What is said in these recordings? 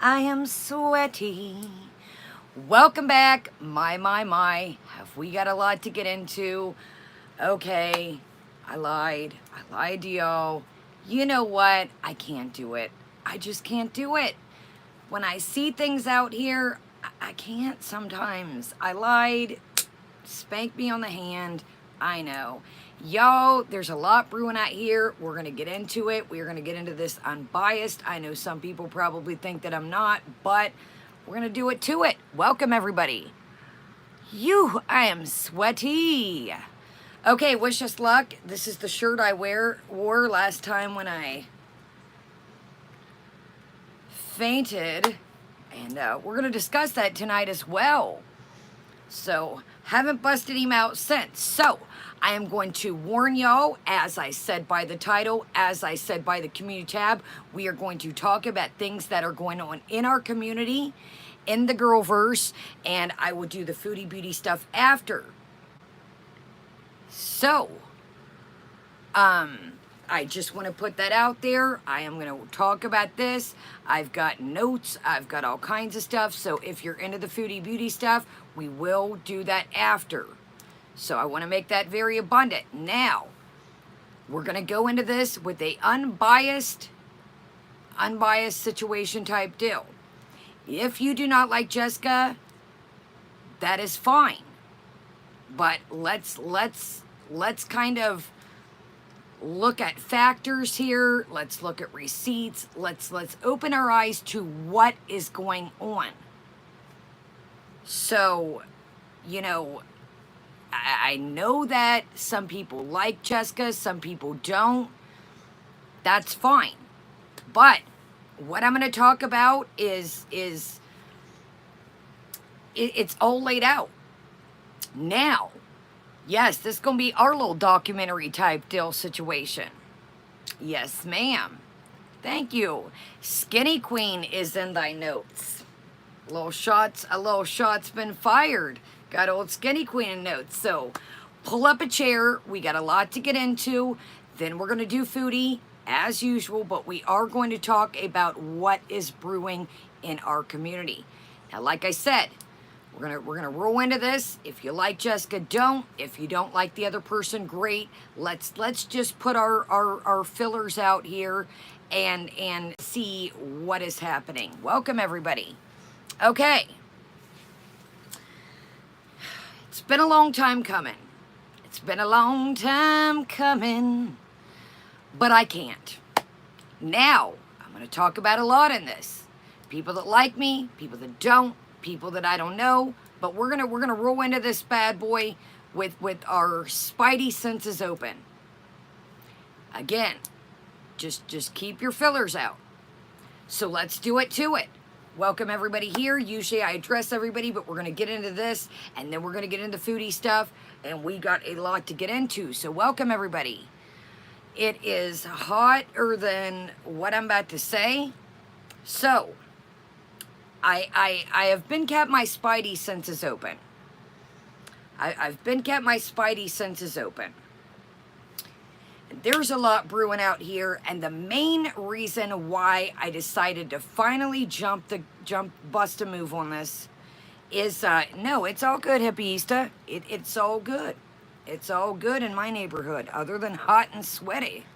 I am sweaty. Welcome back. My. Have we got a lot to get into? Okay, I lied. I lied to y'all. You know what? I can't do it. I just can't do it. When I see things out here, I can't sometimes. I lied. Spank me on the hand. I know. Y'all, there's a lot brewing out here. We're going to get into it. We're going to get into this unbiased. I know some people probably think that I'm not, but we're going to do it to it. Welcome, everybody. I am sweaty. Okay, wish us luck. This is the shirt I wore last time when I fainted. And we're going to discuss that tonight as well. So, haven't busted him out since. So, I am going to warn y'all, as I said by the title, as I said by the community tab, we are going to talk about things that are going on in our community, in the girlverse, and I will do the Foodie Beauty stuff after. So, I just want to put that out there. I am going to talk about this. I've got notes. I've got all kinds of stuff. So if you're into the Foodie Beauty stuff, we will do that after. So I want to make that very abundant. Now, we're going to go into this with a unbiased situation type deal. If you do not like Jessica, that is fine. But let's kind of look at factors here. Let's look at receipts. Let's open our eyes to what is going on. So, you know, I know that some people like Jessica, some people don't. That's fine. But what I'm going to talk about is it's all laid out. Now, yes, this is going to be our little documentary type deal situation. Yes, ma'am. Thank you. Skinny Queen is in thy notes. A little shot's been fired. Got old Skinny Queen in notes. So, pull up a chair. We got a lot to get into. Then we're going to do foodie as usual, but we are going to talk about what is brewing in our community. Now, like I said, we're gonna roll into this. If you like Jessica, don't. If you don't like the other person, great. Let's just put our fillers out here and see what is happening. Welcome, everybody. Okay. It's been a long time coming. It's been a long time coming, but I can't. Now, I'm going to talk about a lot in this. People that like me, people that don't, people that I don't know, but we're gonna roll into this bad boy with our spidey senses open. Again, just keep your fillers out. So let's do it to it. Welcome everybody here. Usually I address everybody, but we're gonna get into this, and then we're gonna get into foodie stuff, and we got a lot to get into. So welcome everybody. It is hotter than what I'm about to say. So I have been kept my spidey senses open. I've been kept my spidey senses open. There's a lot brewing out here, and the main reason why I decided to finally bust a move on this is, no, it's all good, hippieista. It's all good. It's all good in my neighborhood, other than hot and sweaty.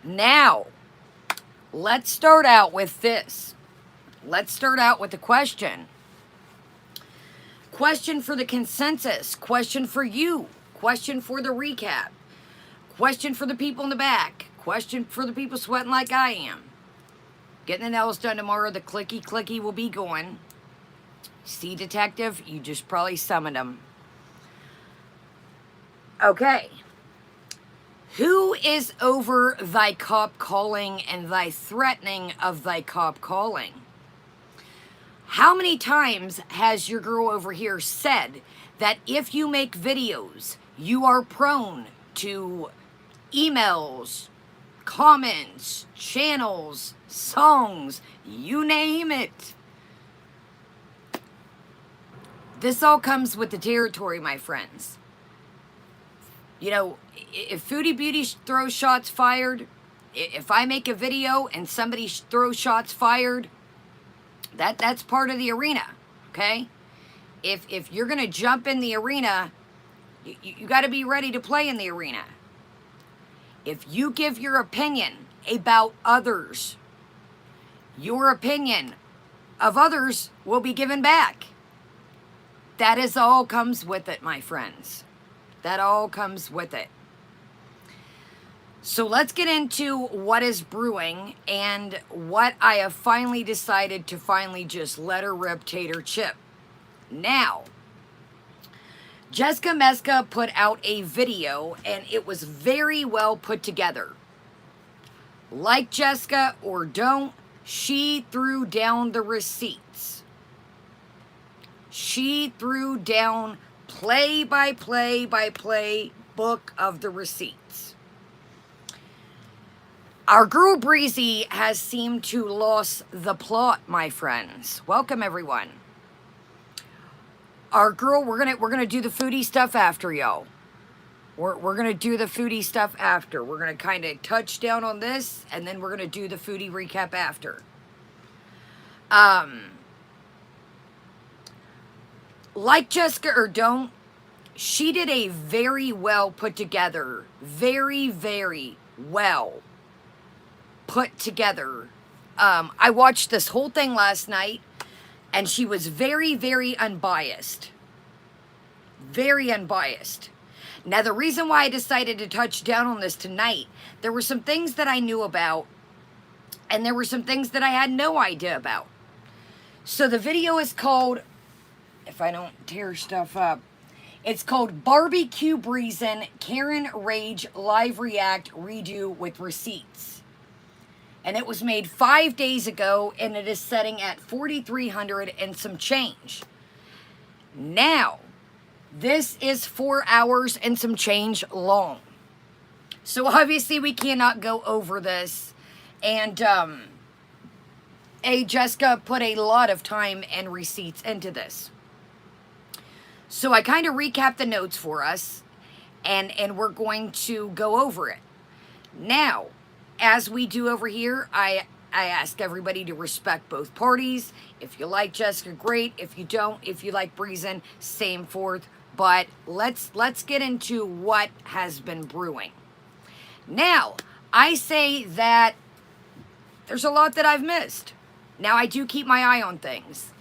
Now, let's start out with this. Let's start out with the question. Question for the consensus. Question for you. Question for the recap. Question for the people in the back. Question for the people sweating like I am. Getting the nails done tomorrow. The clicky will be going. See, detective, you just probably summoned him. Okay. Who is over thy cop calling and thy threatening of thy cop calling? How many times has your girl over here said that if you make videos, you are prone to emails, comments, channels, songs, you name it? This all comes with the territory, my friends. You know, if Foodie Beauty throws shots fired, If I make a video and somebody throws shots fired, that's part of the arena, okay? If you're going to jump in the arena, you got to be ready to play in the arena. If you give your opinion about others, your opinion of others will be given back. That is all comes with it, my friends. That all comes with it. So let's get into what is brewing and what I have finally decided to finally just let her rip, tater chip. Now, Jessica Mezga put out a video and it was very well put together. Like Jessica or don't, she threw down the receipts. She threw down play by play book of the receipts. Our girl Breezy has seemed to lost the plot, my friends. Welcome, everyone. Our girl, we're gonna do the foodie stuff after, yo. We're gonna do the foodie stuff after. We're gonna kind of touch down on this, and then we're gonna do the foodie recap after. Like Jessica or don't, she did a very well put together, very well put together. I watched this whole thing last night, and she was very unbiased. Very unbiased. Now, the reason why I decided to touch down on this tonight, there were some things that I knew about, and there were some things that I had no idea about. So the video is called, if I don't tear stuff up, it's called Barbecue Breezin, Karen Rage Live React Redo with Receipts. And it was made 5 days ago, and it is setting at 4,300 and some change. Now, this is 4 hours and some change long. So obviously we cannot go over this. And Jessica put a lot of time and receipts into this. So I kind of recapped the notes for us, and we're going to go over it. Now, as we do over here, I ask everybody to respect both parties. If you like Jessica, great. If you don't, if you like Breezin, same forth. But let's get into what has been brewing. Now, I say that there's a lot that I've missed. Now, I do keep my eye on things.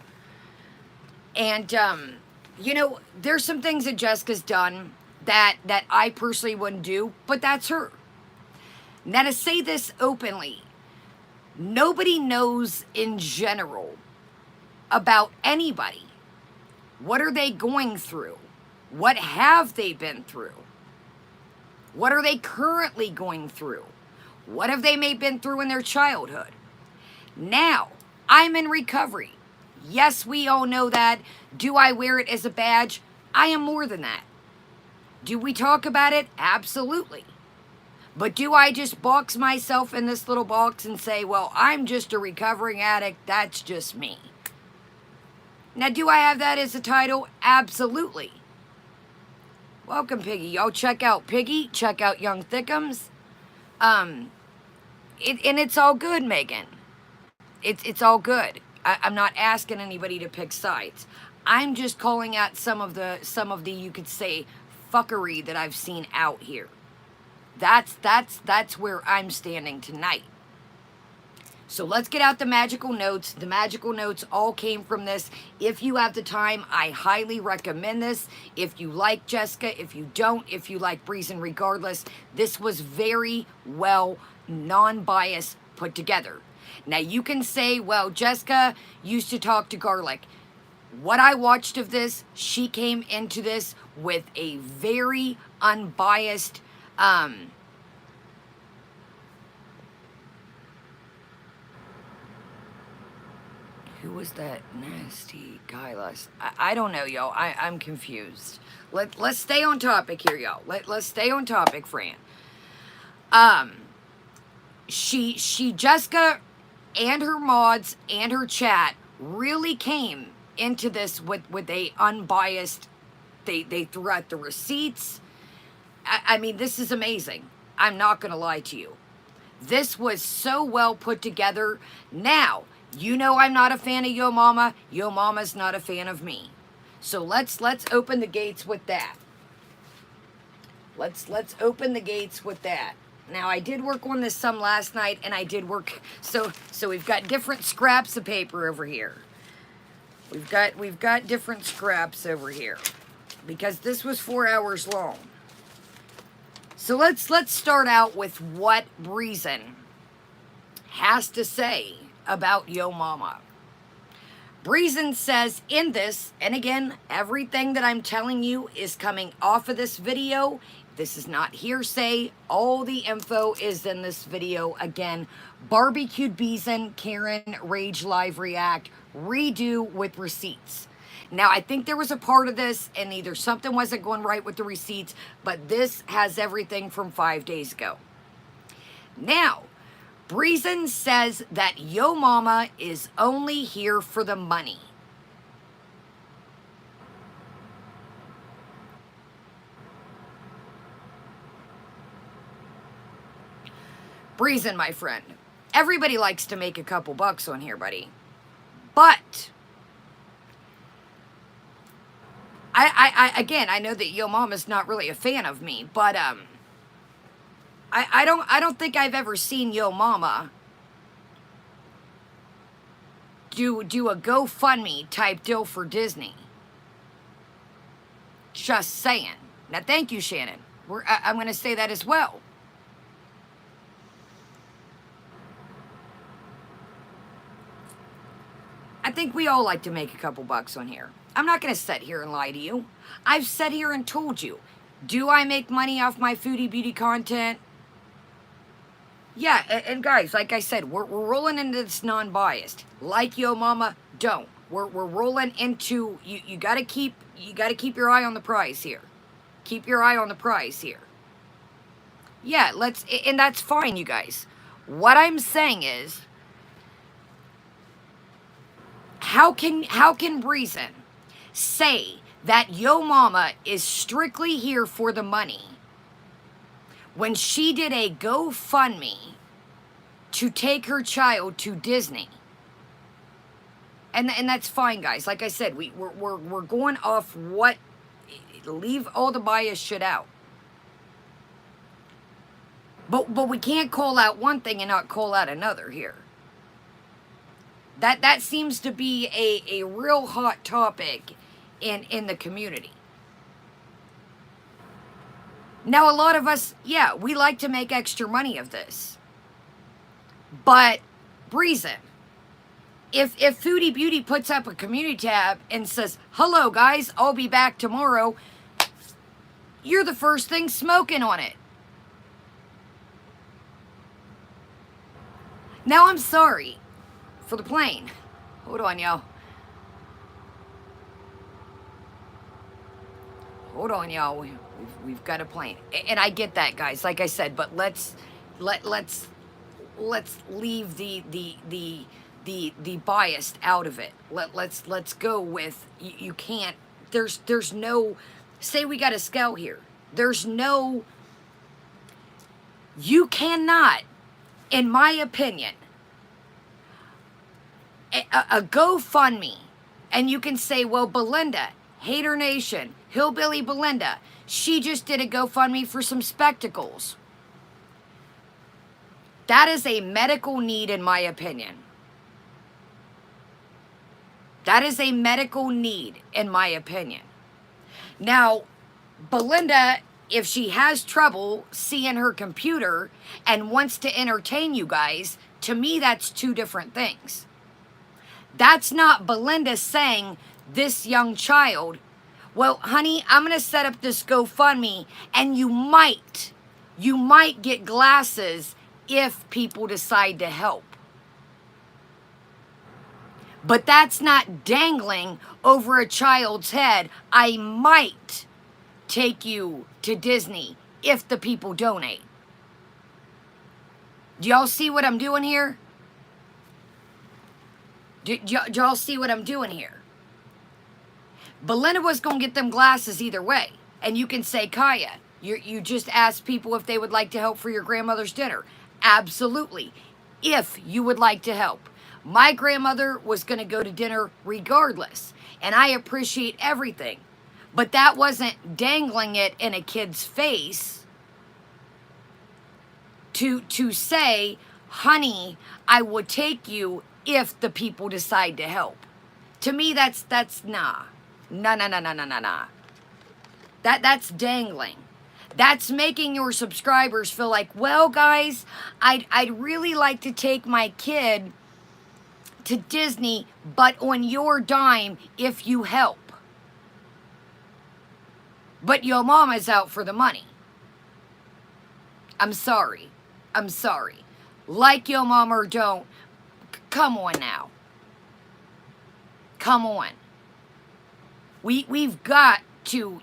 And, you know, there's some things that Jessica's done that I personally wouldn't do, but that's her. Now, to say this openly, nobody knows in general about anybody. What are they going through? What have they been through? What are they currently going through? What have they may been through in their childhood? Now, I'm in recovery. Yes, we all know that. Do I wear it as a badge? I am more than that. Do we talk about it? Absolutely. But do I just box myself in this little box and say, well, I'm just a recovering addict, that's just me? Now, do I have that as a title? Absolutely. Welcome, Piggy. Y'all check out Piggy, check out Young Thickums. And it's all good, Megan. It's all good. I'm not asking anybody to pick sides. I'm just calling out some of the you could say fuckery that I've seen out here. That's where I'm standing tonight. So let's get out the magical notes. The magical notes all came from this. If you have the time, I highly recommend this. If you like Jessica, if you don't, if you like Breezin, regardless, this was very well non-biased put together. Now you can say, well, Jessica used to talk to Garlic. What I watched of this, she came into this with a very unbiased who was that nasty guy last? I don't know, y'all. I'm confused. Let's stay on topic here, y'all. Let's stay on topic, Fran. She Jessica and her mods and her chat really came into this with a unbiased. They threw out the receipts. I mean, this is amazing. I'm not gonna lie to you. This was so well put together. Now, you know I'm not a fan of Yo Mama. Yo Mama's not a fan of me. So let's open the gates with that. Let's open the gates with that. Now, I did work on this some last night, and I did work, so we've got different scraps of paper over here. We've got different scraps over here, because this was 4 hours long. So let's start out with what Breezin has to say about Yo Mama. Breezin says in this, and again, everything that I'm telling you is coming off of this video. This is not hearsay. All the info is in this video. Again, barbecued Breezin, Karen, Rage Live React, redo with receipts. Now, I think there was a part of this, and either something wasn't going right with the receipts, but this has everything from 5 days ago. Now, Breezin says that Yo Mama is only here for the money. Breezin, my friend, everybody likes to make a couple bucks on here, buddy. But again, I know that Yo Mama's not really a fan of me, but I don't think I've ever seen Yo Mama do a GoFundMe type deal for Disney. Just saying. Now, thank you, Shannon. I'm going to say that as well. I think we all like to make a couple bucks on here. I'm not going to sit here and lie to you. I've sat here and told you, do I make money off my Foodie Beauty content? Yeah, and guys, like I said, we're rolling into this non-biased. Like Yo Mama, don't. We're rolling into, you gotta keep your eye on the prize here. Keep your eye on the prize here. Yeah, and that's fine, you guys. What I'm saying is, how can Breezin say that Yo Mama is strictly here for the money when she did a GoFundMe to take her child to Disney? And that's fine, guys. Like I said, we're going off what, leave all the bias shit out. But we can't call out one thing and not call out another here. That seems to be a real hot topic in the community. Now, a lot of us, yeah, we like to make extra money of this. But, Breezin, if Foodie Beauty puts up a community tab and says, hello, guys, I'll be back tomorrow, you're the first thing smoking on it. Now, I'm sorry for the plane. Hold on, y'all. Hold on, y'all. We've got a plane, and I get that, guys. Like I said, but let's leave the biased out of it. Let's go with you can't. There's no. Say we got a scale here. There's no. You cannot, in my opinion, a GoFundMe, and you can say, well, Belinda, Hater Nation, Hillbilly Belinda, she just did a GoFundMe for some spectacles. That is a medical need, in my opinion. That is a medical need, in my opinion. Now, Belinda, if she has trouble seeing her computer and wants to entertain you guys, to me, that's two different things. That's not Belinda saying, this young child, well, honey, I'm going to set up this GoFundMe, and you might get glasses if people decide to help. But that's not dangling over a child's head. I might take you to Disney if the people donate. Do y'all see what I'm doing here? Do y'all see what I'm doing here? Belinda was going to get them glasses either way. And you can say, Kaya, you just asked people if they would like to help for your grandmother's dinner. Absolutely. If you would like to help. My grandmother was going to go to dinner regardless, and I appreciate everything. But that wasn't dangling it in a kid's face to say, honey, I would take you if the people decide to help. To me, that's nah. Nah. That's dangling. That's making your subscribers feel like, well, guys, I'd really like to take my kid to Disney, but on your dime if you help. But your mama's out for the money. I'm sorry. Like your mama or don't, come on now. Come on. We've got to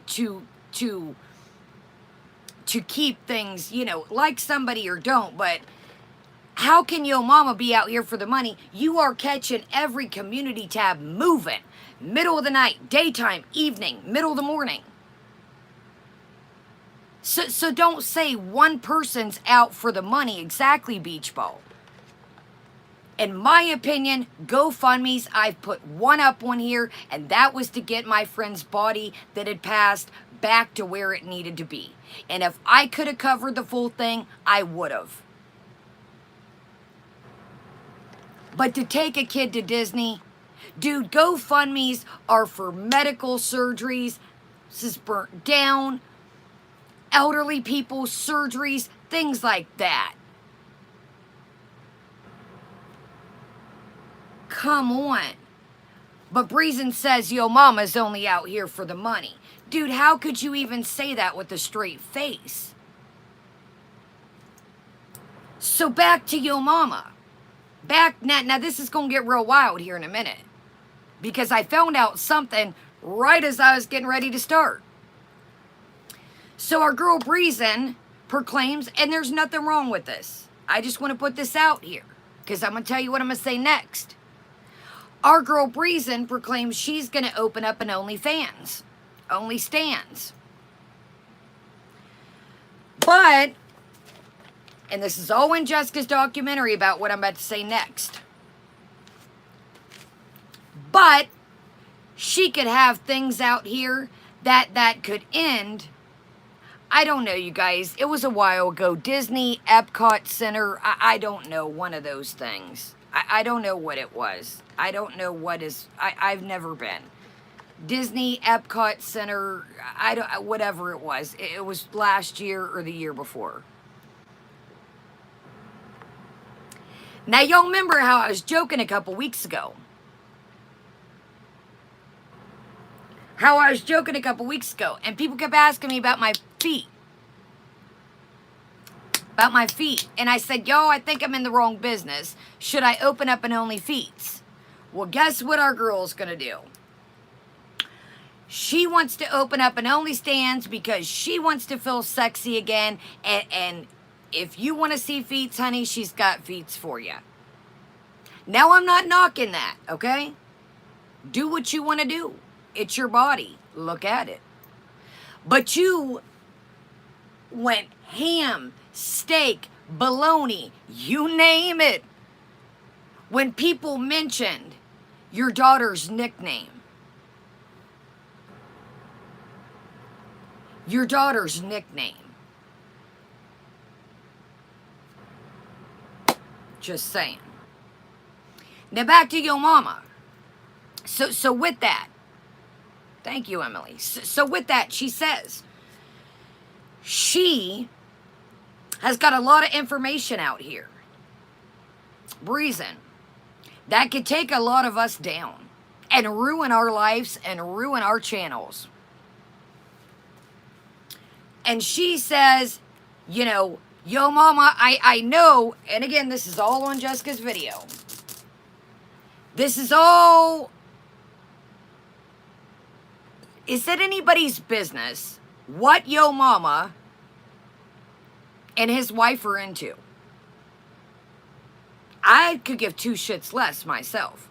keep things, like somebody or don't, but how can your mama be out here for the money? You are catching every community tab moving. Middle of the night, daytime, evening, middle of the morning. So don't say one person's out for the money. Exactly, Beach Ball. In my opinion, GoFundMe's, I've put one up on here, and that was to get my friend's body that had passed back to where it needed to be. And if I could have covered the full thing, I would have. But to take a kid to Disney, dude, GoFundMe's are for medical surgeries. This is burnt down. Elderly people, surgeries, things like that. Come on. But Breezin says yo mama's only out here for the money. Dude, how could you even say that with a straight face? So back to yo mama. Now this is going to get real wild here in a minute. Because I found out something right as I was getting ready to start. So our girl Breezin proclaims, and there's nothing wrong with this. I just want to put this out here. Because I'm going to tell you what I'm going to say next. Our girl Breezin proclaims she's going to open up an OnlyFans. OnlyStans. But, and this is all in Jessica's documentary about what I'm about to say next. But, she could have things out here that could end. I don't know, you guys. It was a while ago. Disney, Epcot Center. I don't know. One of those things. I don't know what it was. I don't know what is. I've never been. Disney, Epcot Center. Whatever it was. It was last year or the year before. Now, y'all remember how I was joking a couple weeks ago. And people kept asking me about my feet. And I said, yo, I think I'm in the wrong business. Should I open up an OnlyFeets? Well, guess what our girl's going to do? She wants to open up an OnlyStans because she wants to feel sexy again. And if you want to see feets, honey, she's got feets for you. Now, I'm not knocking that, okay? Do what you want to do. It's your body. Look at it. But you went ham, steak, bologna, you name it. When people mentioned your daughter's nickname. Your daughter's nickname. Just saying. Now back to your mama. So with that, thank you, Emily. So with that, she says, she has got a lot of information out here. Breezin. That could take a lot of us down and ruin our lives and ruin our channels. And she says, yo mama, I know, and again, this is all on Jessica's video. This is all, is it anybody's business what yo mama and his wife are into? I could give two shits less myself.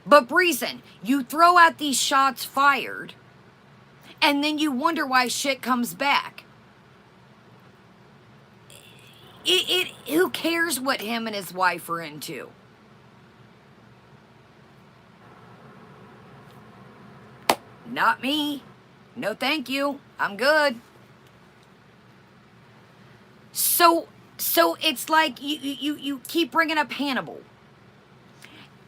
But Breezin, you throw out these shots fired, and then you wonder why shit comes back. Who cares what him and his wife are into? Not me. No, thank you. I'm good. So it's like you keep bringing up Hannibal.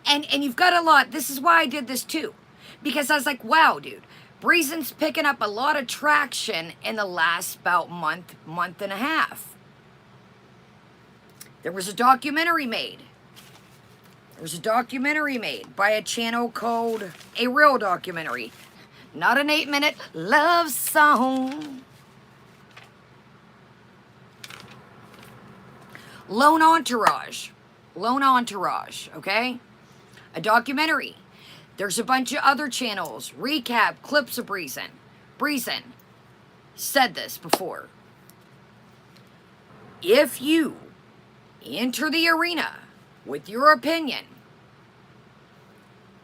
And you've got a lot. This is why I did this too. Because I was like, wow, dude. Breezin's picking up a lot of traction in the last about month and a half. There was a documentary made. By a channel called A Real Documentary. Not an 8-minute love song. Lone Entourage, okay? A documentary. There's a bunch of other channels. Recap, clips of Breezin. Breezin said this before. If you enter the arena with your opinion,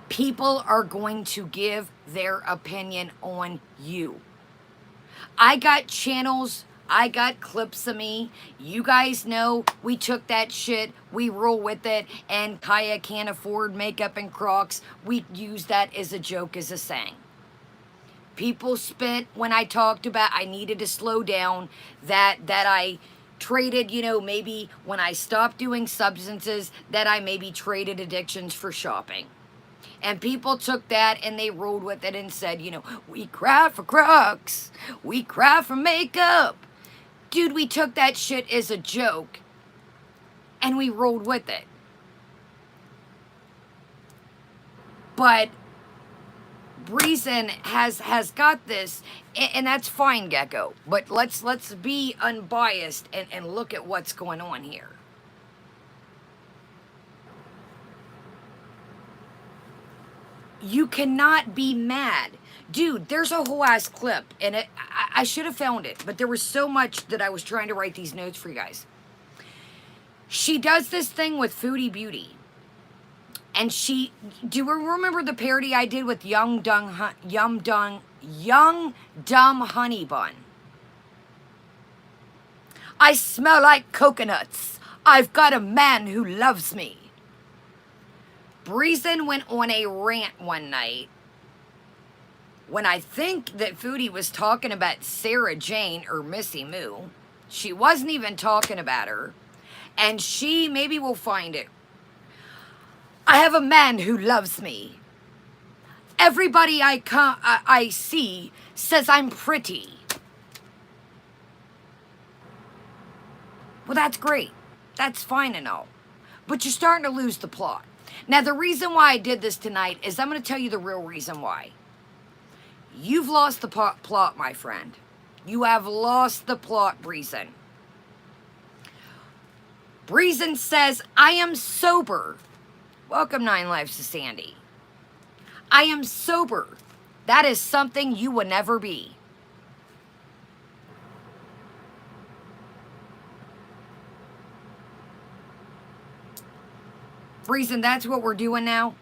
people are going to give their opinion on you. I got channels, I got clips of me. You guys know we took that shit, we roll with it, and Kaya can't afford makeup and Crocs. We use that as a joke, as a saying. People spit when I talked about I needed to slow down, that I traded, maybe when I stopped doing substances, that I maybe traded addictions for shopping. And people took that and they rolled with it and said, we cry for Crocs, we cry for makeup. Dude, we took that shit as a joke and we rolled with it. But Breezin has got this, and that's fine, Gecko. But let's be unbiased and look at what's going on here. You cannot be mad. Dude, there's a whole ass clip, and I should have found it, but there was so much that I was trying to write these notes for you guys. She does this thing with Foodie Beauty. And do you remember the parody I did with Young Dumb Honey Bun? I smell like coconuts. I've got a man who loves me. Breezin went on a rant one night when I think that Foodie was talking about Sarah Jane or Missy Moo. She wasn't even talking about her. And maybe we'll find it. I have a man who loves me. Everybody I see says I'm pretty. Well, that's great. That's fine and all. But you're starting to lose the plot. Now, the reason why I did this tonight is I'm going to tell you the real reason why. You've lost the plot, my friend. You have lost the plot, Breezin. Breezin says, I am sober. Welcome, 9 Lives to Sandy. I am sober. That is something you will never be. Breezin, that's what we're doing now.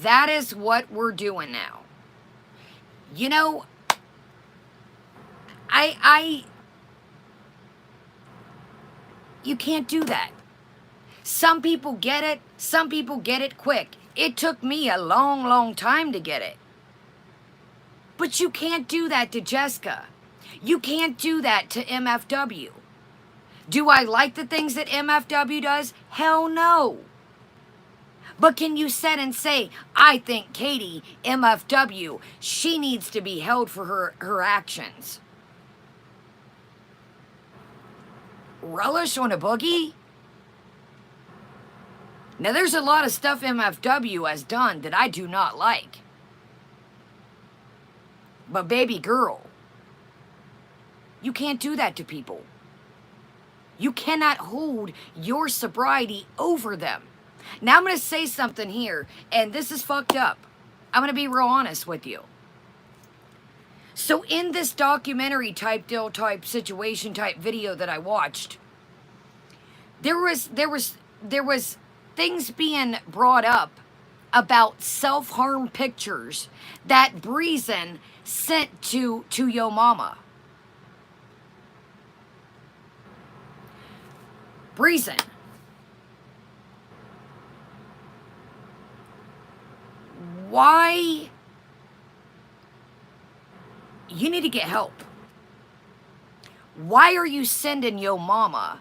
That is what we're doing now. You can't do that. Some people get it. Some people get it quick. It took me a long, long time to get it. But you can't do that to Jessica. You can't do that to MFW. Do I like the things that MFW does? Hell no. But can you sit and say, I think Katie, MFW, she needs to be held for her actions? Relish on a boogie? Now, there's a lot of stuff MFW has done that I do not like. But baby girl, you can't do that to people. You cannot hold your sobriety over them. Now, I'm going to say something here, and this is fucked up. I'm going to be real honest with you. So in this documentary type deal, type situation, type video that I watched, there was things being brought up about self-harm pictures that Breezin sent to Yo Mama. Breezin, why? You need to get help. Why are you sending yo mama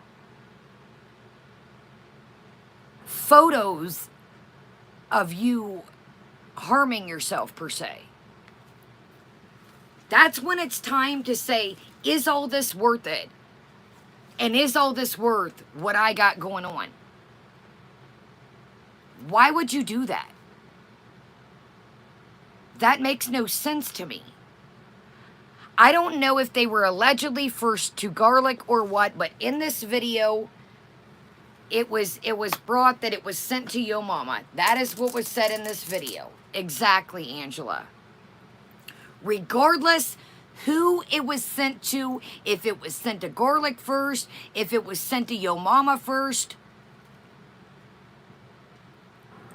photos of you harming yourself, per se? That's when it's time to say, is all this worth it? And is all this worth what I got going on? Why would you do that? That makes no sense to me. I don't know if they were allegedly first to garlic or what, but in this video, it was brought that it was sent to yo mama. That is what was said in this video. Exactly, Angela. Regardless who it was sent to, if it was sent to garlic first, if it was sent to yo mama first,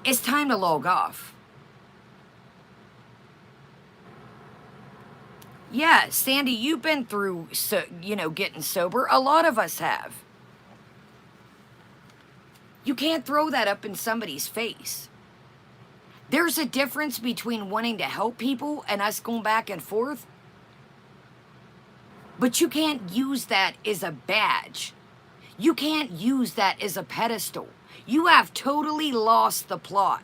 it's time to log off. Yeah, Sandy, you've been through, getting sober. A lot of us have. You can't throw that up in somebody's face. There's a difference between wanting to help people and us going back and forth. But you can't use that as a badge. You can't use that as a pedestal. You have totally lost the plot.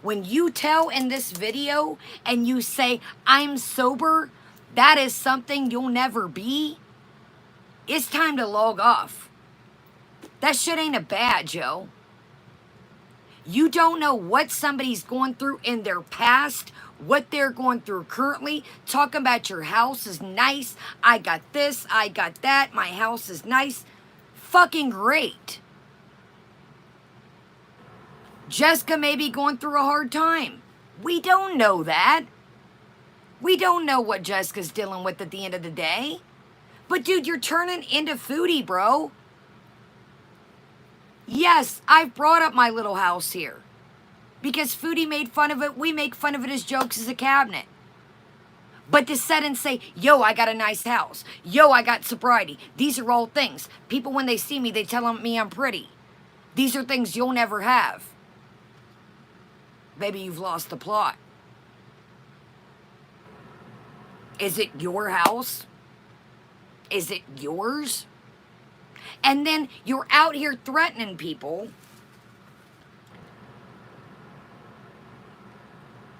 When you tell in this video and you say, I'm sober, that is something you'll never be, it's time to log off. That shit ain't a badge, yo. You don't know what somebody's going through in their past, what they're going through currently. Talking about your house is nice. I got this, I got that. My house is nice. Fucking great. Jessica may be going through a hard time. We don't know that. We don't know what Jessica's dealing with at the end of the day. But dude, you're turning into Foodie, bro. Yes, I've brought up my little house here. Because Foodie made fun of it. We make fun of it as jokes as a cabinet. But to sit and say, yo, I got a nice house. Yo, I got sobriety. These are all things. People, when they see me, they tell me I'm pretty. These are things you'll never have. Baby, you've lost the plot. Is it your house? Is it yours? And then you're out here threatening people.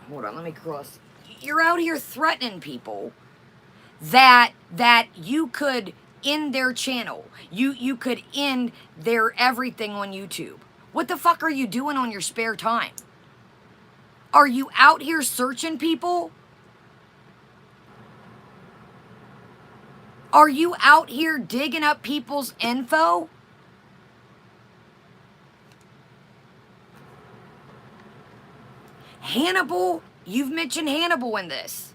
Hold on, let me cross. You're out here threatening people that you could end their channel. You could end their everything on YouTube. What the fuck are you doing on your spare time? Are you out here searching people? Are you out here digging up people's info? Hannibal, you've mentioned Hannibal in this.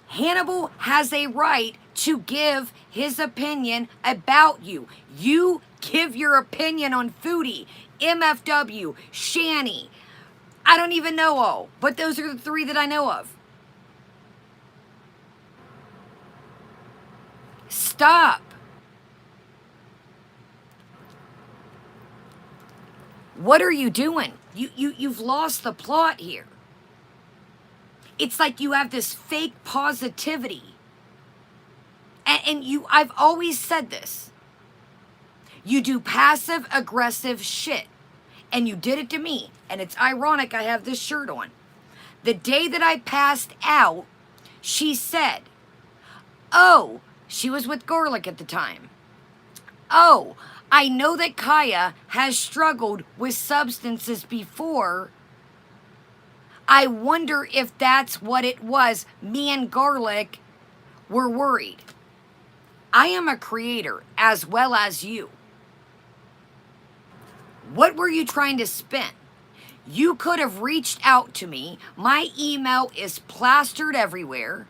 Hannibal has a right to give his opinion about you. You give your opinion on Foodie, MFW, Shanny. I don't even know all, but those are the three that I know of. Stop. What are you doing? You've lost the plot here. It's like you have this fake positivity. And I've always said this. You do passive aggressive shit. And you did it to me. And it's ironic I have this shirt on. The day that I passed out, she said, oh, she was with Garlic at the time. Oh, I know that Kaya has struggled with substances before. I wonder if that's what it was. Me and Garlic were worried. I am a creator as well as you. What were you trying to spin? You could have reached out to me. My email is plastered everywhere.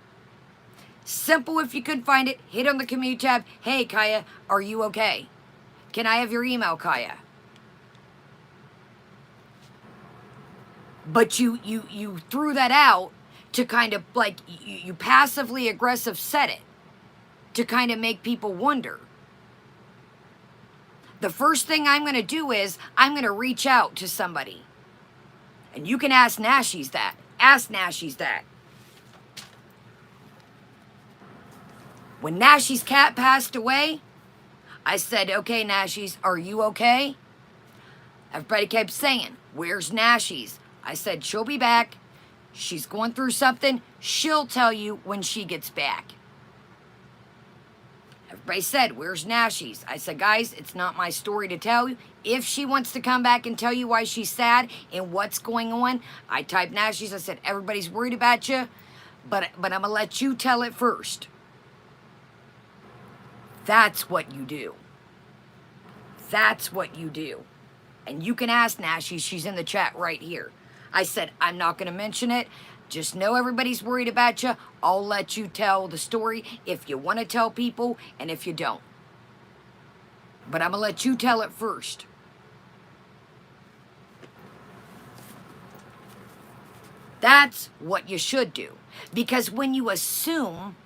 Simple, if you couldn't find it, hit on the community tab. Hey, Kaya, are you okay? Can I have your email, Kaya? But you threw that out to kind of like, you passively aggressive said it to kind of make people wonder. the first thing I'm going to do is I'm going to reach out to somebody. And you can ask Nashies that. Ask Nashies that. When Nashi's cat passed away, I said, okay, Nashies, are you okay? Everybody kept saying, where's Nashies? I said, she'll be back. She's going through something. She'll tell you when she gets back. Everybody said, where's Nashies? I said, guys, it's not my story to tell you. If she wants to come back and tell you why she's sad and what's going on, I typed Nashies. I said, everybody's worried about you, but I'm going to let you tell it first. That's what you do. That's what you do. And you can ask Nashies. She's in the chat right here. I said, I'm not going to mention it. Just know everybody's worried about you. I'll let you tell the story if you want to tell people and if you don't. But I'm going to let you tell it first. That's what you should do. Because when you assume,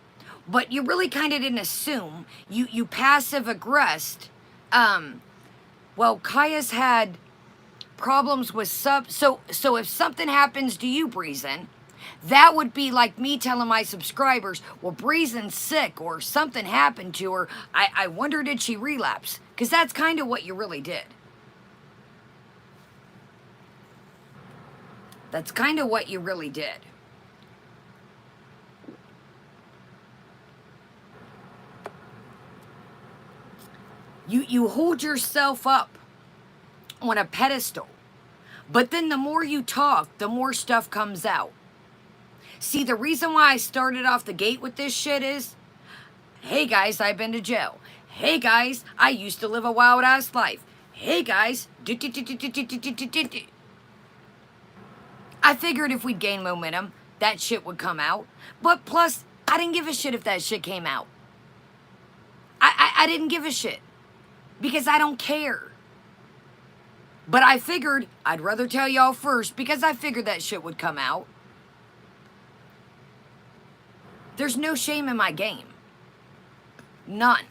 but you really kind of didn't assume, you passive aggressed. Well, Kaya's had problems with so if something happens to you, Breezin, that would be like me telling my subscribers, well, Breezin's sick or something happened to her. I wonder, did she relapse? Because that's kind of what you really did. That's kind of what you really did. You hold yourself up on a pedestal, but then the more you talk, the more stuff comes out. See, the reason why I started off the gate with this shit is, hey guys, I've been to jail. Hey guys, I used to live a wild ass life. Hey guys, I figured if we'd gain momentum, that shit would come out. But plus, I didn't give a shit if that shit came out. I didn't give a shit. Because I don't care. But I figured I'd rather tell y'all first because I figured that shit would come out. There's no shame in my game. None.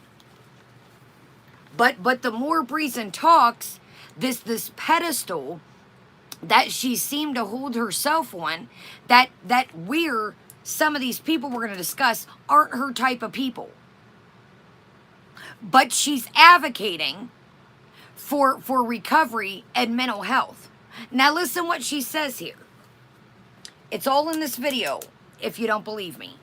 But the more Breezin talks, this pedestal that she seemed to hold herself on, that some of these people we're going to discuss aren't her type of people. But she's advocating for recovery and mental health. Now listen what she says here. It's all in this video if you don't believe me.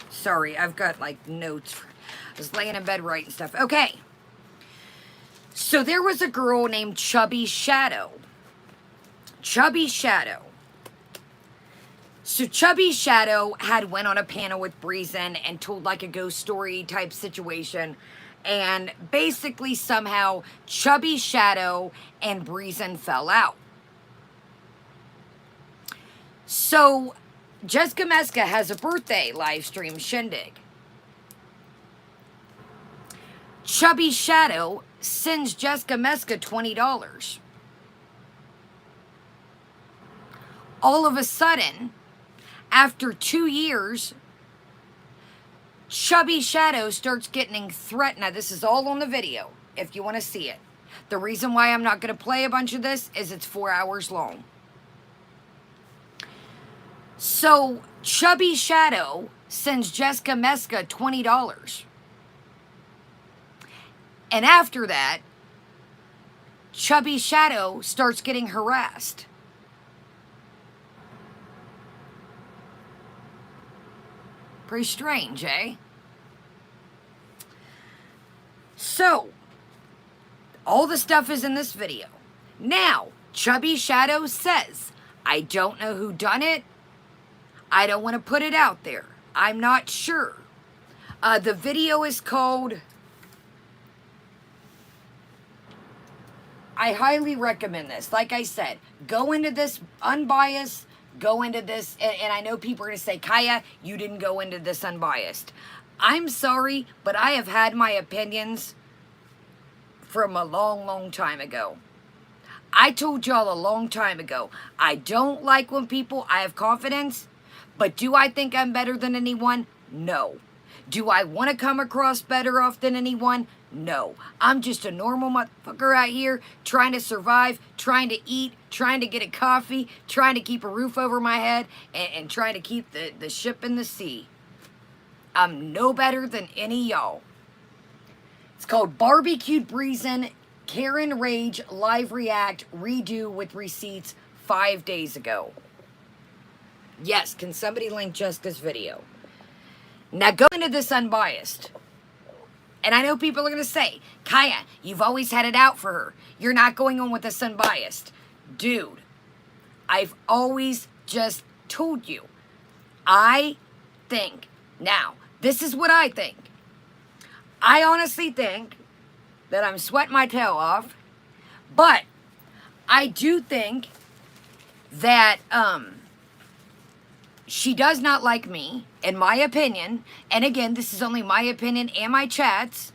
Sorry, I've got like notes. I was laying in bed writing stuff. Okay. So there was a girl named Chubby Shadow. Chubby Shadow. So Chubby Shadow had went on a panel with Breezin and told like a ghost story type situation. And basically somehow Chubby Shadow and Breezin fell out. So Jessica Meska has a birthday live stream shindig. Chubby Shadow sends Jessica Meska $20. All of a sudden, after 2 years, Chubby Shadow starts getting threatened. Now, this is all on the video, if you want to see it. The reason why I'm not going to play a bunch of this is it's 4 hours long. So, Chubby Shadow sends Jessica Meska $20. And after that, Chubby Shadow starts getting harassed. Pretty strange, eh? So, all the stuff is in this video. Now, Chubby Shadow says, I don't know who done it. I don't want to put it out there. I'm not sure. The video is called... I highly recommend this. Like I said, go into this unbiased, go into this, and I know people are going to say, Kaya, you didn't go into this unbiased. I'm sorry, but I have had my opinions from a long, long time ago. I told y'all a long time ago, I don't like when people, I have confidence, But do I think I'm better than anyone? No. Do I want to come across better off than anyone? No. I'm just a normal motherfucker out here trying to survive, trying to eat, trying to get a coffee, trying to keep a roof over my head, and trying to keep the ship in the sea. I'm no better than any y'all. It's called Barbecued Breezin, Karen Rage Live React Redo with Receipts 5 days ago. Yes, can somebody link Jessica's video? Now go into this unbiased. And I know people are going to say, Kaya, you've always had it out for her. You're not going on with this unbiased. Dude, I've always just told you. I think, now, this is what I think. I honestly think that I'm sweating my tail off. But I do think that she does not like me, in my opinion. And again, this is only my opinion and my chats.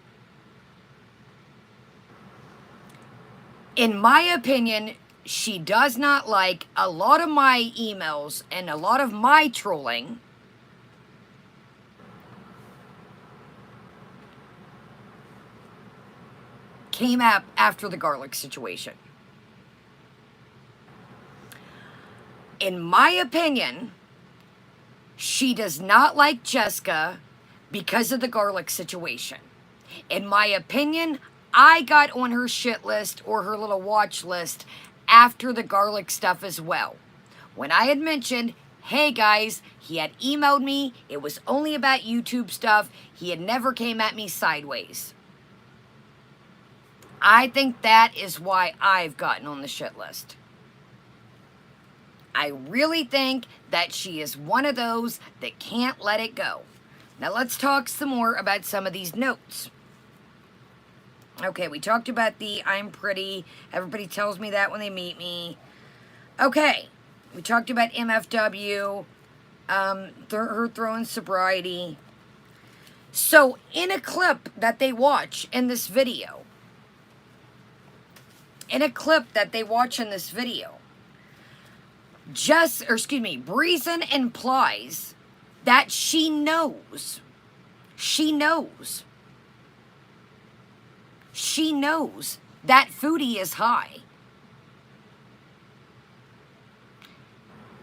In my opinion, she does not like a lot of my emails and a lot of my trolling. Came up after the garlic situation. In my opinion, she does not like Jessica because of the garlic situation. In my opinion, I got on her shit list or her little watch list after the garlic stuff as well. When I had mentioned, hey guys, he had emailed me, it was only about YouTube stuff, he had never came at me sideways. I think that is why I've gotten on the shit list. I really think that she is one of those that can't let it go. Now let's talk some more about some of these notes. Okay, we talked about the I'm pretty. Everybody tells me that when they meet me. Okay, we talked about MFW, her throwing sobriety. So in a clip that they watch in this video, Breezin implies that she knows that Foodie is high.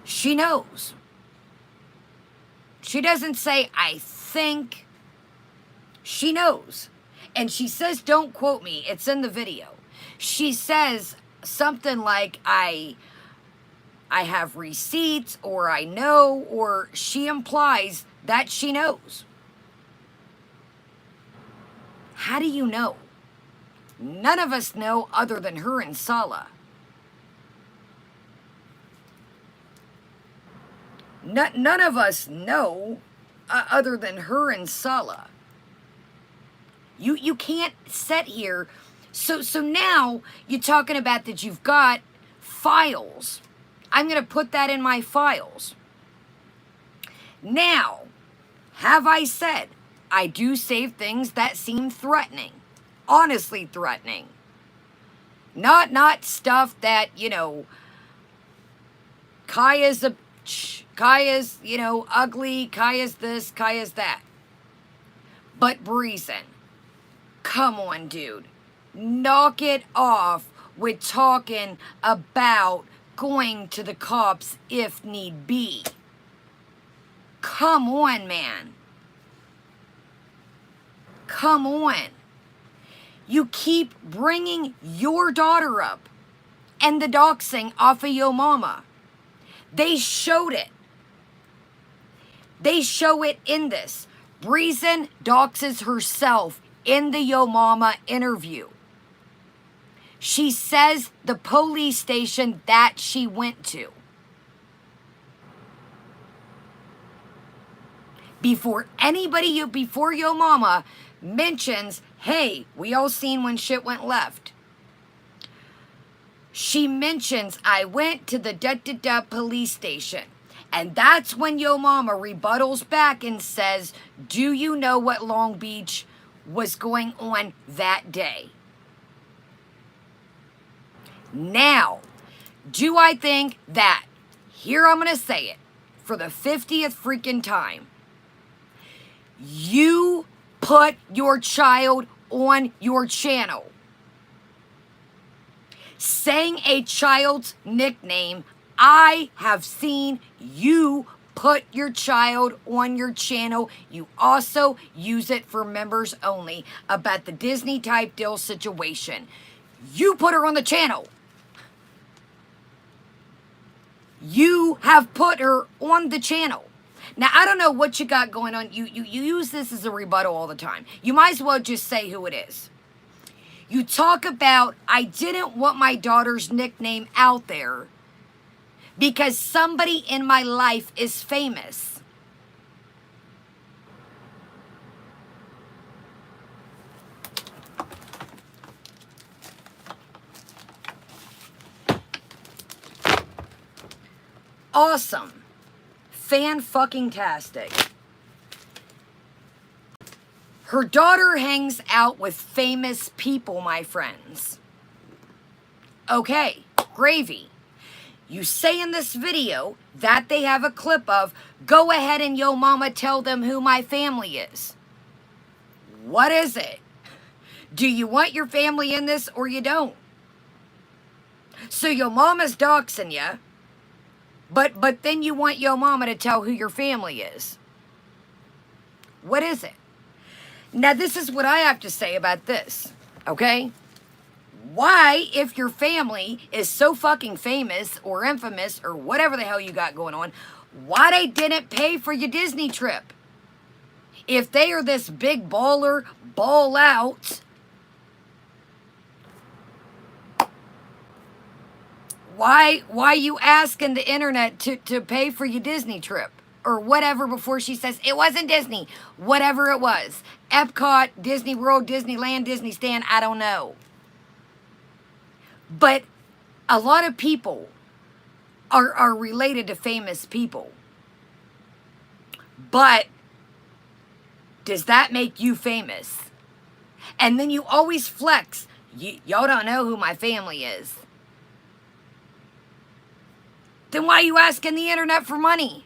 She knows. She doesn't say, I think. She knows. And she says, don't quote me, it's in the video. She says something like, I have receipts, or I know, or she implies that she knows. How do you know? None of us know other than her and Sala. None of us know other than her and Sala. You can't sit here. So now you're talking about that you've got files. I'm going to put that in my files. Now, have I said I do save things that seem threatening? Honestly threatening. Not stuff that, Kaya's, ugly, Kaya's this, Kaya's that. But Breezin, come on, dude. Knock it off with talking about going to the cops if need be. Come on, man. Come on. You keep bringing your daughter up and the doxing off of Yo Mama. They showed it. They show it in this. Breezin doxes herself in the Yo Mama interview. She says the police station that she went to. Before Yo Mama mentions, hey, we all seen when shit went left. She mentions, I went to the police station. And that's when Yo Mama rebuttals back and says, do you know what Long Beach was going on that day? Now, do I think that, here I'm going to say it, for the 50th freaking time. You put your child on your channel. Saying a child's nickname, I have seen you put your child on your channel. You also use it for members only about the Disney type deal situation. You put her on the channel. You have put her on the channel. Now, I don't know what you got going on. You use this as a rebuttal all the time. You might as well just say who it is. You talk about, I didn't want my daughter's nickname out there because somebody in my life is famous. Awesome. Fan-fucking-tastic. Her daughter hangs out with famous people, my friends. Okay, gravy. You say in this video that they have a clip of, go ahead and yo mama tell them who my family is. What is it? Do you want your family in this or you don't? So your mama's doxing you, but then you want your mama to tell who your family is. What is it? Now, this is what I have to say about this, okay? Why, if your family is so fucking famous or infamous or whatever the hell you got going on, why they didn't pay for your Disney trip? If they are this big baller, ball out, why you asking the internet to pay for your Disney trip? Or whatever before she says, it wasn't Disney. Whatever it was. Epcot, Disney World, Disneyland, Disney Stand, I don't know. But a lot of people are related to famous people. But does that make you famous? And then you always flex. Y'all don't know who my family is. Then why are you asking the internet for money?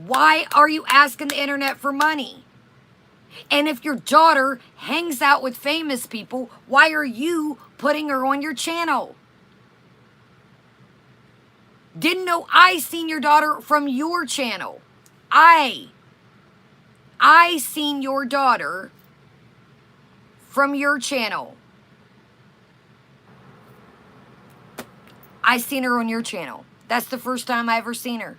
Why are you asking the internet for money? And if your daughter hangs out with famous people, why are you putting her on your channel? Didn't know I seen your daughter from your channel. I seen your daughter from your channel. I seen her on your channel. That's the first time I ever seen her.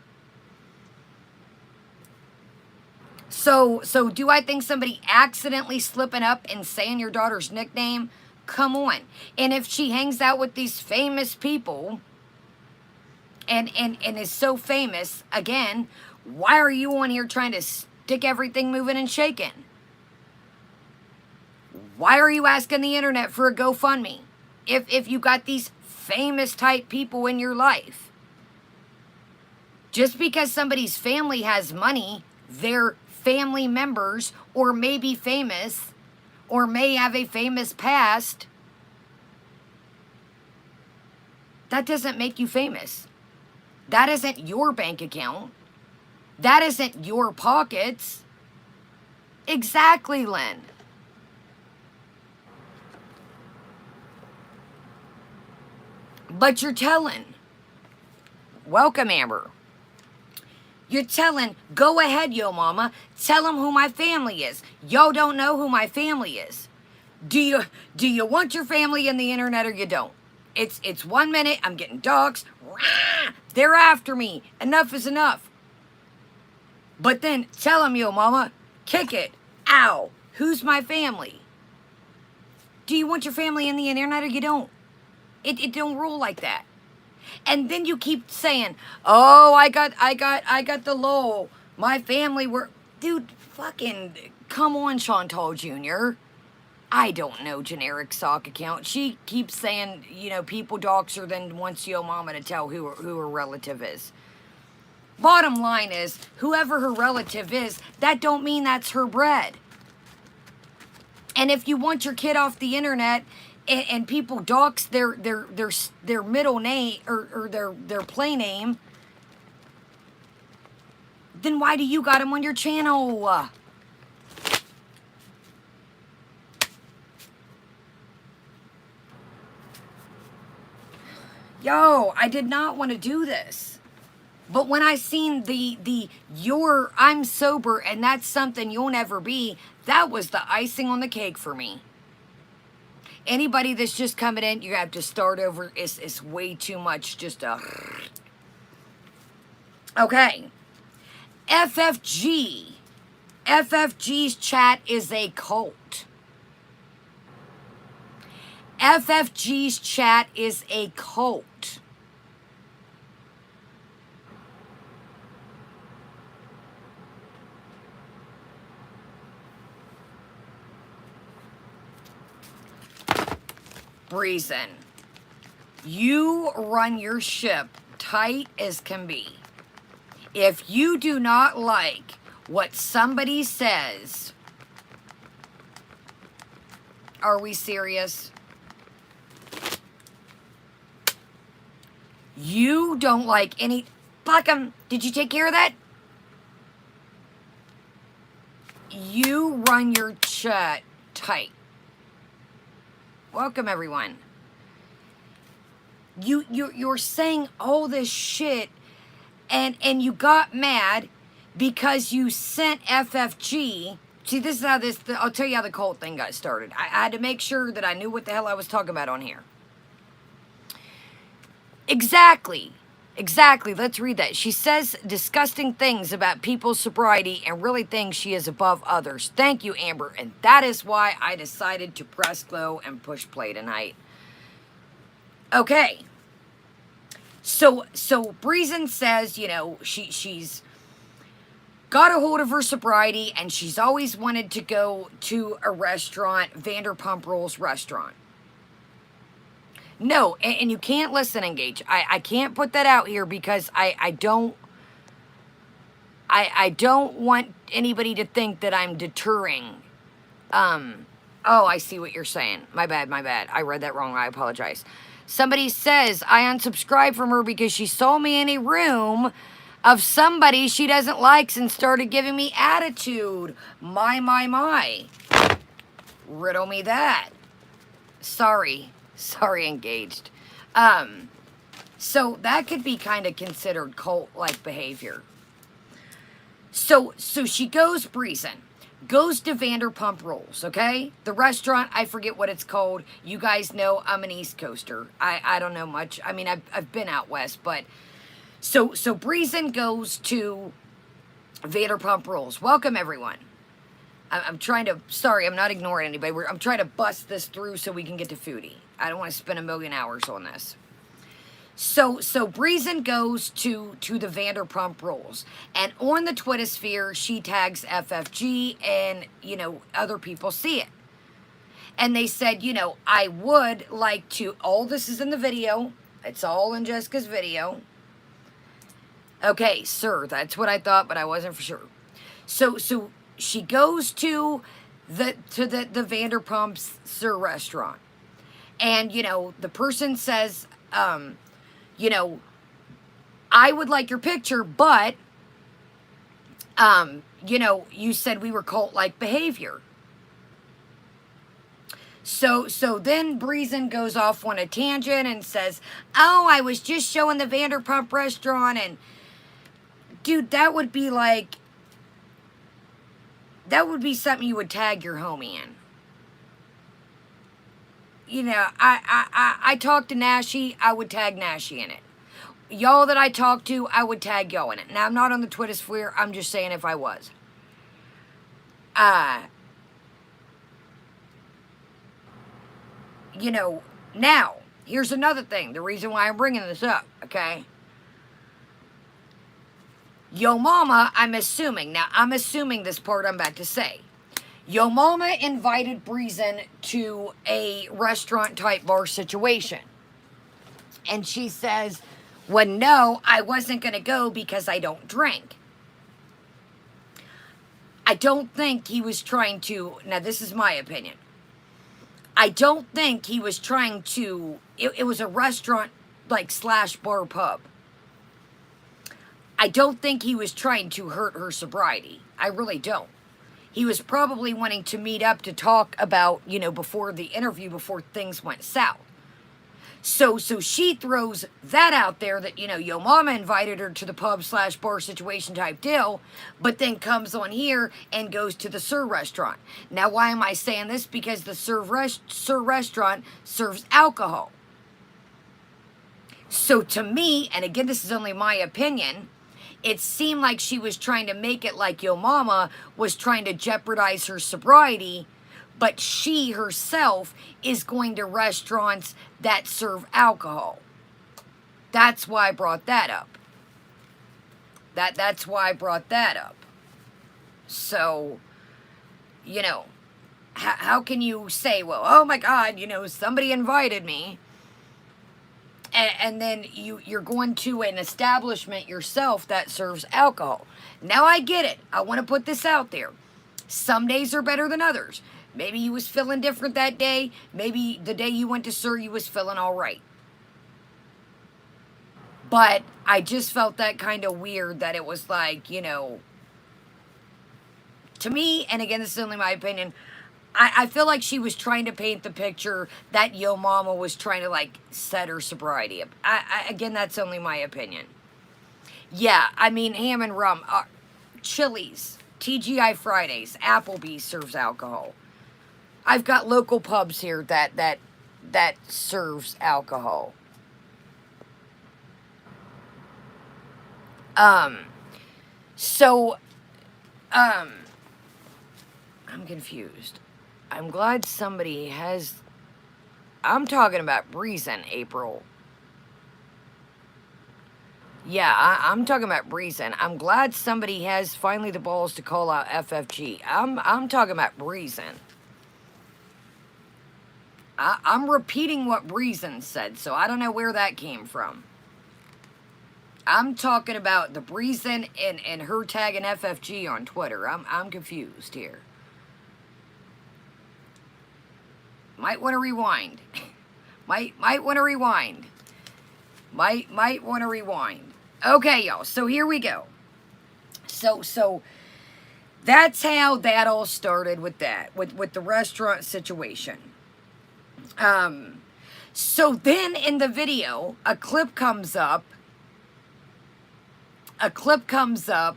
So do I think somebody accidentally slipping up and saying your daughter's nickname? Come on. And if she hangs out with these famous people and is so famous, again, why are you on here trying to stick everything moving and shaking? Why are you asking the internet for a GoFundMe if you got these famous type people in your life? Just because somebody's family has money, they're family members, or may be famous, or may have a famous past, that doesn't make you famous. That isn't your bank account. That isn't your pockets. Exactly, Lynn. But you're telling. Welcome, Amber. You're telling, go ahead, yo mama, tell them who my family is. Yo don't know who my family is. Do you want your family in the internet or you don't? It's 1 minute, I'm getting dogs. Rah, they're after me. Enough is enough. But then tell them, yo mama, kick it. Ow, who's my family? Do you want your family in the internet or you don't? It don't rule like that. And then you keep saying, oh, I got the low. My family were... Dude, fucking... Come on, Chantal Jr. I don't know generic sock account. She keeps saying, people dox her, then wants yo mama to tell who her relative is. Bottom line is, whoever her relative is, that don't mean that's her bread. And if you want your kid off the internet... And people dox their middle name or their play name. Then why do you got him on your channel? Yo, I did not want to do this. But when I seen I'm sober and that's something you'll never be, that was the icing on the cake for me. Anybody that's just coming in, you have to start over. It's way too much just a... Okay. FFG. FFG's chat is a cult. FFG's chat is a cult. Breezin, you run your ship tight as can be. If you do not like what somebody says, are we serious? You don't like any... Buckham, did you take care of that? You run your chat tight. Welcome, everyone. You're saying all this shit, and you got mad because you sent FFG. See, this is how I'll tell you how the cult thing got started. I had to make sure that I knew what the hell I was talking about on here. Exactly. Let's read that. She says disgusting things about people's sobriety and really thinks she is above others. Thank you, Amber. And that is why I decided to press glow and push play tonight. Okay. So Breezin says, you know, she's got a hold of her sobriety and she's always wanted to go to a restaurant, Vanderpump Rules restaurant. No, and you can't listen, Engage. I can't put that out here because I don't want anybody to think that I'm deterring. Oh, I see what you're saying. My bad. I read that wrong. I apologize. Somebody says I unsubscribed from her because she saw me in a room of somebody she doesn't like and started giving me attitude. My. Riddle me that. Sorry, Engaged. So that could be kind of considered cult-like behavior. So she goes, Breesin, goes to Vanderpump Rules, okay? The restaurant, I forget what it's called. You guys know I'm an East Coaster. I don't know much. I mean, I've been out west, but... So Breezin goes to Vanderpump Rules. Welcome, everyone. I'm trying to... Sorry, I'm not ignoring anybody. I'm trying to bust this through so we can get to Foodie. I don't want to spend a million hours on this. So Breezin goes to the Vanderpump Rules. And on the Twittersphere, she tags FFG and, you know, other people see it. And they said, you know, I would like to... All this is in the video. It's all in Jessica's video. Okay, sir, that's what I thought, but I wasn't for sure. So she goes to the Vanderpump's Sir restaurant. And, you know, the person says, you know, I would like your picture, but, you know, you said we were cult-like behavior. So then Breezin goes off on a tangent and says, oh, I was just showing the Vanderpump restaurant, and, dude, that would be like, that would be something you would tag your homie in. You know, I talked to Nashi, I would tag Nashi in it. Y'all that I talk to, I would tag y'all in it. Now, I'm not on the Twittersphere, I'm just saying if I was. You know, now, here's another thing, the reason why I'm bringing this up, okay? Yo mama, I'm assuming this part I'm about to say. Yo mama invited Breezin to a restaurant type bar situation. And she says, well, no, I wasn't going to go because I don't drink. I don't think he was trying to, now this is my opinion. I don't think he was trying to, it was a restaurant like / bar pub. I don't think he was trying to hurt her sobriety. I really don't. He was probably wanting to meet up to talk about, you know, before the interview, before things went south. So she throws that out there that, you know, yo mama invited her to the pub/bar situation type deal, but then comes on here and goes to the Sir restaurant. Now, why am I saying this? Because the Sir restaurant serves alcohol. So to me, and again, this is only my opinion, it seemed like she was trying to make it like yo mama was trying to jeopardize her sobriety, but she herself is going to restaurants that serve alcohol. That's why I brought that up. That's why I brought that up. So, you know, how can you say, well, oh my God, you know, somebody invited me, and then you're going to an establishment yourself that serves alcohol. Now I get it. I want to put this out there. Some days are better than others. Maybe you was feeling different that day. Maybe the day you went to Sir, you was feeling all right. But I just felt that kind of weird that it was like, you know, to me, and again, this is only my opinion, I feel like she was trying to paint the picture that yo mama was trying to, like, set her sobriety up. Again, that's only my opinion. Yeah, I mean, ham and rum, Chili's, TGI Fridays, Applebee's serves alcohol. I've got local pubs here that serves alcohol. So, I'm confused. I'm glad somebody has... I'm talking about Breezin, April. Yeah, I'm talking about Breezin. I'm glad somebody has finally the balls to call out FFG. I'm talking about Breezin. I'm repeating what Breezin said, so I don't know where that came from. I'm talking about the Breezin and her tagging FFG on Twitter. I'm confused here. Might want to rewind. might want to rewind. Might want to rewind. Okay, y'all. So here we go. So that's how that all started with that, with the restaurant situation. So then in the video, a clip comes up. A clip comes up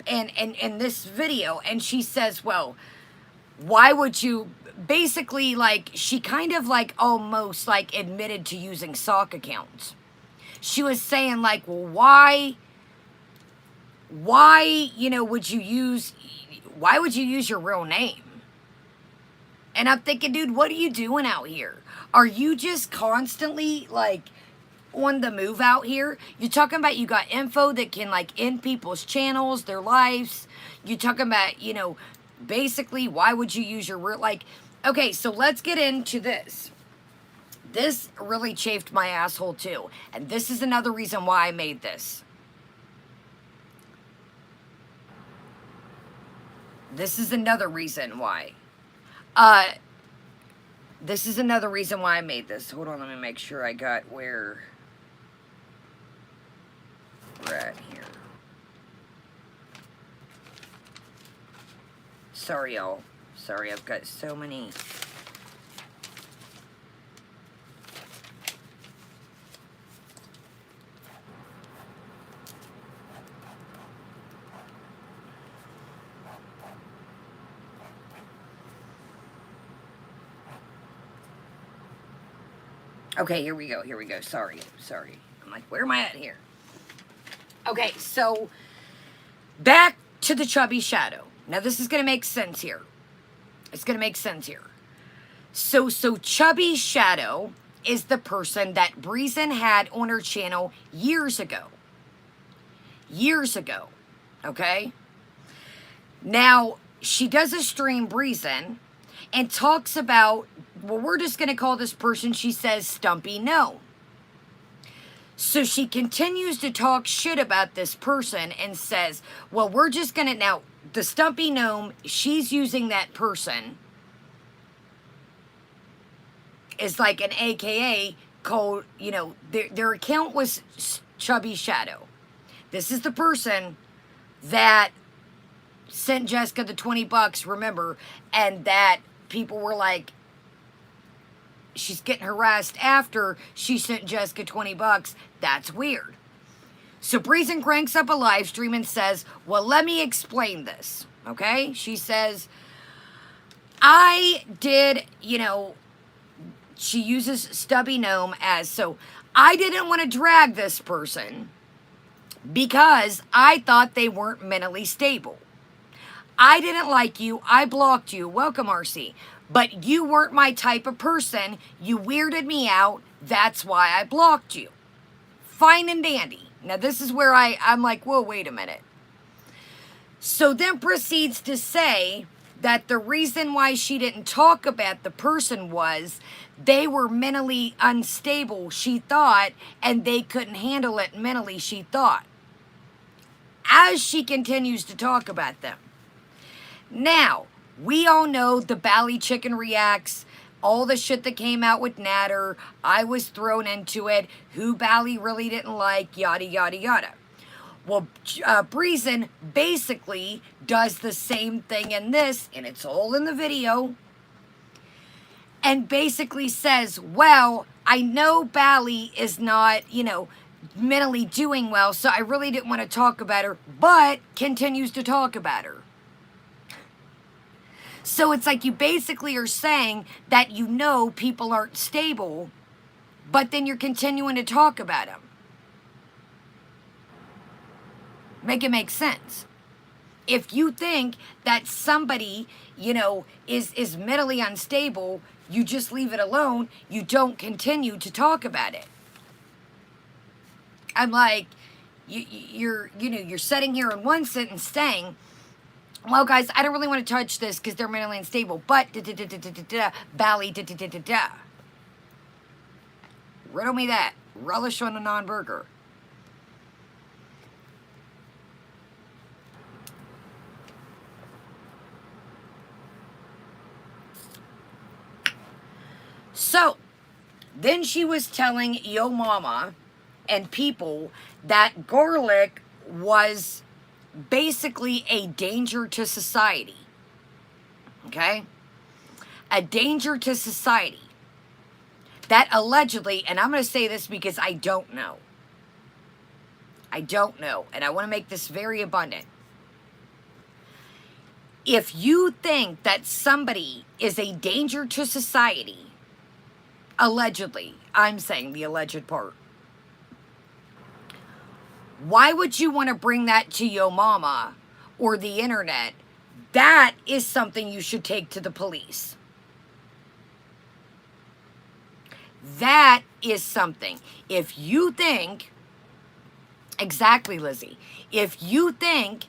in this video, and she says, well, why would you, basically, like, she kind of, like, almost, like, admitted to using sock accounts. She was saying, like, well, why, you know, why would you use your real name? And I'm thinking, dude, what are you doing out here? Are you just constantly, like, on the move out here? You're talking about you got info that can, like, end people's channels, their lives. You're talking about, you know, basically, why would you use your real, like, okay, so let's get into this. This really chafed my asshole, too. And this is another reason why I made this. This is another reason why. This is another reason why I made this. Hold on, let me make sure I got where we're at here. Sorry, y'all. Sorry, I've got so many. Okay, here we go. Sorry. I'm like, where am I at here? Okay, so back to the chubby shadow. Now, this is going to make sense here. It's going to make sense here. So chubby shadow is the person that Breezin had on her channel years ago. Okay? Now, she does a stream, Breezin, and talks about, well, we're just going to call this person, she says, Stumpy Gnome. So she continues to talk shit about this person and says, well, we're just going to, now, the Stumpy Gnome, she's using that person is like an AKA called, you know, their account was Chubby Shadow. This is the person that sent Jessica the $20, remember, and that people were like, she's getting harassed after she sent Jessica $20. That's weird. So Breezin cranks up a live stream and says, well, let me explain this, okay? She says, I did, you know, she uses Stubby Gnome as, so I didn't want to drag this person because I thought they weren't mentally stable. I didn't like you. I blocked you. Welcome, RC. But you weren't my type of person. You weirded me out. That's why I blocked you. Fine and dandy. Now, this is where I'm like, whoa, wait a minute. So then proceeds to say that the reason why she didn't talk about the person was they were mentally unstable, she thought, and they couldn't handle it mentally, she thought. As she continues to talk about them. Now, we all know the Bally Chicken reacts, all the shit that came out with Natter, I was thrown into it, who Bally really didn't like, yada, yada, yada. Well, Breezin basically does the same thing in this, and it's all in the video, and basically says, well, I know Bally is not, you know, mentally doing well, so I really didn't want to talk about her, but continues to talk about her. So it's like you basically are saying that you know people aren't stable, but then you're continuing to talk about them. Make it make sense. If you think that somebody, you know, is mentally unstable, you just leave it alone. You don't continue to talk about it. I'm like, you're sitting here in one sentence saying, well, guys, I don't really want to touch this because they're mentally unstable, but Bally riddle me that. Relish on a non-burger. So, then she was telling Yo Mama and people that garlic was basically a danger to society. Okay? A danger to society. That allegedly, and I'm going to say this because I don't know. I don't know, and I want to make this very abundant. If you think that somebody is a danger to society, allegedly, I'm saying the alleged part, why would you want to bring that to Yo Mama or the internet? That is something you should take to the police. That is something. If you think, exactly, Lizzie, if you think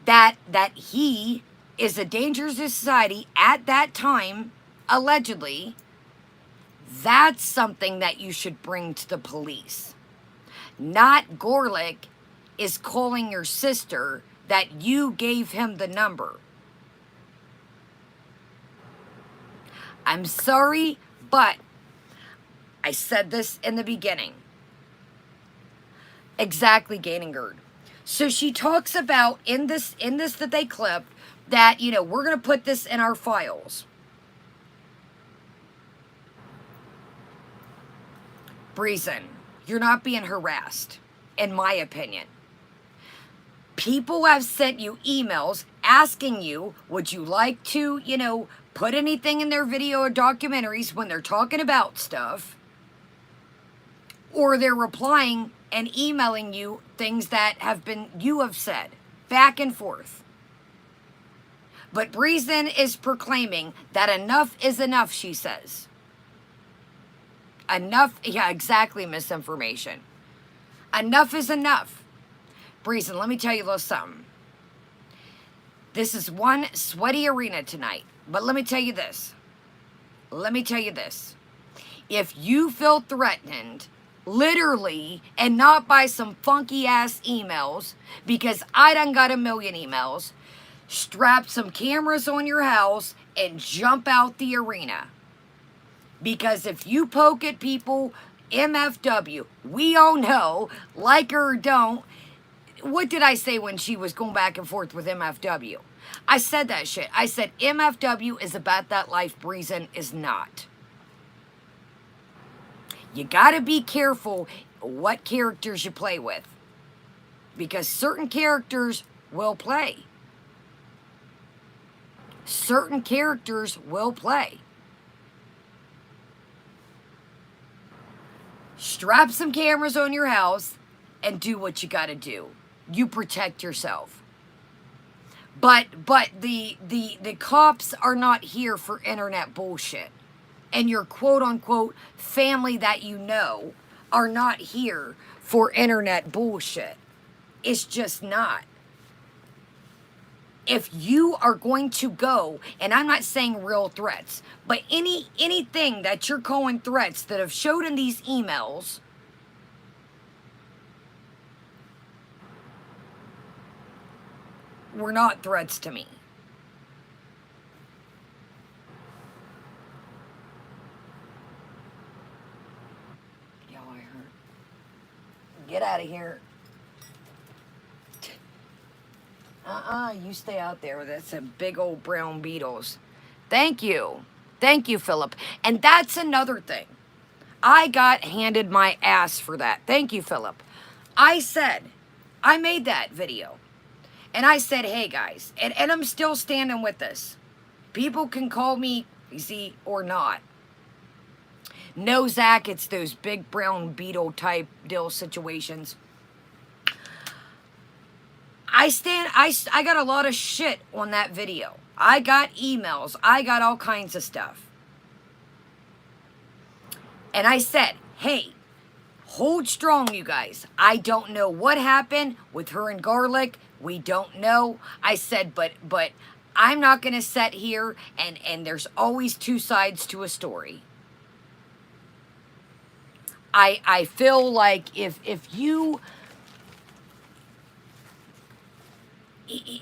that he is a danger to society at that time, allegedly, that's something that you should bring to the police. Not Gorlick is calling your sister that you gave him the number. I'm sorry, but I said this in the beginning. Exactly, Gainingard. So she talks about in this that they clipped that, you know, we're going to put this in our files. Breezin, you're not being harassed, in my opinion. People have sent you emails asking you, would you like to, you know, put anything in their video or documentaries when they're talking about stuff? Or they're replying and emailing you things that you have said, back and forth. But Breezin is proclaiming that enough is enough, she says. Enough, yeah, exactly, misinformation. Enough is enough. Breezin, let me tell you a little something. This is one sweaty arena tonight, but let me tell you this. Let me tell you this. If you feel threatened, literally, and not by some funky ass emails, because I done got a million emails, strap some cameras on your house and jump out the arena. Because if you poke at people, MFW, we all know, like her or don't, what did I say when she was going back and forth with MFW? I said that shit. I said MFW is about that life, Breezin is not. You gotta be careful what characters you play with. Because certain characters will play. Certain characters will play. Strap some cameras on your house and do what you gotta do. You protect yourself. But the cops are not here for internet bullshit. And your quote-unquote family that you know are not here for internet bullshit. It's just not. If you are going to go, and I'm not saying real threats, but anything that you're calling threats that have showed in these emails, were not threats to me. Yo, I heard. Get out of here. You stay out there. That's some big old brown beetles. Thank you. Thank you, Philip. And that's another thing. I got handed my ass for that. Thank you, Philip. I made that video. And I said, hey, guys, and I'm still standing with this. People can call me crazy or not. No, Zach, it's those big brown beetle type deal situations. I got a lot of shit on that video. I got emails. I got all kinds of stuff. And I said, hey, hold strong, you guys. I don't know what happened with her and Garlic. We don't know. I said, but I'm not going to sit here and there's always two sides to a story. I feel like if you...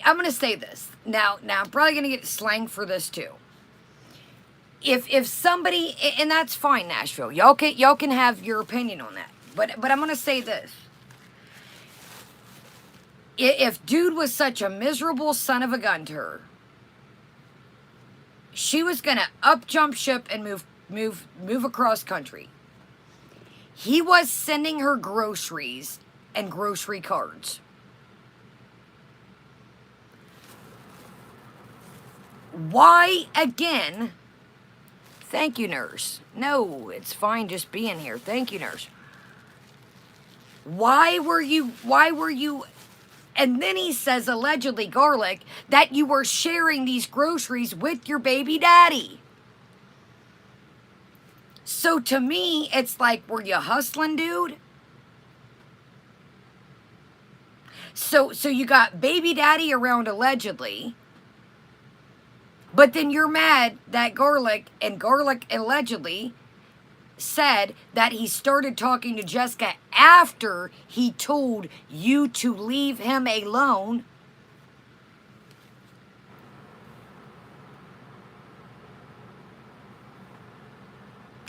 I'm going to say this. Now I'm probably going to get slang for this too. If somebody, and that's fine, Nashville. Y'all can have your opinion on that. But I'm going to say this. If dude was such a miserable son of a gun to her, she was going to up jump ship and move across country. He was sending her groceries and grocery cards. Why again? Thank you, nurse. No, it's fine just being here. Thank you, nurse. Why were you, and then he says, allegedly, Garlic, that you were sharing these groceries with your baby daddy. So to me, it's like, were you hustling, dude? So you got baby daddy around allegedly, but then you're mad that Garlic allegedly said that he started talking to Jessica after he told you to leave him alone.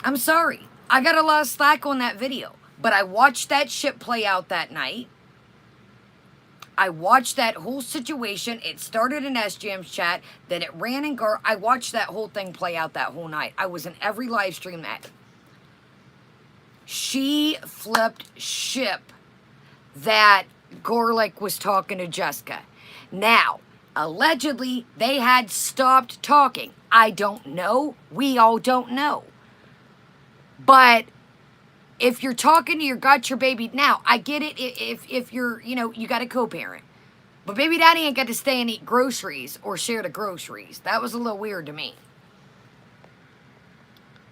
I'm sorry. I got a lot of slack on that video, but I watched that shit play out that night. I watched that whole situation. It started in SJM's chat, then it ran in GORL. I watched that whole thing play out that whole night. I was in every live stream that. She flipped ship that Garlic was talking to Jessica. Now, allegedly, they had stopped talking. I don't know. We all don't know. But if you're talking to got your baby, now, I get it if you're, you got a co-parent. But baby daddy ain't got to stay and eat groceries or share the groceries. That was a little weird to me.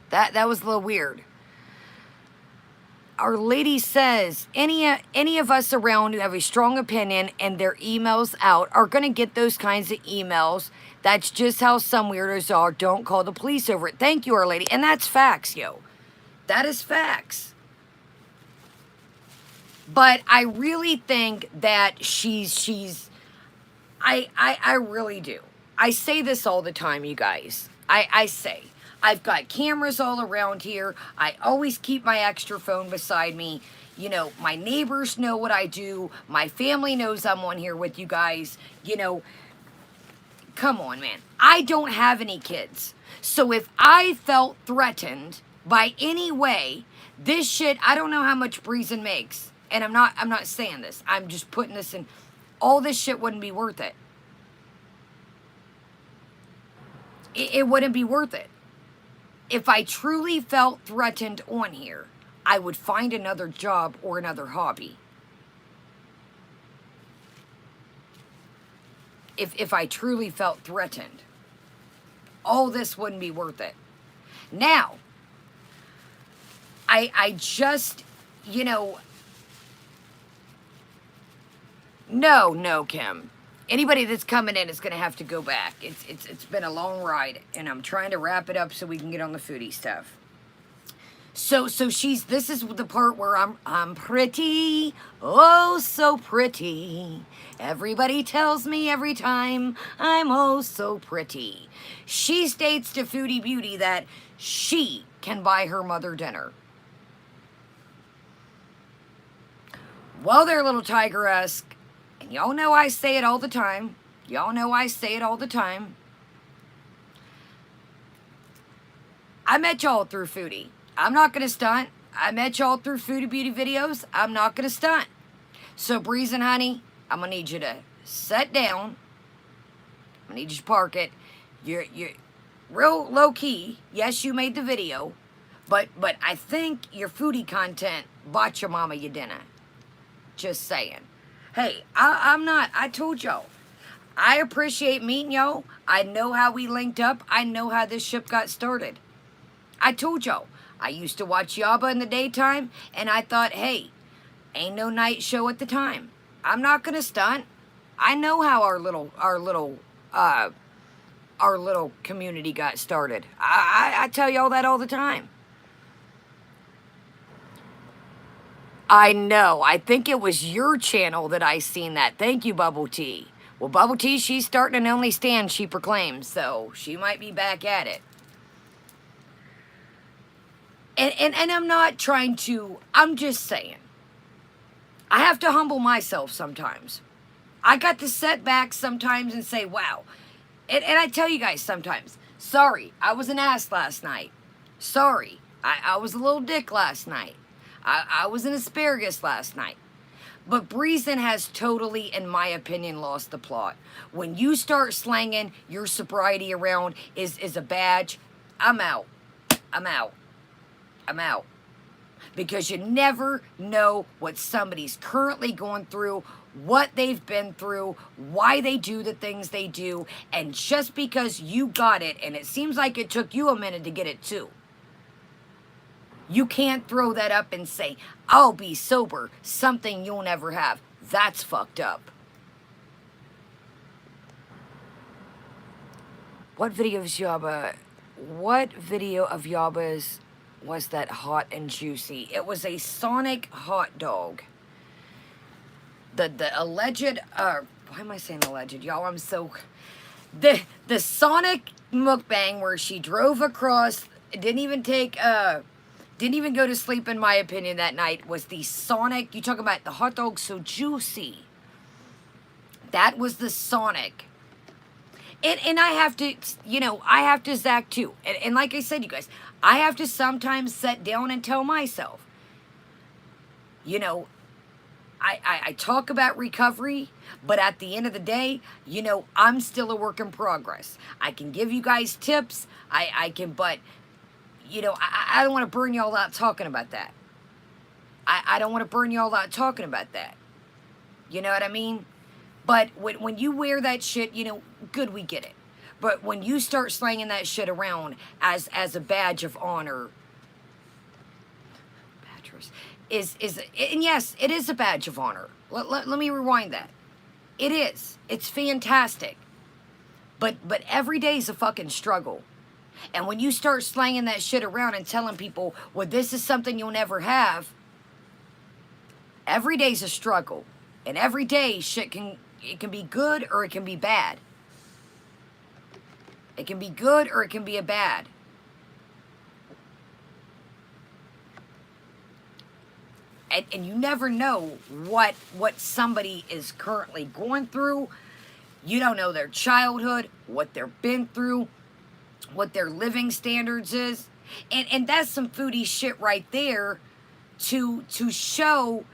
That was a little weird. Our lady says, any of us around who have a strong opinion and their emails out are going to get those kinds of emails. That's just how some weirdos are. Don't call the police over it. Thank you, Our Lady. And that's facts, yo. That is facts. But I really think that I really do. I say this all the time, you guys. I say, I've got cameras all around here. I always keep my extra phone beside me. You know, my neighbors know what I do. My family knows I'm on here with you guys. You know, come on, man. I don't have any kids. So if I felt threatened by any way, this shit, I don't know how much Breezin makes. And I'm not saying this. I'm just putting this in. All this shit wouldn't be worth it. It wouldn't be worth it. If I truly felt threatened on here, I would find another job or another hobby. If I truly felt threatened, all this wouldn't be worth it. Now, I just, you know, no, Kim. Anybody that's coming in is going to have to go back. It's been a long ride, and I'm trying to wrap it up so we can get on the foodie stuff. So this is the part where I'm pretty, oh so pretty. Everybody tells me every time I'm oh so pretty. She states to Foodie Beauty that she can buy her mother dinner. Well, they're a little tiger-esque. And y'all know I say it all the time. Y'all know I say it all the time. I met y'all through Foodie. I'm not going to stunt. I met y'all through Foodie Beauty videos. I'm not going to stunt. So, Breezin, honey, I'm going to need you to sit down. I need you to park it. You're real low-key. Yes, you made the video. But I think your foodie content bought your mama your dinner. Just saying. Hey, I told y'all. I appreciate meeting y'all. I know how we linked up. I know how this ship got started. I told y'all. I used to watch Yaba in the daytime, and I thought, hey, ain't no night show at the time. I'm not gonna stunt. I know how our little community got started. I tell y'all that all the time. I know. I think it was your channel that I seen that. Thank you, Bubble Tea. Well, Bubble Tea, she's starting an OnlyFans, she proclaims, so she might be back at it. And I'm not trying to, I'm just saying. I have to humble myself sometimes. I got to set back sometimes and say, wow. And I tell you guys sometimes, sorry, I was an ass last night. Sorry, I was a little dick last night. I was an asparagus last night. But Breezin has totally, in my opinion, lost the plot. When you start slanging your sobriety around is a badge, I'm out. I'm out. I'm out. Because you never know what somebody's currently going through, what they've been through, why they do the things they do, and just because you got it, and it seems like it took you a minute to get it too, you can't throw that up and say, I'll be sober, something you'll never have. That's fucked up. What video of Yaba's was that hot and juicy? It was a Sonic hot dog. The alleged, why am I saying alleged? Y'all, I'm so... The Sonic mukbang where she drove across, didn't even go to sleep, in my opinion, that night, was the Sonic. You talk about the hot dog so juicy. That was the Sonic. And I have to, I have to Zach too. And like I said, you guys, I have to sometimes sit down and tell myself, I talk about recovery, but at the end of the day, I'm still a work in progress. I can give you guys tips. I can, but... I don't want to burn y'all out talking about that. I don't want to burn y'all out talking about that. You know what I mean? But when you wear that shit, good, we get it. But when you start slanging that shit around as a badge of honor, and yes, it is a badge of honor. Let me rewind that. It is. It's fantastic. But every day is a fucking struggle. And when you start slanging that shit around and telling people, well, this is something you'll never have, every day's a struggle. And every day shit can be good or it can be bad. It can be good or it can be a bad. And you never know what somebody is currently going through. You don't know their childhood, what they've been through, what their living standards is. And that's some foodie shit right there to show,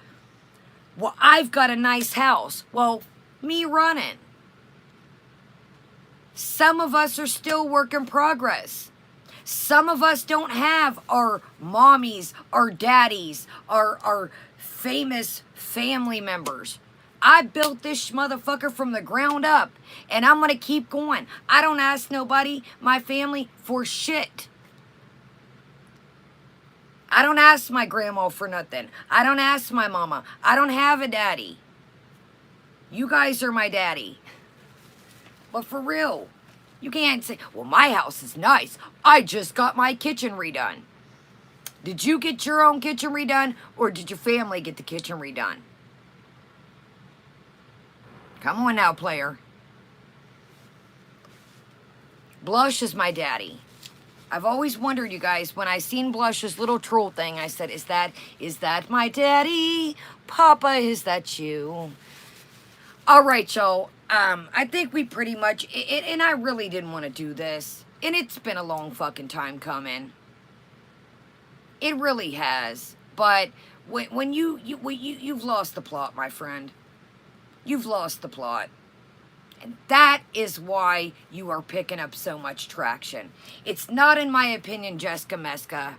well, I've got a nice house. Well, me running. Some of us are still work in progress. Some of us don't have our mommies, our daddies, our famous family members. I built this motherfucker from the ground up, and I'm going to keep going. I don't ask nobody, my family, for shit. I don't ask my grandma for nothing. I don't ask my mama. I don't have a daddy. You guys are my daddy. But for real, you can't say, well, my house is nice. I just got my kitchen redone. Did you get your own kitchen redone, or did your family get the kitchen redone? Come on now, player. Blush is my daddy. I've always wondered, you guys, when I seen Blush's little troll thing, I said, is that my daddy? Papa, is that you? All right, y'all. I think we pretty much, and I really didn't want to do this, and it's been a long fucking time coming. It really has. But when you've lost the plot, my friend. You've lost the plot. And that is why you are picking up so much traction. It's not, in my opinion, Jessica Meska.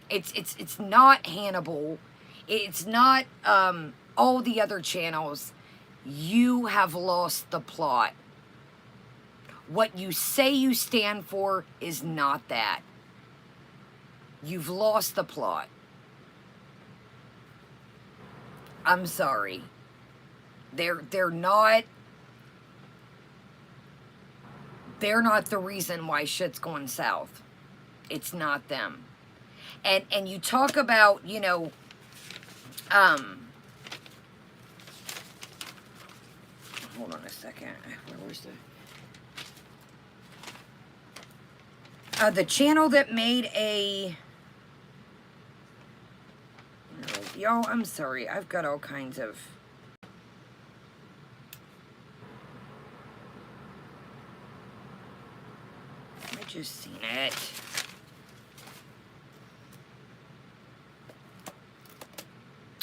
It's not Hannibal. It's not all the other channels. You have lost the plot. What you say you stand for is not that. You've lost the plot. I'm sorry. They're not the reason why shit's going south. It's not them. And you talk about, you know, hold on a second. Where was the channel that made a, y'all, I'm sorry. I've got all kinds of, I just seen it.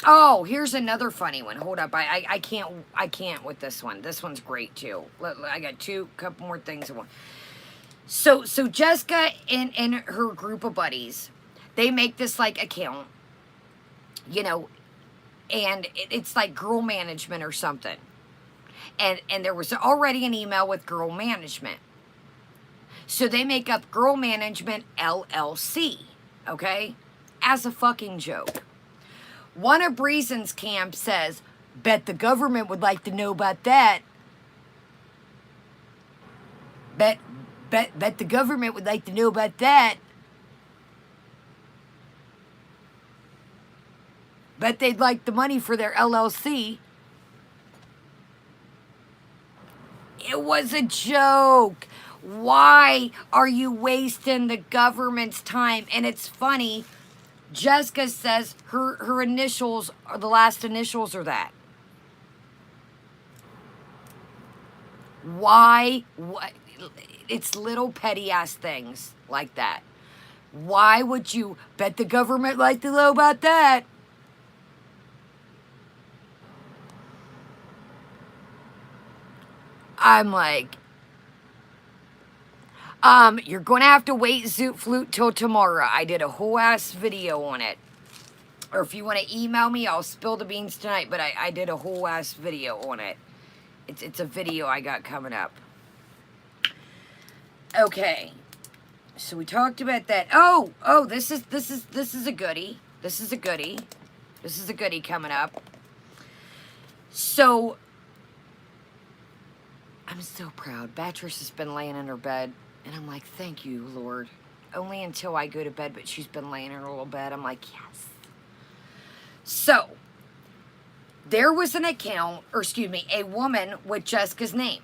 Oh, here's another funny one. Hold up. I can't with this one. This one's great too. I got couple more things in one. So Jessica and her group of buddies, they make this like account, you know, and it's like girl management or something. And there was already an email with girl management. So they make up Girl Management LLC, okay? As a fucking joke. One of Breesin's camp says, bet the government would like to know about that. Bet the government would like to know about that. Bet they'd like the money for their LLC. It was a joke. Why are you wasting the government's time? And it's funny, Jessica says her initials, are the last initials are that. Why? What? It's little petty ass things like that. Why would you bet the government like to know about that? I'm like, you're going to have to wait, Zoot Flute, till tomorrow. I did a whole ass video on it. Or if you want to email me, I'll spill the beans tonight, but I did a whole ass video on it. It's a video I got coming up. Okay. So we talked about that. Oh, this is a goodie. This is a goodie. This is a goodie coming up. So I'm so proud. Beatrice has been laying in her bed. And I'm like, thank you, Lord. Only until I go to bed, but she's been laying in her little bed. I'm like, yes. So, there was an account, or excuse me, a woman with Jessica's name.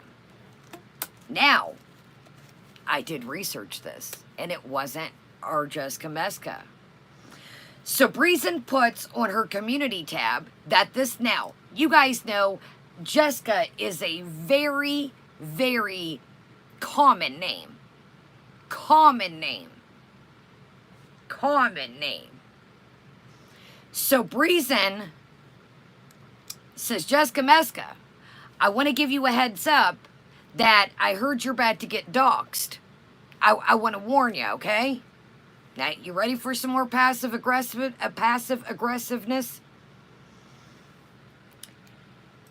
Now, I did research this, and it wasn't our Jessica Meska. So Breezin puts on her community tab that this now, you guys know Jessica is a very, very common name. Common name. Common name. So Breezin says, Jessica Meska, I want to give you a heads up that I heard you're about to get doxxed. I want to warn you, okay? Now, you ready for some more passive aggressiveness?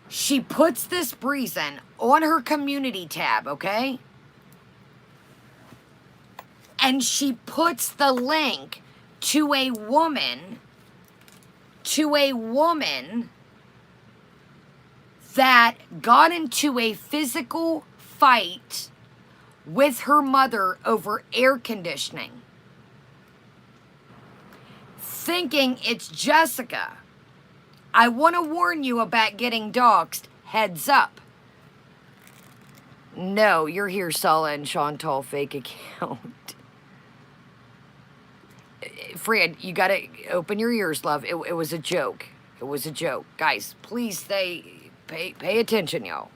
She puts this Breezin on her community tab, okay? And she puts the link to a woman that got into a physical fight with her mother over air conditioning, thinking it's Jessica. I want to warn you about getting doxxed. Heads up. No, you're here, Sala and Chantal fake account. Fred, you gotta open your ears, love. It was a joke. It was a joke. Guys, please pay attention, y'all.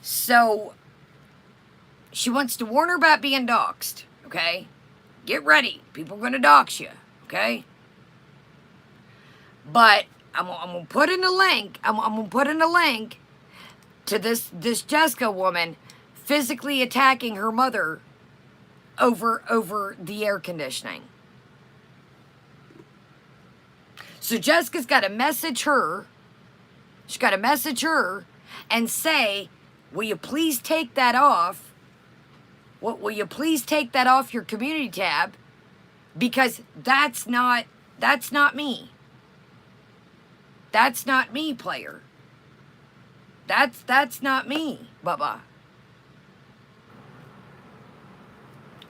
So, she wants to warn her about being doxxed, okay? Get ready. People are gonna dox you, okay? But I'm gonna put in a link. I'm gonna put in a link to this Jessica woman physically attacking her mother over the air conditioning. So Jessica's got to message her. She's got to message her and say, will you please take that off? Will you please take that off your community tab? Because that's not me. That's not me, player. That's not me, Bubba.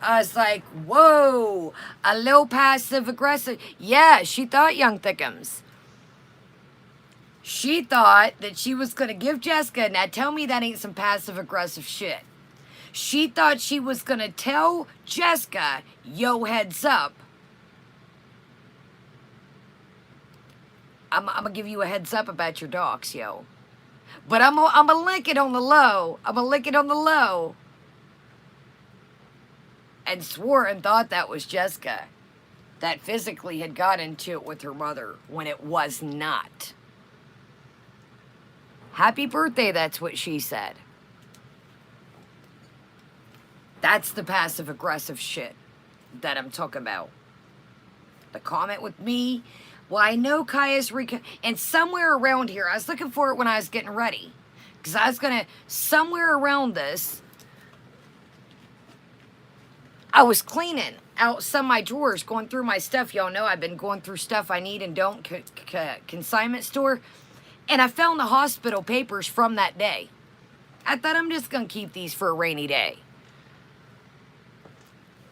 I was like, whoa, a little passive aggressive. Yeah, she thought Young Thickums. She thought that she was going to give Jessica, now tell me that ain't some passive aggressive shit. She thought she was going to tell Jessica, yo, heads up. I'm going to give you a heads up about your dogs, yo. But I'm going to lick it on the low. I'm going to lick it on the low. And swore and thought that was Jessica that physically had got into it with her mother when it was not. Happy birthday, that's what she said. That's the passive-aggressive shit that I'm talking about. The comment with me, well, I know Kaya's and somewhere around here, I was looking for it when I was getting ready. Because I was going to, somewhere around this, I was cleaning out some of my drawers, going through my stuff. Y'all know I've been going through stuff I need and don't, consignment store. And I found the hospital papers from that day. I thought I'm just going to keep these for a rainy day.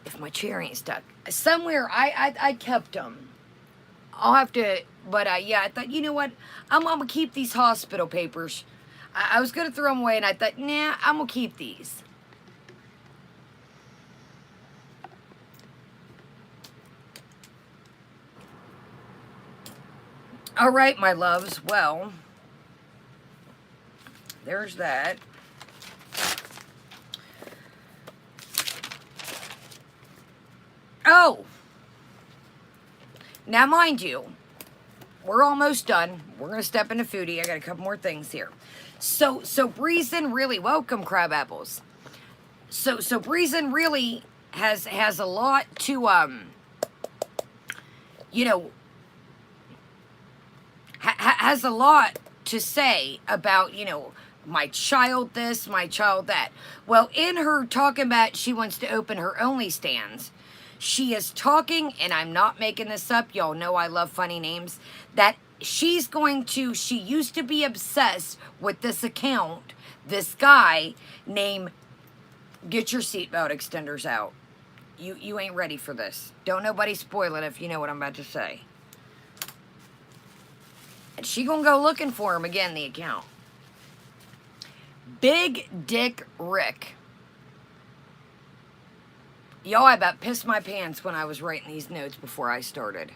If my chair ain't stuck. Somewhere I kept them. I'll have to, but yeah, I thought, you know what? I'm going to keep these hospital papers. I was going to throw them away and I thought, nah, I'm going to keep these. All right, my loves. Well, there's that. Oh. Now, mind you, we're almost done. We're going to step into foodie. I got a couple more things here. So Breezin really, welcome, crab apples. So Breezin really has a lot to, you know, has a lot to say about, you know, my child this, my child that. Well, in her talking about she wants to open her OnlyFans, she is talking, and I'm not making this up, y'all know I love funny names, that she's going to, she used to be obsessed with this account, this guy named, get your seatbelt extenders out. You ain't ready for this. Don't nobody spoil it if you know what I'm about to say. And she gonna go looking for him again, the account. Big Dick Rick. Y'all, I about pissed my pants when I was writing these notes before I started.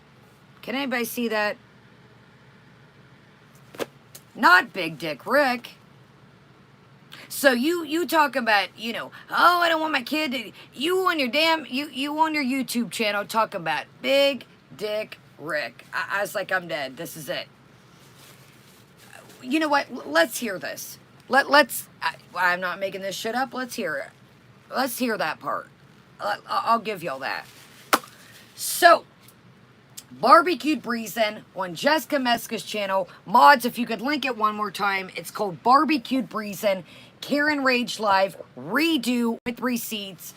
Can anybody see that? Not Big Dick Rick. So you talk about, you know, oh, I don't want my kid to, you on your YouTube channel talk about Big Dick Rick. I was like, I'm dead. This is it. You know what? Let's hear this. I'm not making this shit up. Let's hear it. Let's hear that part. I'll give y'all that. So, Barbecued Breezin on Jessica Meska's channel. Mods, if you could link it one more time. It's called Barbecued Breezin. Karen Rage Live. Redo with receipts.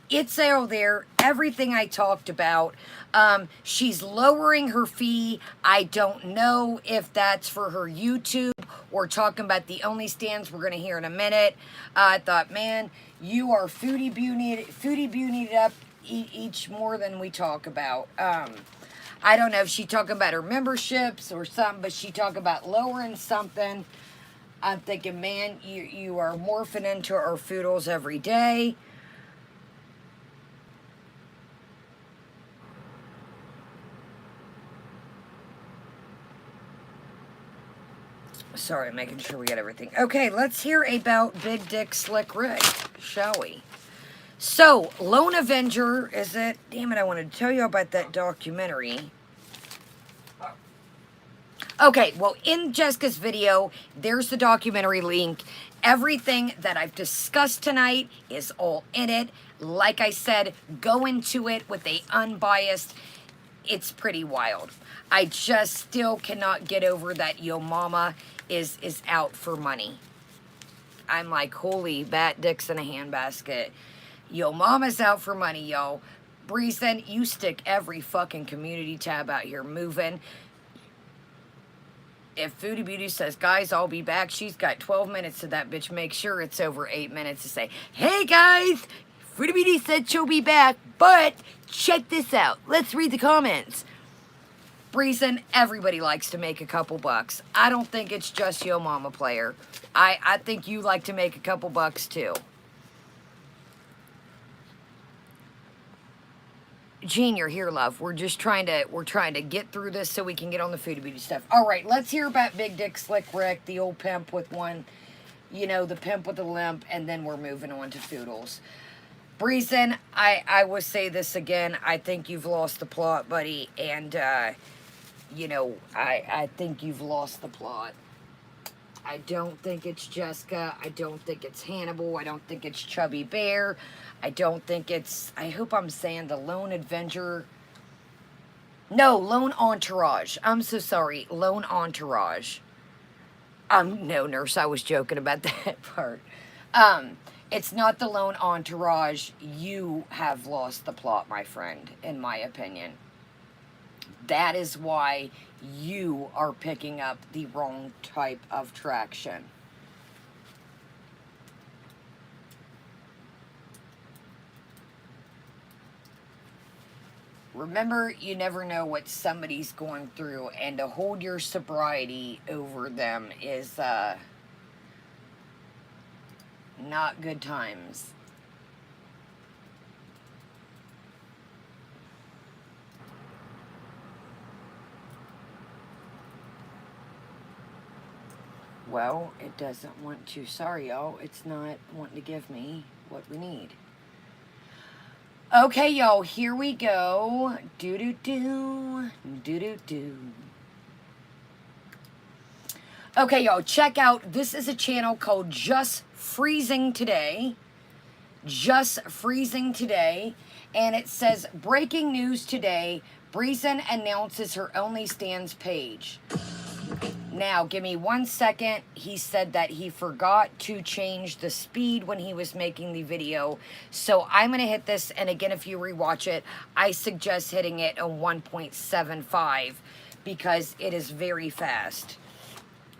It's out there. Everything I talked about. She's lowering her fee. I don't know if that's for her YouTube or talking about the OnlyFans we're going to hear in a minute. I thought, man, you are Foodie Beauty up each more than we talk about. I don't know if she talking about her memberships or something, but she talking about lowering something. I'm thinking, man, you are morphing into our foodles every day. Sorry, making sure we get everything. Okay, let's hear about Big Dick Slick Rick, shall we? So, Lone Avenger, is it? Damn it, I wanted to tell you about that documentary. Okay, well, in Jessica's video, there's the documentary link. Everything that I've discussed tonight is all in it. Like I said, go into it with a unbiased. It's pretty wild. I just still cannot get over that Yo Mama is out for money. I'm like, holy bat dicks in a handbasket. Yo Mama's out for money, y'all. Breezin, you stick every fucking community tab out here moving. If Foodie Beauty says, guys, I'll be back, she's got 12 minutes to that bitch. Make sure it's over 8 minutes to say, hey guys, Foodie Beauty said she'll be back, but check this out. Let's read the comments. Breezin, everybody likes to make a couple bucks. I don't think it's just Yo Mama player. I think you like to make a couple bucks too. Gene, you're here, love. We're trying to get through this so we can get on the Foodie Beauty stuff. All right, let's hear about Big Dick Slick Rick, the old pimp with one, you know, the pimp with a limp, and then we're moving on to Foodles. Breezin, I will say this again. I think you've lost the plot, buddy, and, you know, I think you've lost the plot. I don't think it's Jessica. I don't think it's Hannibal. I don't think it's Chubby Bear. I don't think it's, I hope I'm saying the Lone Avenger. No, Lone Entourage. I'm so sorry. Lone Entourage. No, nurse, I was joking about that part. It's not the Lone Entourage. You have lost the plot, my friend, in my opinion. That is why you are picking up the wrong type of traction. Remember, you never know what somebody's going through, and to hold your sobriety over them is not good times. Well, it doesn't want to. Sorry, y'all. It's not wanting to give me what we need. Okay, y'all. Here we go. Do-do-do. Do-do-do. Okay, y'all. Check out. This is a channel called Just Freezing Today. Just Freezing Today. And it says, breaking news today. Breezin announces her OnlyFans page. Now, give me 1 second. He said that he forgot to change the speed when he was making the video. So I'm going to hit this. And again, if you rewatch it, I suggest hitting it on 1.75 because it is very fast.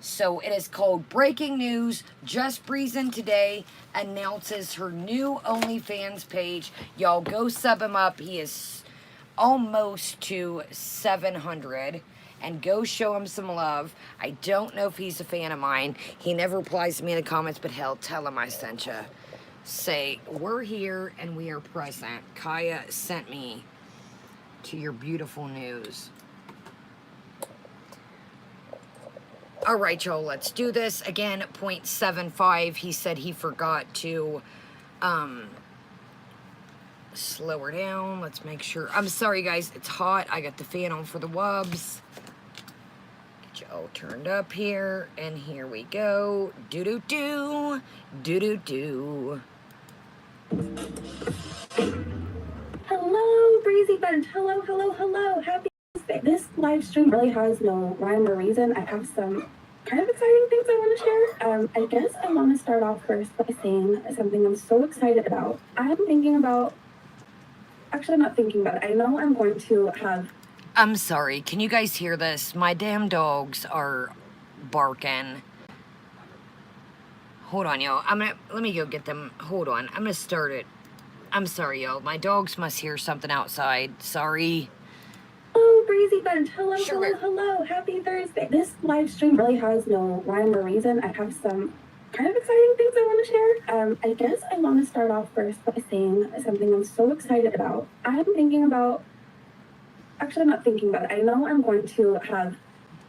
So it is called Breaking News. Just Breezin today announces her new OnlyFans page. Y'all go sub him up. He is almost to 700. And go show him some love. I don't know if he's a fan of mine. He never replies to me in the comments, but hell, tell him I sent you. say, we're here and we are present. Kaya sent me to your beautiful news. All right, y'all, let's do this. Again, 0.75. He said he forgot to slow her down. Let's make sure. I'm sorry, guys. It's hot. I got the fan on for the wubs. Get you all turned up here. And here we go. Do-do-do. Do-do-do. Hello, Breezy Bunch. Hello, hello, hello. Happy Tuesday. This live stream really has no rhyme or reason. I have some kind of exciting things I want to share. I guess I want to start off first by saying something I'm so excited about. I'm thinking about, actually I'm not thinking about it. I know I'm going to have... I'm sorry. Can you guys hear this? My damn dogs are barking. Hold on, y'all. Let me go get them. Hold on. I'm gonna start it. I'm sorry, y'all. My dogs must hear something outside. Sorry. Oh, Breezy Bunch. Hello, Sure. hello, hello. Happy Thursday. This live stream really has no rhyme or reason. I have some kind of exciting things I want to share. I guess I want to start off first by saying something I'm so excited about. I'm thinking about, actually I'm not thinking about it. I know I'm going to have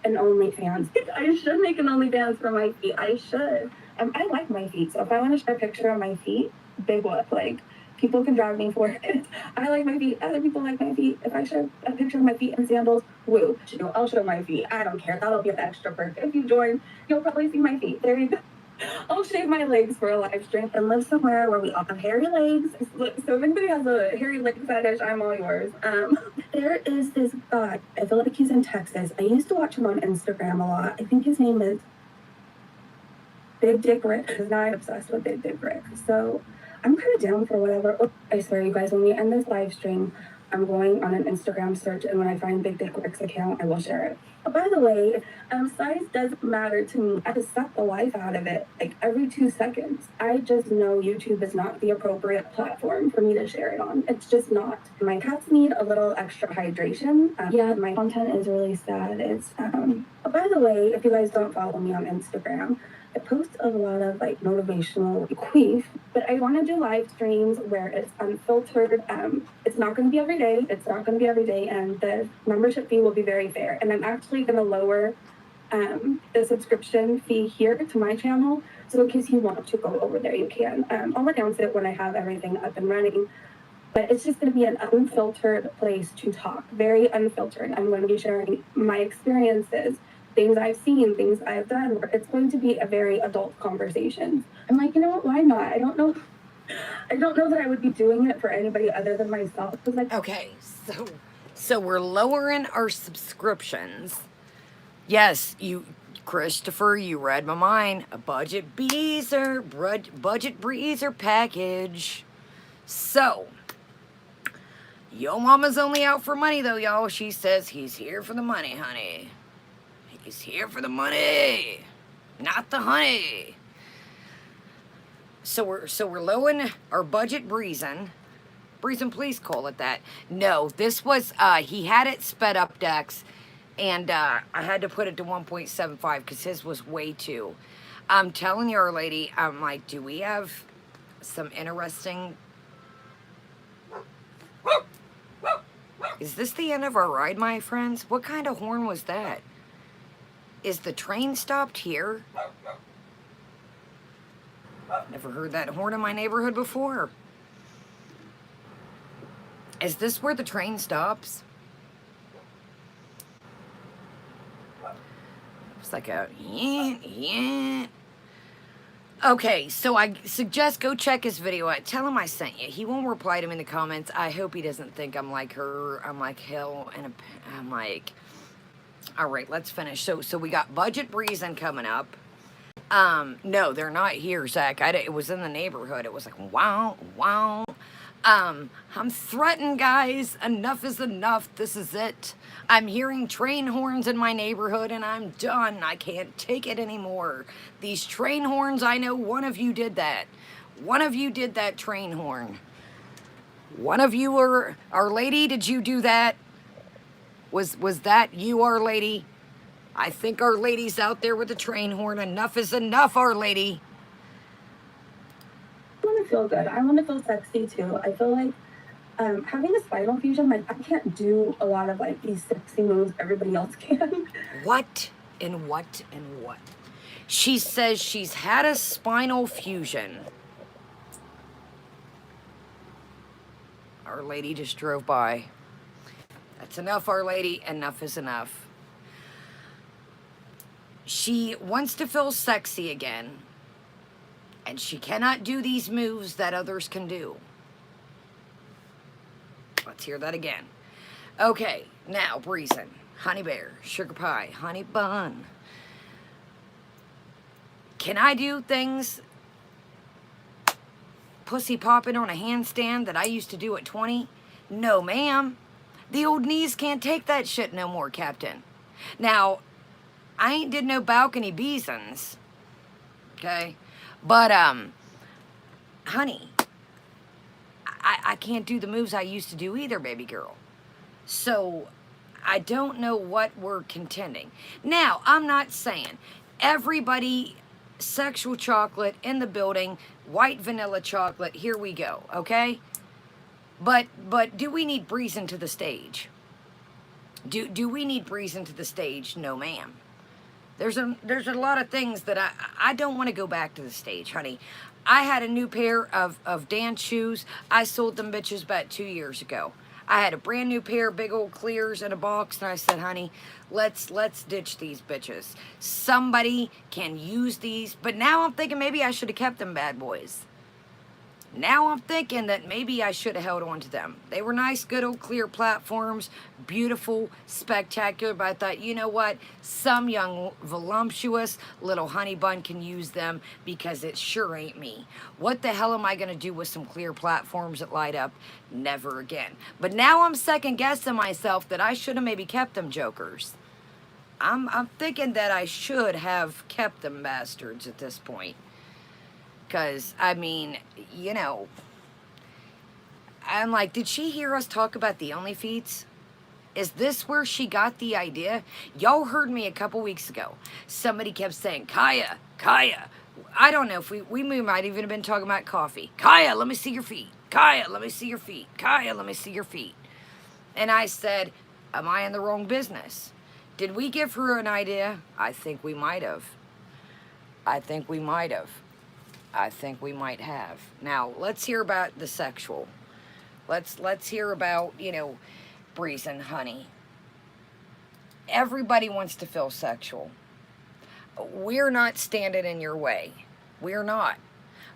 an OnlyFans. I should make an OnlyFans for my feet. I should. I like my feet, so if I want to share a picture of my feet, big whoop. Like, people can drag me for it. I like my feet. Other people like my feet. If I show a picture of my feet in sandals, woo. I'll show my feet. I don't care. That'll be an extra perk. If you join, you'll probably see my feet. There you go. I'll shave my legs for a live stream and live somewhere where we all have hairy legs. So if anybody has a hairy leg fetish, I'm all yours. There is this guy. I feel like he's in Texas. I used to watch him on Instagram a lot. I think his name is Big Dick Rick, because now I'm obsessed with Big Dick Rick. So I'm kind of down for whatever. Oh, I swear, you guys, when we end this live stream, I'm going on an Instagram search, and when I find Big Dick Rick's account, I will share it. Oh, by the way, size doesn't matter to me. I just suck the life out of it, like every 2 seconds. I just know YouTube is not the appropriate platform for me to share it on. It's just not. My cats need a little extra hydration. Yeah, my content is really sad. It's, oh, by the way, if you guys don't follow me on Instagram, I post a lot of like motivational queef, but I want to do live streams where it's unfiltered. It's not going to be every day. And the membership fee will be very fair. And I'm actually going to lower the subscription fee here to my channel. So in case you want to go over there, you can. I'll announce it when I have everything up and running. But it's just going to be an unfiltered place to talk, very unfiltered. I'm going to be sharing my experiences, things I've seen, things I've done. It's going to be a very adult conversation. I'm like, you know what, why not? I don't know that I would be doing it for anybody other than myself. Like, Okay, so we're lowering our subscriptions. Yes, Christopher, you read my mind. A budget breezer package. So, yo mama's only out for money though, y'all. She says he's here for the money, honey. He's here for the money, not the honey. So we're lowering our budget Breezin. Breezin, please call it that. No, this was he had it sped up, Dex, and I had to put it to 1.75 because his was way too. I'm telling you, Our Lady, I'm like, do we have some interesting? Is this the end of our ride, my friends? What kind of horn was that? Is the train stopped here? Never heard that horn in my neighborhood before. Is this where the train stops? It's like a yeah. Okay, so I suggest go check his video out. Tell him I sent you. He won't reply to me in the comments. I hope he doesn't think I'm like her. I'm like hell, and I'm like... All right, let's finish. So we got budget Breezin coming up. No, they're not here, Zach. It was in the neighborhood. It was like, wow, wow. I'm threatened, guys. Enough is enough. This is it. I'm hearing train horns in my neighborhood, and I'm done. I can't take it anymore. These train horns, I know one of you did that. One of you did that train horn. One of you were... Our Lady, did you do that? Was that you, Our Lady? I think Our Lady's out there with the train horn. Enough is enough, Our Lady. I want to feel good. I want to feel sexy too. I feel like having a spinal fusion, like I can't do a lot of like these sexy moves everybody else can. What and what and what? She says she's had a spinal fusion. Our Lady just drove by. That's enough, Our Lady. Enough is enough. She wants to feel sexy again, and she cannot do these moves that others can do. Let's hear that again. Okay, now, Breezin, honey bear, sugar pie, honey bun. Can I do things pussy popping on a handstand that I used to do at 20? No, ma'am. The old knees can't take that shit no more, Captain. Now, I ain't did no balcony beezins, okay? But, honey, I can't do the moves I used to do either, baby girl. So, I don't know what we're contending. Now, I'm not saying everybody, sexual chocolate in the building, white vanilla chocolate, here we go, okay? But do we need Breezin to the stage? Do we need Breezin to the stage? No, ma'am. There's a lot of things that I don't want to go back to the stage, honey. I had a new pair of dance shoes. I sold them bitches about 2 years ago. I had a brand new pair, big old clears in a box, and I said, honey, let's ditch these bitches. Somebody can use these, but now I'm thinking maybe I should have kept them bad boys. Now I'm thinking that maybe I should have held on to them. They were nice, good old clear platforms, beautiful, spectacular, but I thought, you know what? Some young, voluptuous little honey bun can use them because it sure ain't me. What the hell am I going to do with some clear platforms that light up? Never again. But now I'm second guessing myself that I should have maybe kept them jokers. I'm thinking that I should have kept them bastards at this point. Because, I mean, you know, I'm like, did she hear us talk about the OnlyFans? Is this where she got the idea? Y'all heard me a couple weeks ago. Somebody kept saying, Kaya. I don't know if we might even have been talking about coffee. Kaya, let me see your feet. Kaya, let me see your feet. Kaya, let me see your feet. And I said, am I in the wrong business? Did we give her an idea? I think we might have. I think we might have. Now, let's hear about the sexual. Let's hear about, you know, Breezin, honey. Everybody wants to feel sexual. We're not standing in your way. We're not.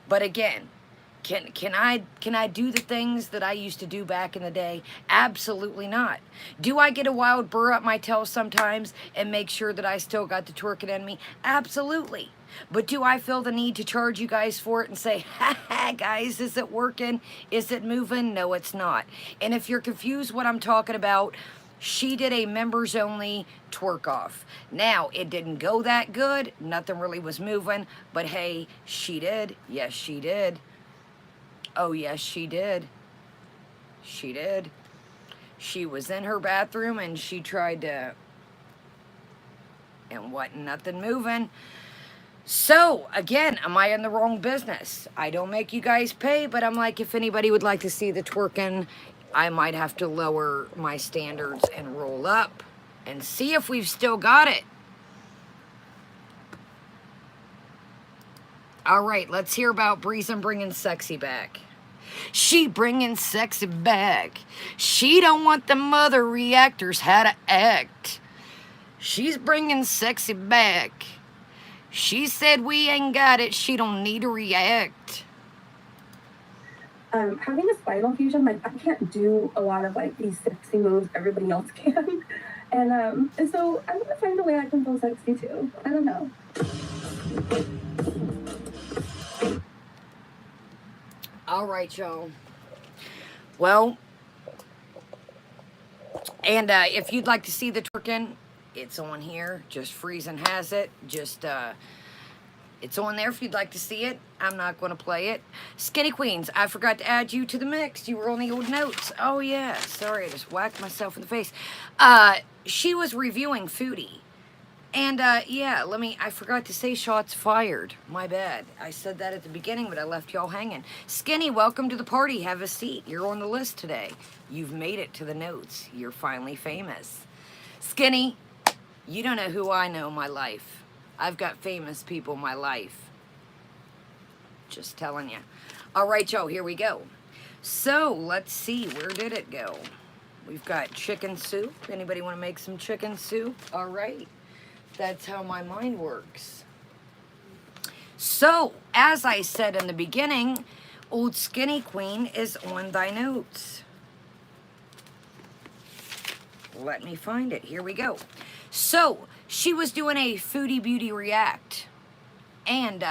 But again, can I do the things that I used to do back in the day? Absolutely not. Do I get a wild burr up my tail sometimes and make sure that I still got the twerking in me? Absolutely. But do I feel the need to charge you guys for it and say, ha, guys, is it working? Is it moving? No, it's not. And if you're confused what I'm talking about, she did a members only twerk off. Now, it didn't go that good. Nothing really was moving. But hey, she did. Yes, she did. Oh, yes, she did. She did. She was in her bathroom and she tried to, and wasn't nothing moving. So, again, am I in the wrong business? I don't make you guys pay, but I'm like, if anybody would like to see the twerking, I might have to lower my standards and roll up and see if we've still got it. All right, let's hear about Breezin bringing sexy back. She bringing sexy back. She don't want the mother reactors how to act. She's bringing sexy back. She said we ain't got it. She don't need to react. Having a spinal fusion, like I can't do a lot of like these sexy moves everybody else can. And so I'm gonna find a way I can feel sexy too. I don't know. All right, y'all. Well, and if you'd like to see the twerking, it's on here. Just Breezin has it. Just it's on there if you'd like to see it. I'm not going to play it. Skinny Queens, I forgot to add you to the mix. You were on the old notes. Oh yeah, sorry, I just whacked myself in the face. She was reviewing Foodie, And yeah, I forgot to say shots fired. My bad. I said that at the beginning, but I left y'all hanging. Skinny, welcome to the party. Have a seat. You're on the list today. You've made it to the notes. You're finally famous. Skinny, you don't know who I know in my life. I've got famous people in my life. Just telling you. All right, y'all, here we go. So, let's see. Where did it go? We've got chicken soup. Anybody want to make some chicken soup? All right. That's how my mind works. So, as I said in the beginning, old Skinny Queen is on thy notes. Let me find it. Here we go. So, she was doing a Foodie Beauty react. And,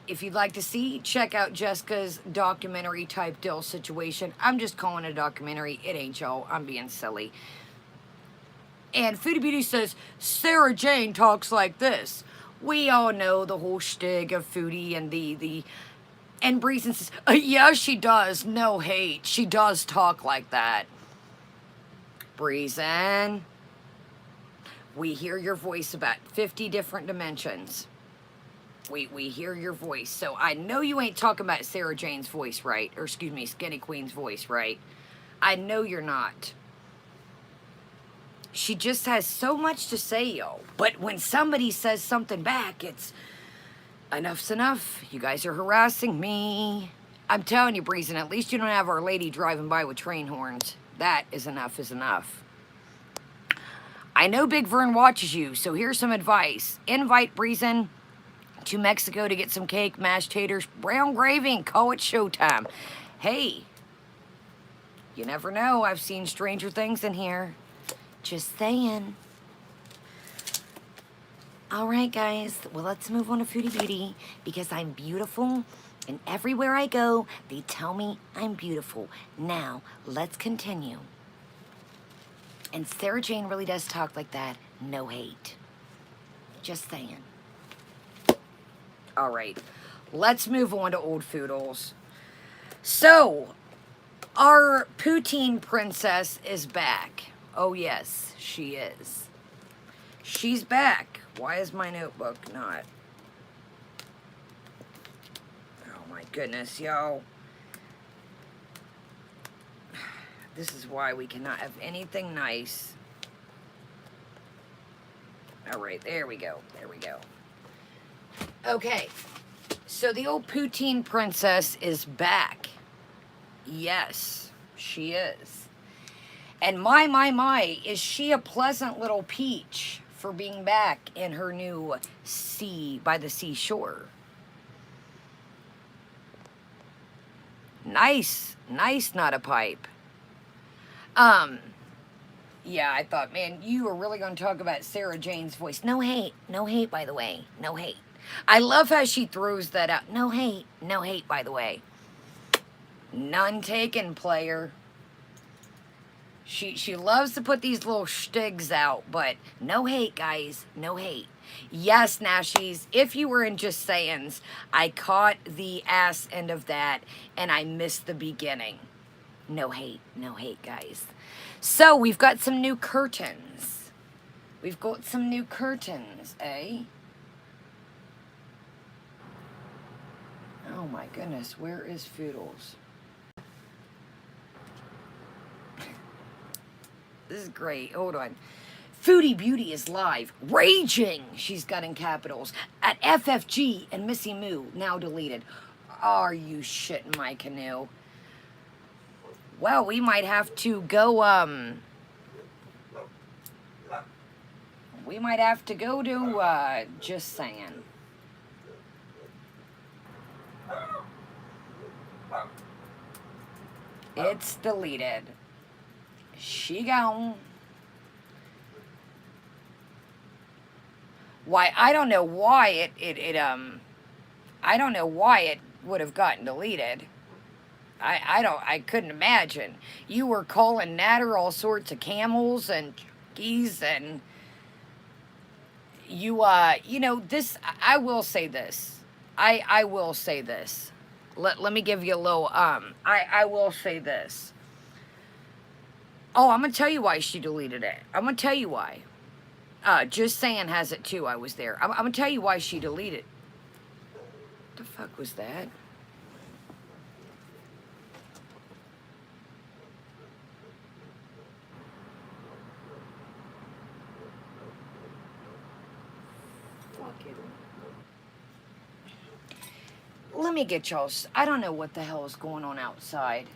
if you'd like to see, check out Jessica's documentary type deal situation. I'm just calling it a documentary. It ain't, y'all. I'm being silly. And Foodie Beauty says, Sarah Jane talks like this. We all know the whole shtick of Foodie and and Breezin says, yeah, she does. No hate. She does talk like that. Breezin, we hear your voice about 50 different dimensions. We hear your voice. So I know you ain't talking about Sarah Jane's voice, right? Or excuse me, Skinny Queen's voice, right? I know you're not. She just has so much to say, yo. But when somebody says something back, it's enough's enough. You guys are harassing me. I'm telling you, Breezin, at least you don't have Our Lady driving by with train horns. That is enough. I know Big Vern watches you, so here's some advice. Invite Breezin to Mexico to get some cake, mashed taters, brown gravy, and call it showtime. Hey, you never know. I've seen stranger things in here. Just saying. All right, guys. Well, let's move on to Foodie Beauty because I'm beautiful. And everywhere I go, they tell me I'm beautiful. Now, let's continue. And Sarah Jane really does talk like that. No hate. Just saying. All right. Let's move on to Old Foodles. So, our poutine princess is back. Oh, yes, she is. She's back. Why is my notebook not? Oh, my goodness, yo. This is why we cannot have anything nice. All right, there we go. Okay, so the old poutine princess is back. Yes, she is. And my, is she a pleasant little peach for being back in her new by the seashore. Nice, not a pipe. Yeah, I thought, man, you were really going to talk about Sarah Jane's voice. No hate, by the way, no hate. I love how she throws that out. No hate, by the way. None taken, player. She loves to put these little shtigs out, but no hate, guys, no hate. Yes, Nashies, if you were in Just Sayins, I caught the ass end of that, and I missed the beginning. No hate, guys. So, we've got some new curtains. Eh? Oh my goodness, where is Foodles? This is great. Hold on. Foodie Beauty is live. Raging, she's got in capitals. At FFG and Missy Moo, now deleted. Are you shitting my canoe? Well, we might have to go, to, Just Saying. It's deleted. She gone. Why, I don't know why I don't know why it would have gotten deleted. I couldn't imagine. You were calling Natter all sorts of camels and geese and you know, this, I will say this. I will say this. Let me give you a little, I will say this. Oh, I'm going to tell you why she deleted it. I'm going to tell you why. Just Saying has it too. I was there. I'm gonna tell you why she deleted. What the fuck was that? Let me get y'all. I don't know what the hell is going on outside.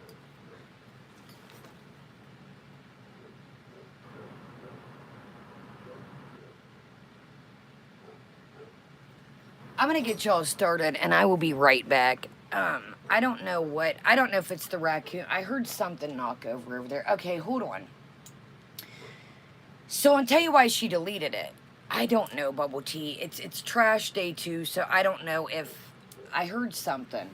I'm gonna get y'all started, and I will be right back. I don't know if it's the raccoon. I heard something knock over there. Okay, hold on. So I'll tell you why she deleted it. I don't know, Bubble Tea. It's trash day 2, so I don't know if I heard something.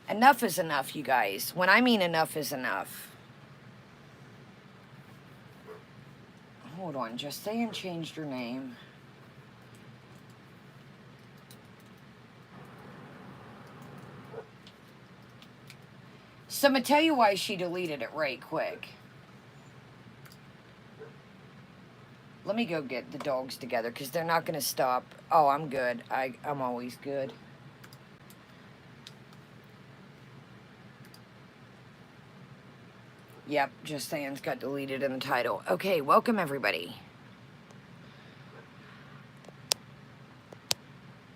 Enough is enough, you guys. When I mean enough is enough. Hold on, Just Saying changed her name. So I'm gonna tell you why she deleted it right quick. Let me go get the dogs together because they're not gonna stop. Oh, I'm good. I'm always good. Yep, Just Saying's got deleted in the title. Okay, welcome everybody.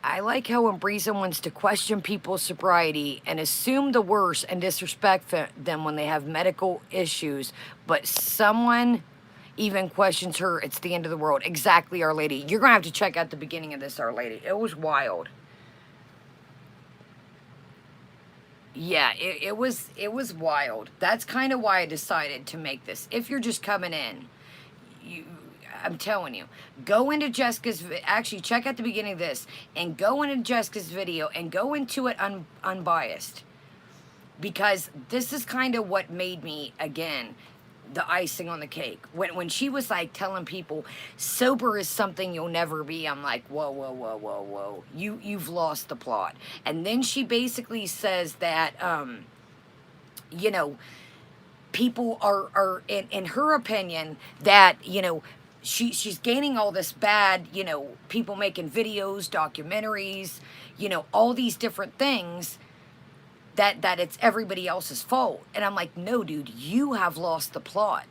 I like how when Breezin wants to question people's sobriety and assume the worst and disrespect them when they have medical issues, but someone even questions her, it's the end of the world. Exactly, Our Lady. You're going to have to check out the beginning of this, Our Lady. It was wild. Yeah, it was wild. That's kind of why I decided to make this. If you're just coming in, I'm telling you, go into Jessica's, actually check out the beginning of this, and go into Jessica's video, and go into it unbiased. Because this is kind of what made me, again, the icing on the cake. When she was like telling people, sober is something you'll never be, I'm like, whoa, whoa, whoa, whoa, whoa. You've lost the plot. And then she basically says that, you know, people are in her opinion, that, you know, she's gaining all this bad, you know, people making videos, documentaries, you know, all these different things, that it's everybody else's fault. And I'm like, no, dude, you have lost the plot.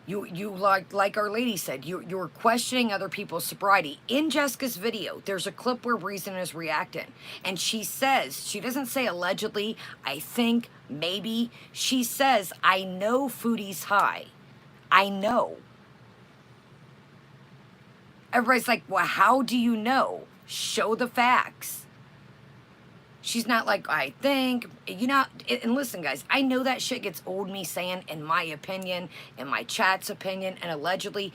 You like Our Lady said, you're questioning other people's sobriety. In Jessica's video, there's a clip where Breezin is reacting, and she says, she doesn't say allegedly, I think, maybe, she says, I know Foodie's high. I know. Everybody's like, well, how do you know? Show the facts. She's not like, I think, you know, and listen, guys, I know that shit gets old, me saying, in my opinion, in my chat's opinion, and allegedly,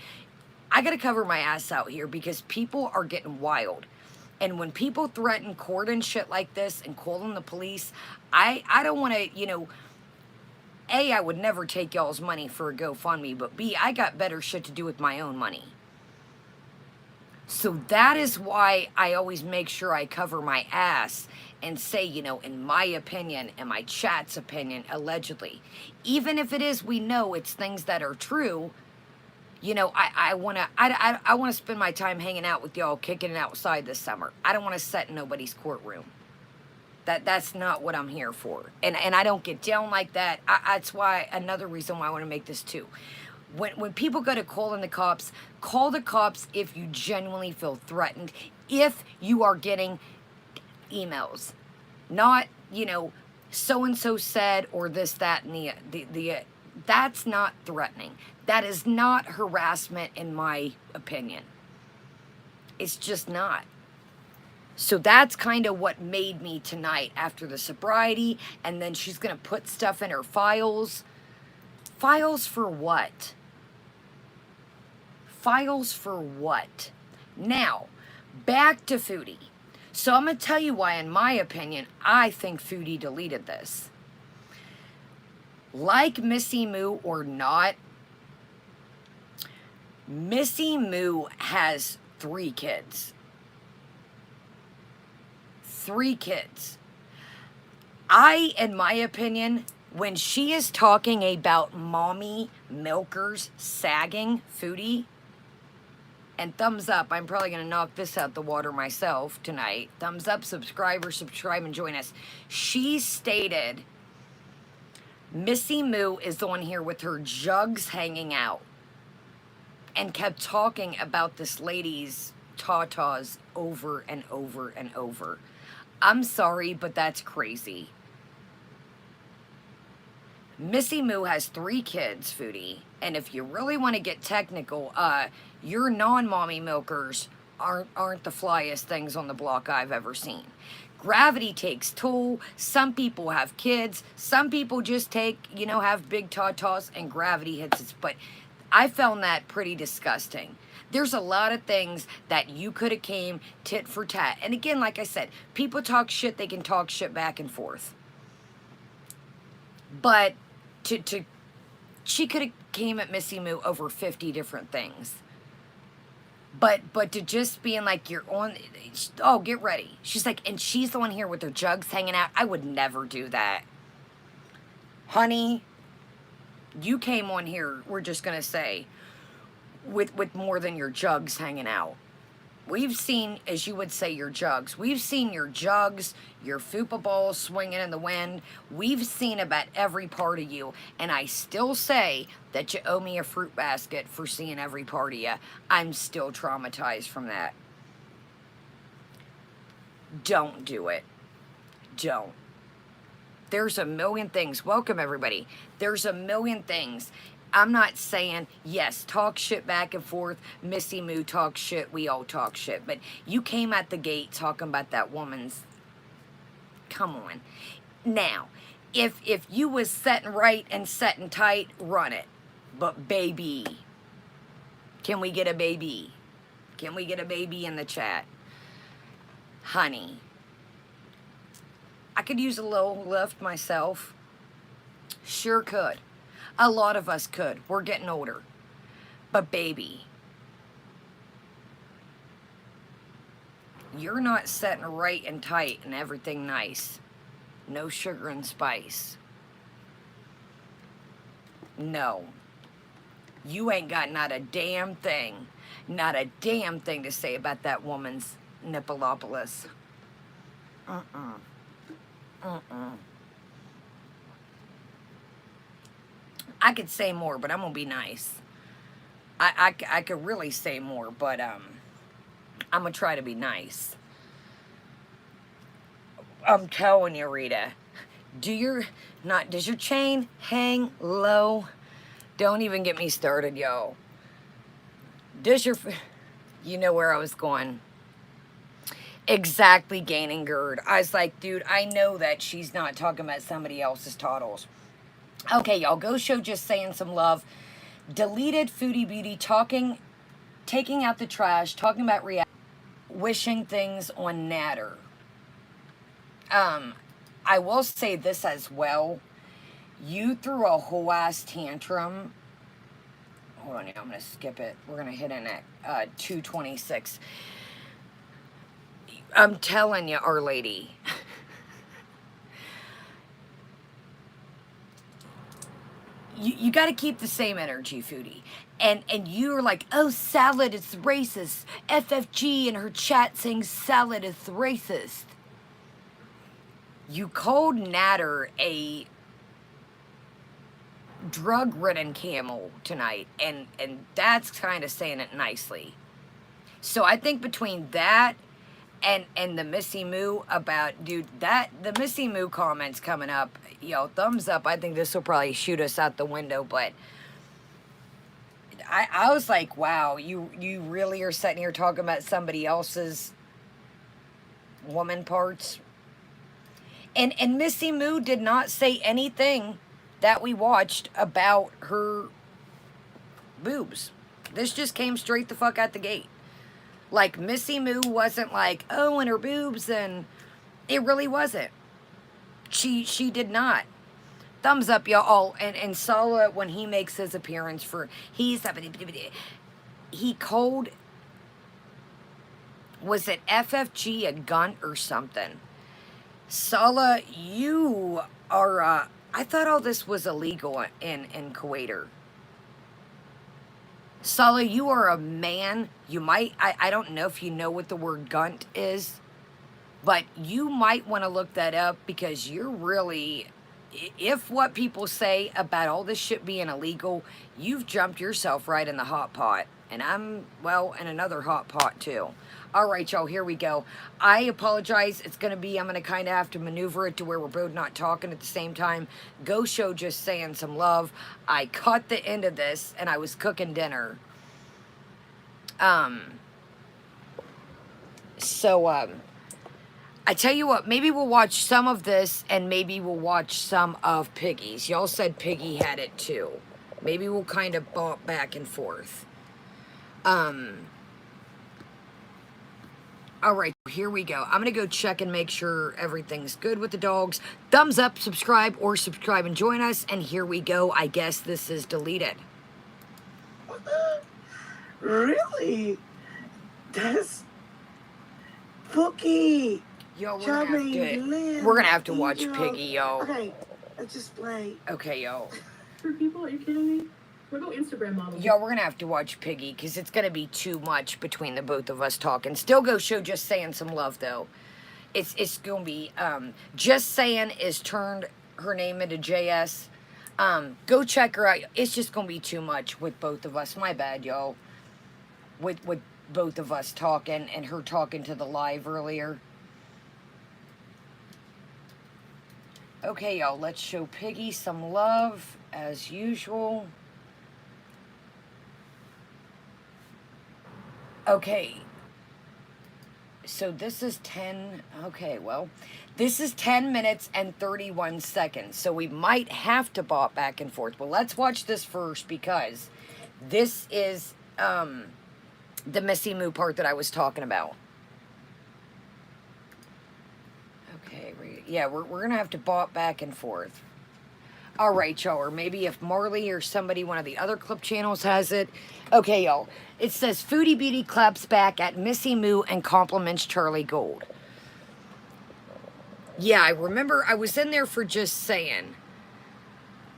I gotta cover my ass out here because people are getting wild. And when people threaten court and shit like this and calling the police, I don't want to, you know, A, I would never take y'all's money for a GoFundMe, but B, I got better shit to do with my own money. So that is why I always make sure I cover my ass and say, you know, in my opinion, in my chat's opinion, allegedly. Even if it is, we know it's things that are true, you know, I want to spend my time hanging out with y'all, kicking it outside this summer. I don't want to sit in nobody's courtroom. That's not what I'm here for. And I don't get down like that. That's why, another reason why I want to make this too. When people go to calling the cops, call the cops if you genuinely feel threatened, if you are getting emails. Not, you know, so-and-so said, or this, that, and the that's not threatening. That is not harassment, in my opinion. It's just not. So that's kind of what made me tonight after the sobriety, and then she's going to put stuff in her files. Files for what? Files for what? Now, back to Foodie. So I'm going to tell you why, in my opinion, I think Foodie deleted this. Like Missy Moo or not, Missy Moo has 3 kids. 3 kids. In my opinion, when she is talking about mommy milkers sagging, Foodie, and thumbs up, I'm probably going to knock this out the water myself tonight. Thumbs up, subscribe and join us. She stated, Missy Moo is the one here with her jugs hanging out, and kept talking about this lady's tatas over and over and over. I'm sorry, but that's crazy. Missy Moo has 3 kids, Foodie, and if you really want to get technical, your non-mommy milkers aren't the flyest things on the block I've ever seen. Gravity takes toll. Some people have kids. Some people just have big tatas and gravity hits it. But I found that pretty disgusting. There's a lot of things that you could have came tit for tat. And again, like I said, people talk shit, they can talk shit back and forth. But she could have came at Missy Moo over 50 different things. But to just being like, you're on, oh, get ready. She's like, and she's the one here with her jugs hanging out. I would never do that. Honey, you came on here, we're just going to say, with more than your jugs hanging out. We've seen, as you would say, your jugs. We've seen your jugs, your fupa balls swinging in the wind. We've seen about every part of you. And I still say that you owe me a fruit basket for seeing every part of you. I'm still traumatized from that. Don't do it. Don't. There's a million things. Welcome, everybody. There's a million things. I'm not saying, yes, talk shit back and forth. Missy Moo talk shit. We all talk shit. But you came at the gate talking about that woman's... Come on. Now, if you was setting right and setting tight, run it. But baby, can we get a baby? Can we get a baby in the chat? Honey, I could use a little lift myself. Sure could. A lot of us could. We're getting older. But baby, you're not setting right and tight and everything nice. No sugar and spice. No. You ain't got not a damn thing to say about that woman's nippleopolis. I could say more, but I'm gonna be nice. I could really say more, but I'm gonna try to be nice. I'm telling you, Rita, does your chain hang low? Don't even get me started, yo. You know where I was going. Exactly, gaining gird. I was like, dude, I know that she's not talking about somebody else's toddles. Okay, y'all, go show just saying some love. Deleted Foodie Beauty, taking out the trash, talking about wishing things on Natter. I will say this as well. You threw a whole ass tantrum. Hold on, I'm gonna skip it. We're gonna hit in at 2:26. I'm telling you, Our Lady. You got to keep the same energy, Foodie. And you're like, oh, salad is racist. FFG in her chat saying salad is racist. You called Natter a drug-ridden camel tonight, and that's kind of saying it nicely. So I think between that and the Missy Moo about, dude, the Missy Moo comments coming up, yo, thumbs up. I think this will probably shoot us out the window, but I was like, wow, you really are sitting here talking about somebody else's woman parts. And Missy Moo did not say anything that we watched about her boobs. This just came straight the fuck out the gate. Like, Missy Moo wasn't like, oh, and her boobs, and it really wasn't. She did not. Thumbs up, y'all. And Sala, when he makes his appearance he called, was it FFG a gun or something? Sala, you are I thought all this was illegal in Kuwait. Sala, you are a man. You might, I don't know if you know what the word gunt is, but you might want to look that up because you're really, if what people say about all this shit being illegal, you've jumped yourself right in the hot pot. And I'm, well, in another hot pot too. All right, y'all, here we go. I apologize. It's going to be, I'm going to kind of have to maneuver it to where we're both not talking at the same time. Go show just saying some love. I caught the end of this and I was cooking dinner. I tell you what, maybe we'll watch some of this and maybe we'll watch some of Piggy's. Y'all said Piggy had it too. Maybe we'll kind of bump back and forth. All right, here we go. I'm going to go check and make sure everything's good with the dogs. Thumbs up, subscribe, or subscribe and join us. And here we go. I guess this is deleted. Really? That's Pookie. Yo, we're gonna have to watch Piggy, yo. Okay, let's just play. Okay, yo. For people, are you kidding me? We're going Instagram models. Yo, we're gonna have to watch Piggy because it's gonna be too much between the both of us talking. Still go show just saying some love though. It's gonna be just saying is turned her name into JS. Go check her out. It's just gonna be too much with both of us. My bad, yo. With both of us talking and her talking to the live earlier. Okay, y'all, let's show Piggy some love as usual. Okay. So this is 10, okay, well, this is 10 minutes and 31 seconds. So we might have to bop back and forth. But let's watch this first because this is the Missy Moo part that I was talking about. Okay, yeah, we're going to have to bop back and forth. All right, y'all, or maybe if Marley or somebody, one of the other clip channels has it. Okay, y'all, it says Foodie Beauty claps back at Missy Moo and compliments Charlie Gold. Yeah, I remember I was in there for Just Saying.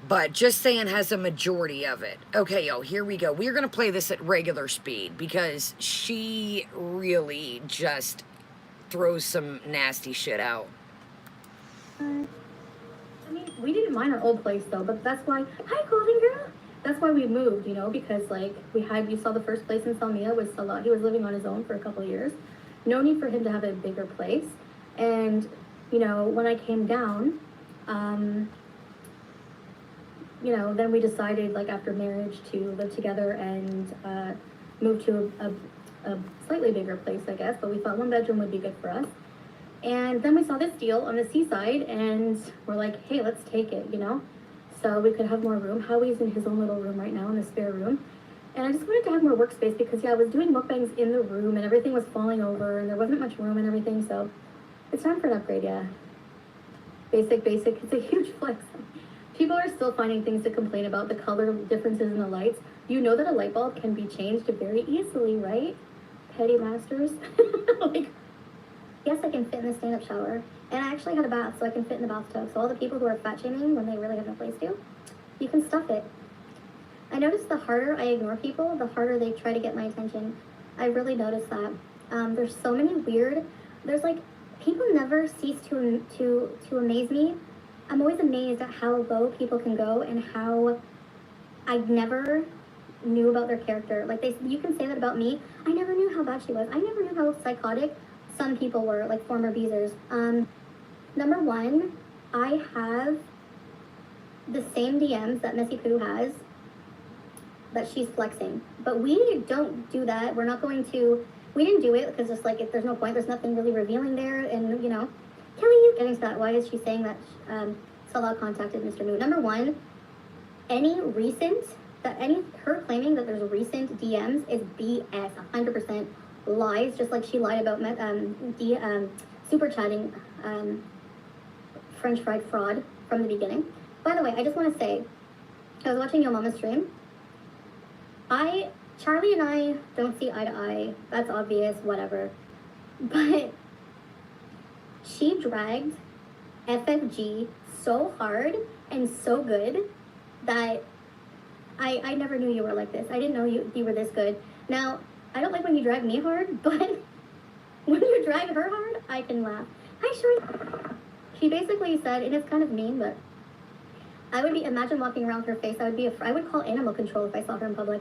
But Just Saying has a majority of it. Okay, y'all, here we go. We're going to play this at regular speed because she really just throws some nasty shit out. I mean, we didn't mind our old place though, but that's why, hi golden girl! That's why we moved, you know, because like you saw the first place in Salmia was Salah. He was living on his own for a couple of years. No need for him to have a bigger place. And, you know, when I came down, you know, then we decided like after marriage to live together and move to a slightly bigger place, I guess, but we thought one bedroom would be good for us. And then we saw this deal on the seaside and we're like, hey, let's take it, you know? So we could have more room. Howie's in his own little room right now in the spare room. And I just wanted to have more workspace because, yeah, I was doing mukbangs in the room and everything was falling over and there wasn't much room and everything. So it's time for an upgrade, yeah. Basic. It's a huge flex. People are still finding things to complain about, the color differences in the lights. You know that a light bulb can be changed very easily, right? Petty masters. Like, yes, I can fit in the stand-up shower. And I actually had a bath, so I can fit in the bathtub. So all the people who are fat shaming when they really have no place to, you can stuff it. I notice the harder I ignore people, the harder they try to get my attention. I really noticed that. There's so many weird, there's like, people never cease to amaze me. I'm always amazed at how low people can go and how I never knew about their character. Like you can say that about me. I never knew how bad she was. I never knew how psychotic some people were, like former Beezers. Number one, I have the same DMs that Missy Poo has that she's flexing. But we don't do that. We're not going to, we didn't do it because just like, there's no point. There's nothing really revealing there. And, you know, Kelly, you getting to that. Why is she saying that Salah contacted Mr. Moo? Number one, her claiming that there's recent DMs is BS, 100% lies, just like she lied about super chatting French fried fraud from the beginning. By the way, I just want to say, I was watching Yo Mama's stream. Charlie and I don't see eye to eye. That's obvious, whatever. But she dragged FFG so hard and so good that I never knew you were like this. I didn't know you were this good. Now, I don't like when you drag me hard, but when you drag her hard, I can laugh. Hi, Sheree. She basically said, and it's kind of mean, but I would be, imagine walking around with her face, I would call animal control if I saw her in public.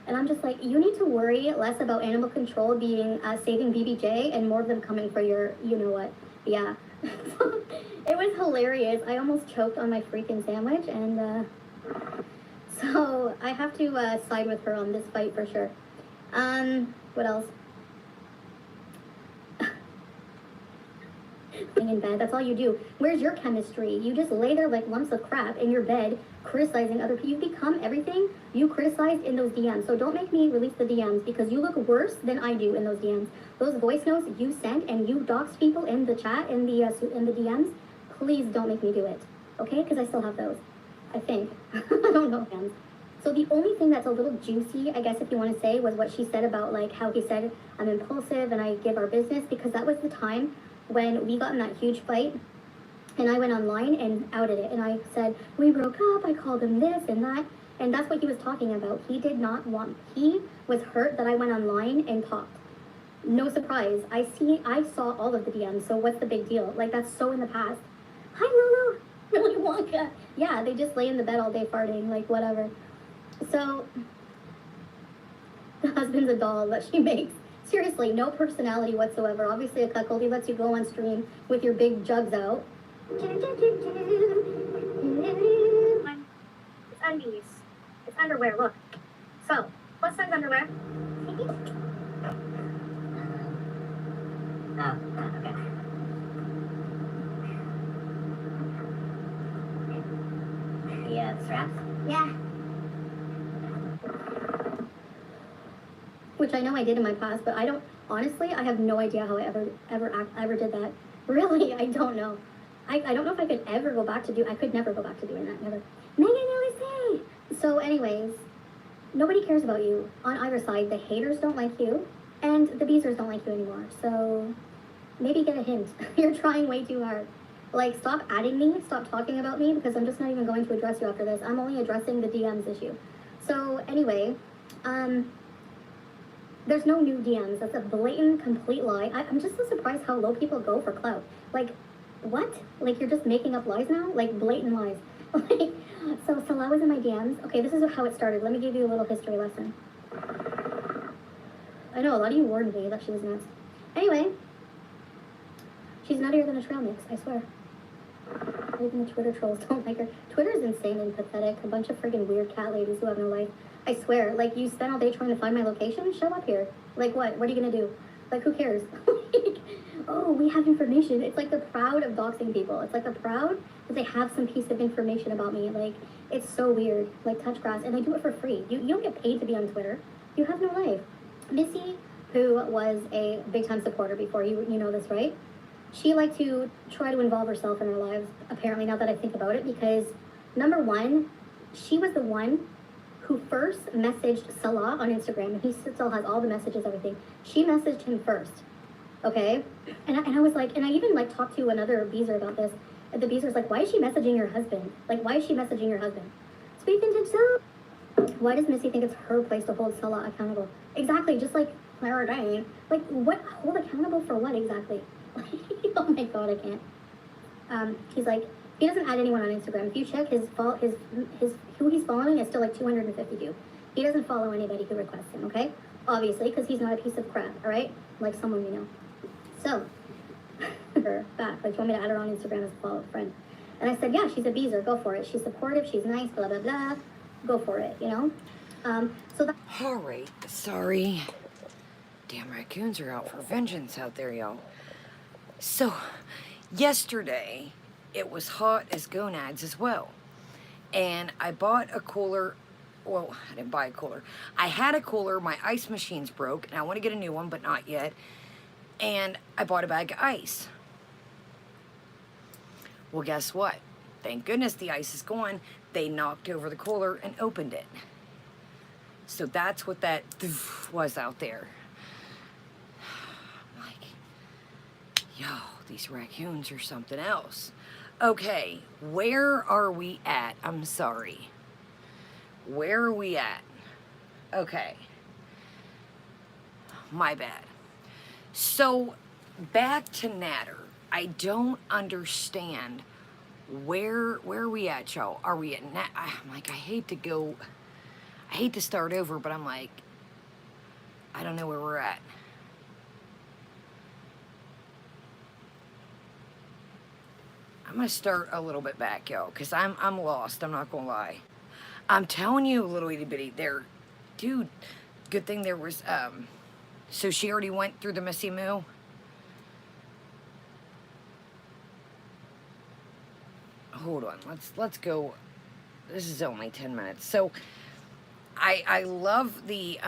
And I'm just like, you need to worry less about animal control being saving BBJ and more of them coming for your, you know what. Yeah. It was hilarious. I almost choked on my freaking sandwich, and so I have to side with her on this fight for sure. What else? In bed, that's all you do. Where's your chemistry? You just lay there like lumps of crap in your bed criticizing other people. You become everything you criticized in those DMs. So don't make me release the DMs because you look worse than I do in those DMs. Those voice notes you sent and you doxed people in the chat, in the DMs, please don't make me do it, okay? Because I still have those, I think. I don't know. So the only thing that's a little juicy, I guess if you want to say, was what she said about like how he said I'm impulsive and I give our business, because that was the time when we got in that huge fight and I went online and outed it. And I said, we broke up, I called him this and that. And that's what he was talking about. He did not want, he was hurt that I went online and talked. No surprise. I saw all of the DMs, so what's the big deal? Like, that's so in the past. Hi, Lulu. Really Wonka. Yeah, they just lay in the bed all day farting, like, whatever. So, the husband's a doll that she makes. Seriously, no personality whatsoever. Obviously, a cuckold. He lets you go on stream with your big jugs out. It's undies. It's underwear, look. So, plus size underwear. Oh, okay. The straps? Yeah. Which I know I did in my past, but I don't, honestly, I have no idea how I ever did that. Really, I don't know. I don't know if I could ever go back to I could never go back to doing that, never. Megan Elise! So anyways, nobody cares about you on either side. The haters don't like you, and the beezers don't like you anymore. So maybe get a hint. You're trying way too hard. Like, stop adding me, stop talking about me, because I'm just not even going to address you after this. I'm only addressing the DMs issue. So anyway, there's no new DMs. That's a blatant, complete lie. I'm just so surprised how low people go for clout. Like, what? Like, you're just making up lies now? Like, blatant lies. Like, so Salah was in my DMs. Okay, this is how it started. Let me give you a little history lesson. I know, a lot of you warned me that she was nuts. Anyway, she's nuttier than a trail mix, I swear. Even the Twitter trolls don't like her. Twitter's insane and pathetic. A bunch of friggin' weird cat ladies who have no life. I swear, like, you spent all day trying to find my location? Show up here. Like, what? What are you gonna do? Like, who cares? Like, oh, we have information. It's like they're proud of doxing people. It's like they're proud that they have some piece of information about me. Like, it's so weird. Like, touch grass. And they do it for free. You don't get paid to be on Twitter. You have no life. Missy, who was a big-time supporter before, you know this, right? She liked to try to involve herself in our lives, apparently, now that I think about it, because, number one, she was the one who first messaged Salah on Instagram, and he still has all the messages, everything. She messaged him first, okay? And I was like, and I even, like, talked to another beezer about this, and the beezer's like, why is she messaging your husband? Like, why is she messaging your husband? Sweet vintage Salah. Why does Missy think it's her place to hold Salah accountable? Exactly, just like Clara Dane. Like, what? Hold accountable for what exactly? Oh my god, I can't. He's like, he doesn't add anyone on Instagram. If you check his who he's following is still like 252. He doesn't follow anybody who requests him, okay? Obviously, because he's not a piece of crap, alright? Like someone we know. So, her back, like, you want me to add her on Instagram as a follow-up friend? And I said, yeah, she's a beezer, go for it. She's supportive, she's nice, blah, blah, blah. Go for it, you know? So that... Alright, sorry. Damn raccoons are out for vengeance out there, y'all. So, yesterday, it was hot as gonads as well. And I bought a cooler. Well, I didn't buy a cooler. I had a cooler. My ice machine's broke, and I want to get a new one, but not yet. And I bought a bag of ice. Well, guess what? Thank goodness the ice is gone. They knocked over the cooler and opened it. So that's what that was out there. Yo, these raccoons are something else. Okay, where are we at? I'm sorry. Where are we at? Okay. My bad. So, back to Natter. I don't understand where are we at, y'all? Are we at I'm like, I hate to start over, but I'm like, I don't know where we're at. I'm gonna start a little bit back, y'all, because I'm lost, I'm not gonna lie. I'm telling you, little itty bitty, there, dude, good thing there was, so she already went through the Missy Moo? Hold on, let's go, this is only 10 minutes. So, I love the,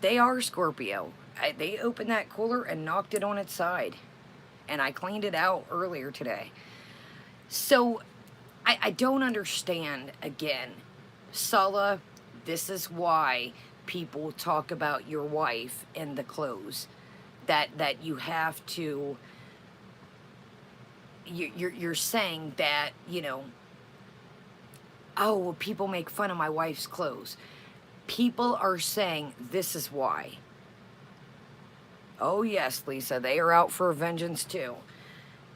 they are Scorpio. They opened that cooler and knocked it on its side. And I cleaned it out earlier today. So, I don't understand, again, Sulla, this is why people talk about your wife in the clothes. That you have to, you're saying that, you know, oh, well, people make fun of my wife's clothes. People are saying this is why. Oh yes, Lisa, they are out for vengeance too.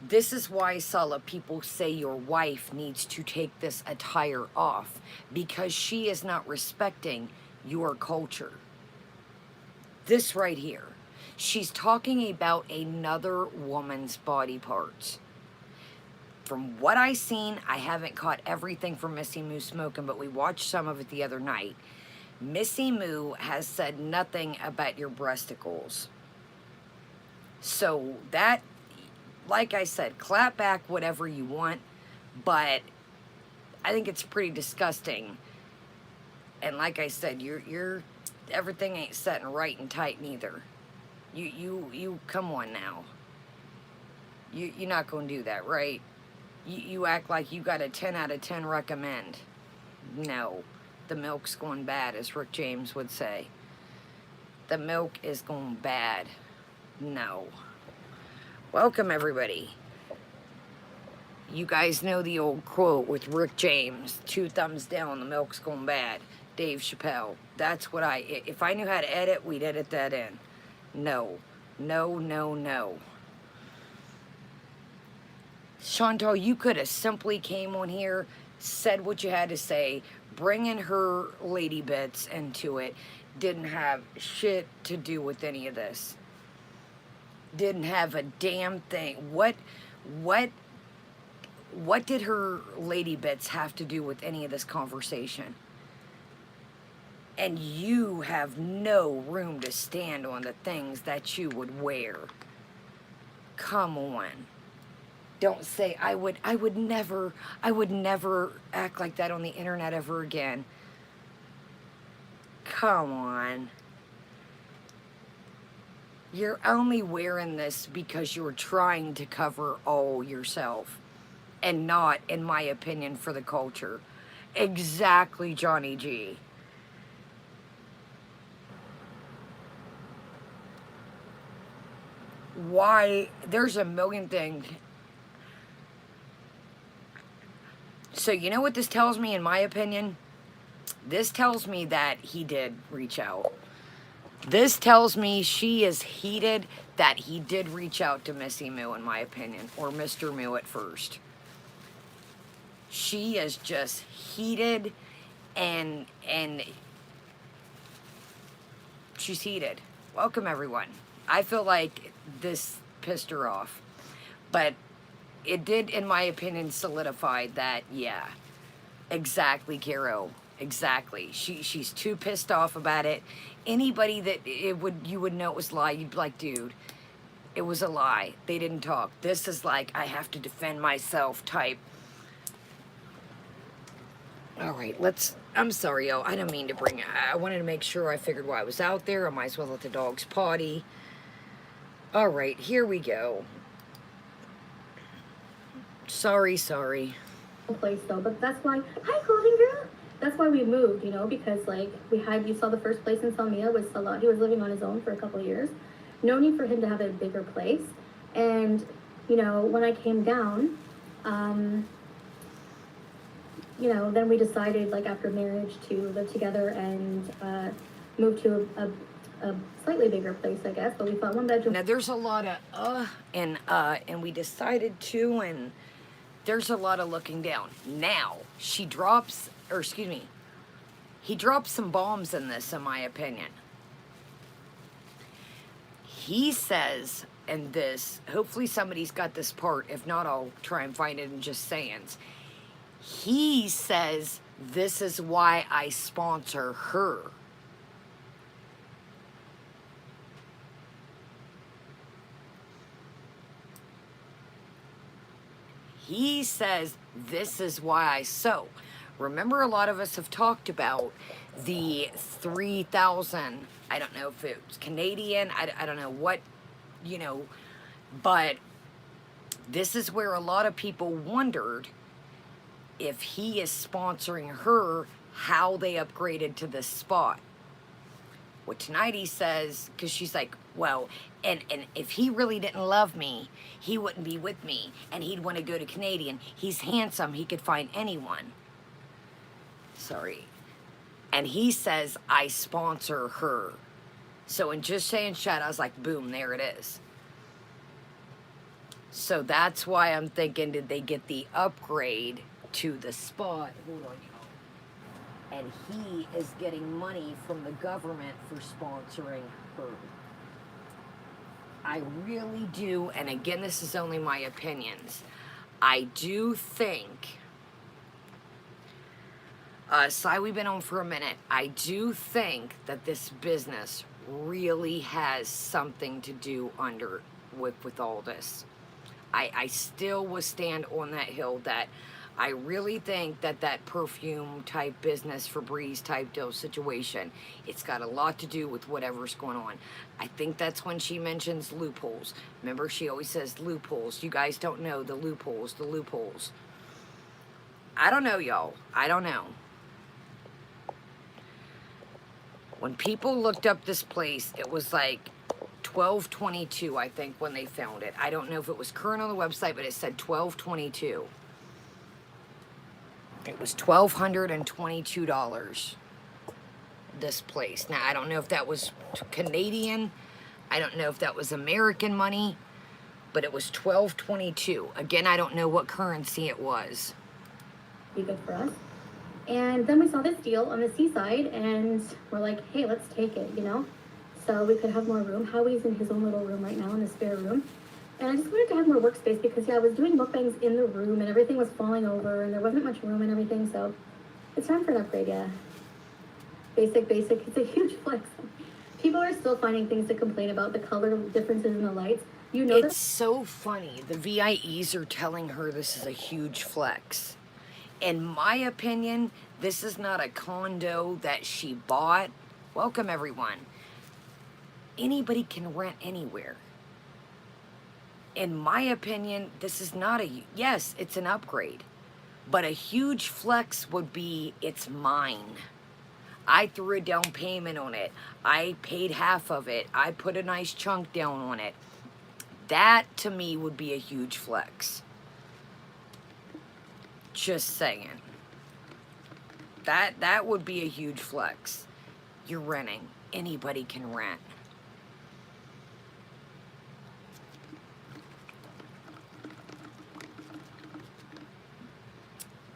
This is why, Sulla, people say your wife needs to take this attire off because she is not respecting your culture. This right here. She's talking about another woman's body parts. From what I seen, I haven't caught everything from Missy Moo Smoking, but we watched some of it the other night. Missy Moo has said nothing about your breasticles. So that, like I said, clap back whatever you want, but I think it's pretty disgusting. And like I said, you're everything ain't setting right and tight neither. You come on now. You're not gonna do that, right? You act like you got a 10 out of 10 recommend. No, the milk's going bad, as Rick James would say. The milk is going bad. No. Welcome, everybody. You guys know the old quote with Rick James, 2 thumbs down, the milk's going bad. Dave Chappelle. That's what if I knew how to edit, we'd edit that in. No. No, no, no. Chantal, you could have simply came on here, said what you had to say, bringing her lady bits into it, didn't have shit to do with any of this. Didn't have a damn thing. What did her lady bits have to do with any of this conversation? And you have no room to stand on the things that you would wear. Come on. Don't say, I would never act like that on the internet ever again. Come on. You're only wearing this because you're trying to cover all yourself. And not, in my opinion, for the culture. Exactly, Johnny G. Why? There's a million things. So you know what this tells me, in my opinion? This tells me that he did reach out. This tells me she is heated that he did reach out to Missy Moo, in my opinion. Or Mr. Moo at first. She is just heated and she's heated. Welcome, everyone. I feel like this pissed her off. But it did, in my opinion, solidify that, yeah, exactly, Caro, exactly. She's too pissed off about it. Anybody that you would know it was a lie, you'd be like, dude, it was a lie. They didn't talk. This is like, I have to defend myself type. All right, I'm sorry, yo. I didn't mean to bring it. I wanted to make sure I figured why I was out there. I might as well let the dogs potty. All right, here we go. Sorry. Place though, but that's why, hi clothing girl. That's why we moved, you know, because like you saw the first place in Salmia was Salah. He was living on his own for a couple of years. No need for him to have a bigger place. And, you know, when I came down, you know, then we decided, like, after marriage to live together and move to a slightly bigger place, I guess. But we thought one bedroom. Now there's a lot of and we decided to, and there's a lot of looking down. Now she drops, or excuse me, he drops some bombs in this, in my opinion. He says in this, hopefully somebody's got this part. If not, I'll try and find it in just sayings. He says, this is why I sponsor her. He says, this is why I sew. Remember, a lot of us have talked about the 3,000, I don't know if it's Canadian, I don't know what, you know, but this is where a lot of people wondered if he is sponsoring her, how they upgraded to this spot. Well, tonight he says, because she's like, well, and if he really didn't love me, he wouldn't be with me, and he'd want to go to Canadian. He's handsome. He could find anyone. Sorry. And he says, I sponsor her. So in just saying shut, I was like, boom, there it is. So that's why I'm thinking, did they get the upgrade to the spot? Hold on, y'all. And he is getting money from the government for sponsoring her. I really do, and again, this is only my opinions. I do think, Cy, we've been on for a minute. I do think that this business really has something to do with all this. I still will stand on that hill that I really think that perfume type business, Febreze type deal situation, it's got a lot to do with whatever's going on. I think that's when she mentions loopholes. Remember, she always says loopholes. You guys don't know the loopholes, the loopholes. I don't know, y'all. I don't know. When people looked up this place, it was like 12/22, I think, when they found it. I don't know if it was current on the website, but it said 12/22. It was $1,222, this place. Now, I don't know if that was Canadian. I don't know if that was American money, but it was $12.22. Again, I don't know what currency it was. Be good for us. And then we saw this deal on the seaside, and we're like, hey, let's take it, you know? So we could have more room. Howie's in his own little room right now, in the spare room. And I just wanted to have more workspace because, yeah, I was doing mukbangs in the room and everything was falling over and there wasn't much room and everything. So it's time for an upgrade, yeah. Basic. It's a huge flex. People are still finding things to complain about, the color differences in the lights. You know, it's so funny. The VIEs are telling her this is a huge flex. In my opinion, this is not a condo that she bought. Welcome, everyone. Anybody can rent anywhere. In my opinion, this is not yes, it's an upgrade, but a huge flex would be, it's mine. I threw a down payment on it. I paid half of it. I put a nice chunk down on it. That, to me, would be a huge flex. Just saying. That would be a huge flex. You're renting. Anybody can rent.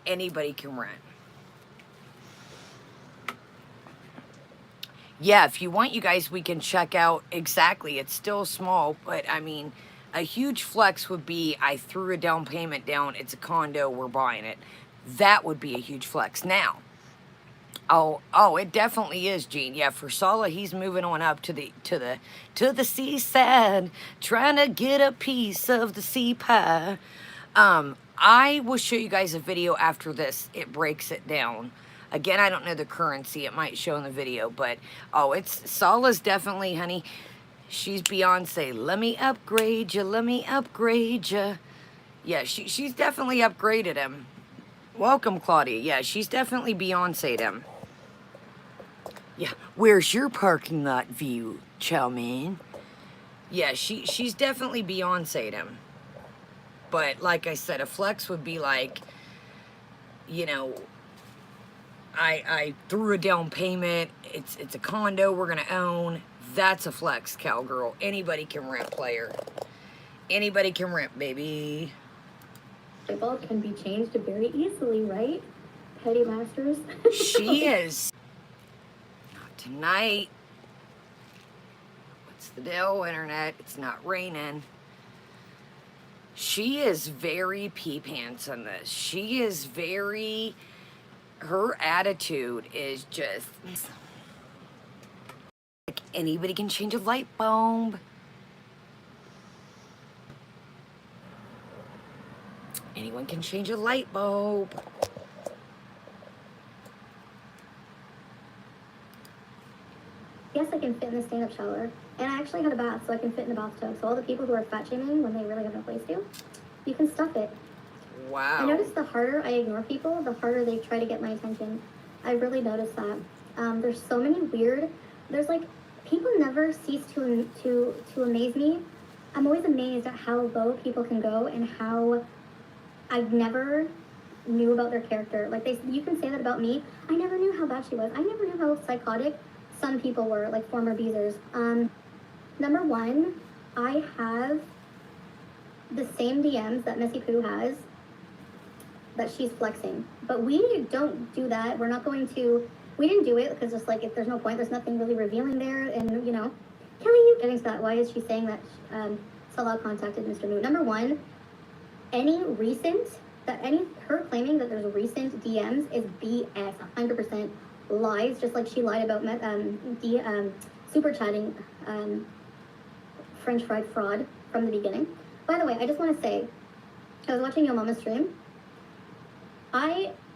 Anybody can rent. Yeah, if you want, you guys, we can check out exactly. It's still small, but I mean, a huge flex would be, I threw a down payment down. It's a condo. We're buying it. That would be a huge flex. Now, oh, it definitely is, Gene. Yeah, for Sala, he's moving on up to the seaside, trying to get a piece of the sea pie. I will show you guys a video after this. It breaks it down. Again, I don't know the currency. It might show in the video, but it's Sala's definitely, honey. She's Beyonce. Let me upgrade you. Let me upgrade you. Yeah, she's definitely upgraded him. Welcome, Claudia. Yeah, she's definitely Beyonce'd him. Yeah, where's your parking lot view, chow mein? Yeah, she's definitely Beyonce'd him. But like I said, a flex would be like, you know, I threw a down payment. It's a condo we're gonna own. That's a flex, cowgirl. Anybody can rent, player. Anybody can rent, baby. Light bulb can be changed very easily, right? Petty masters. She is. Not tonight. What's the deal, internet? It's not raining. She is very pee pants on this. She is very... Her attitude is just... Like, anybody can change a light bulb. Anyone can change a light bulb. Yes, I can fit in the stand-up shower. And I actually had a bath, so I can fit in the bathtub. So all the people who are fat shaming when they really have no place to, you can stuff it. Wow. I notice the harder I ignore people, the harder they try to get my attention. I really noticed that. There's so many weird... There's like... People never cease to amaze me. I'm always amazed at how low people can go and how I never knew about their character. Like, you can say that about me. I never knew how bad she was. I never knew how psychotic some people were, like former beezers. Number one, I have the same DMs that Missy Pooh has that she's flexing. But we don't do that. We're not going to... We didn't do it because just like, if there's no point, there's nothing really revealing there. And, you know, Kelly, you getting to that. Why is she saying that Salah contacted Mr. Moo? Number one, her claiming that there's recent DMs is BS, 100% lies, just like she lied about super chatting French fried fraud from the beginning. By the way, I just want to say, I was watching Yo Mama's stream.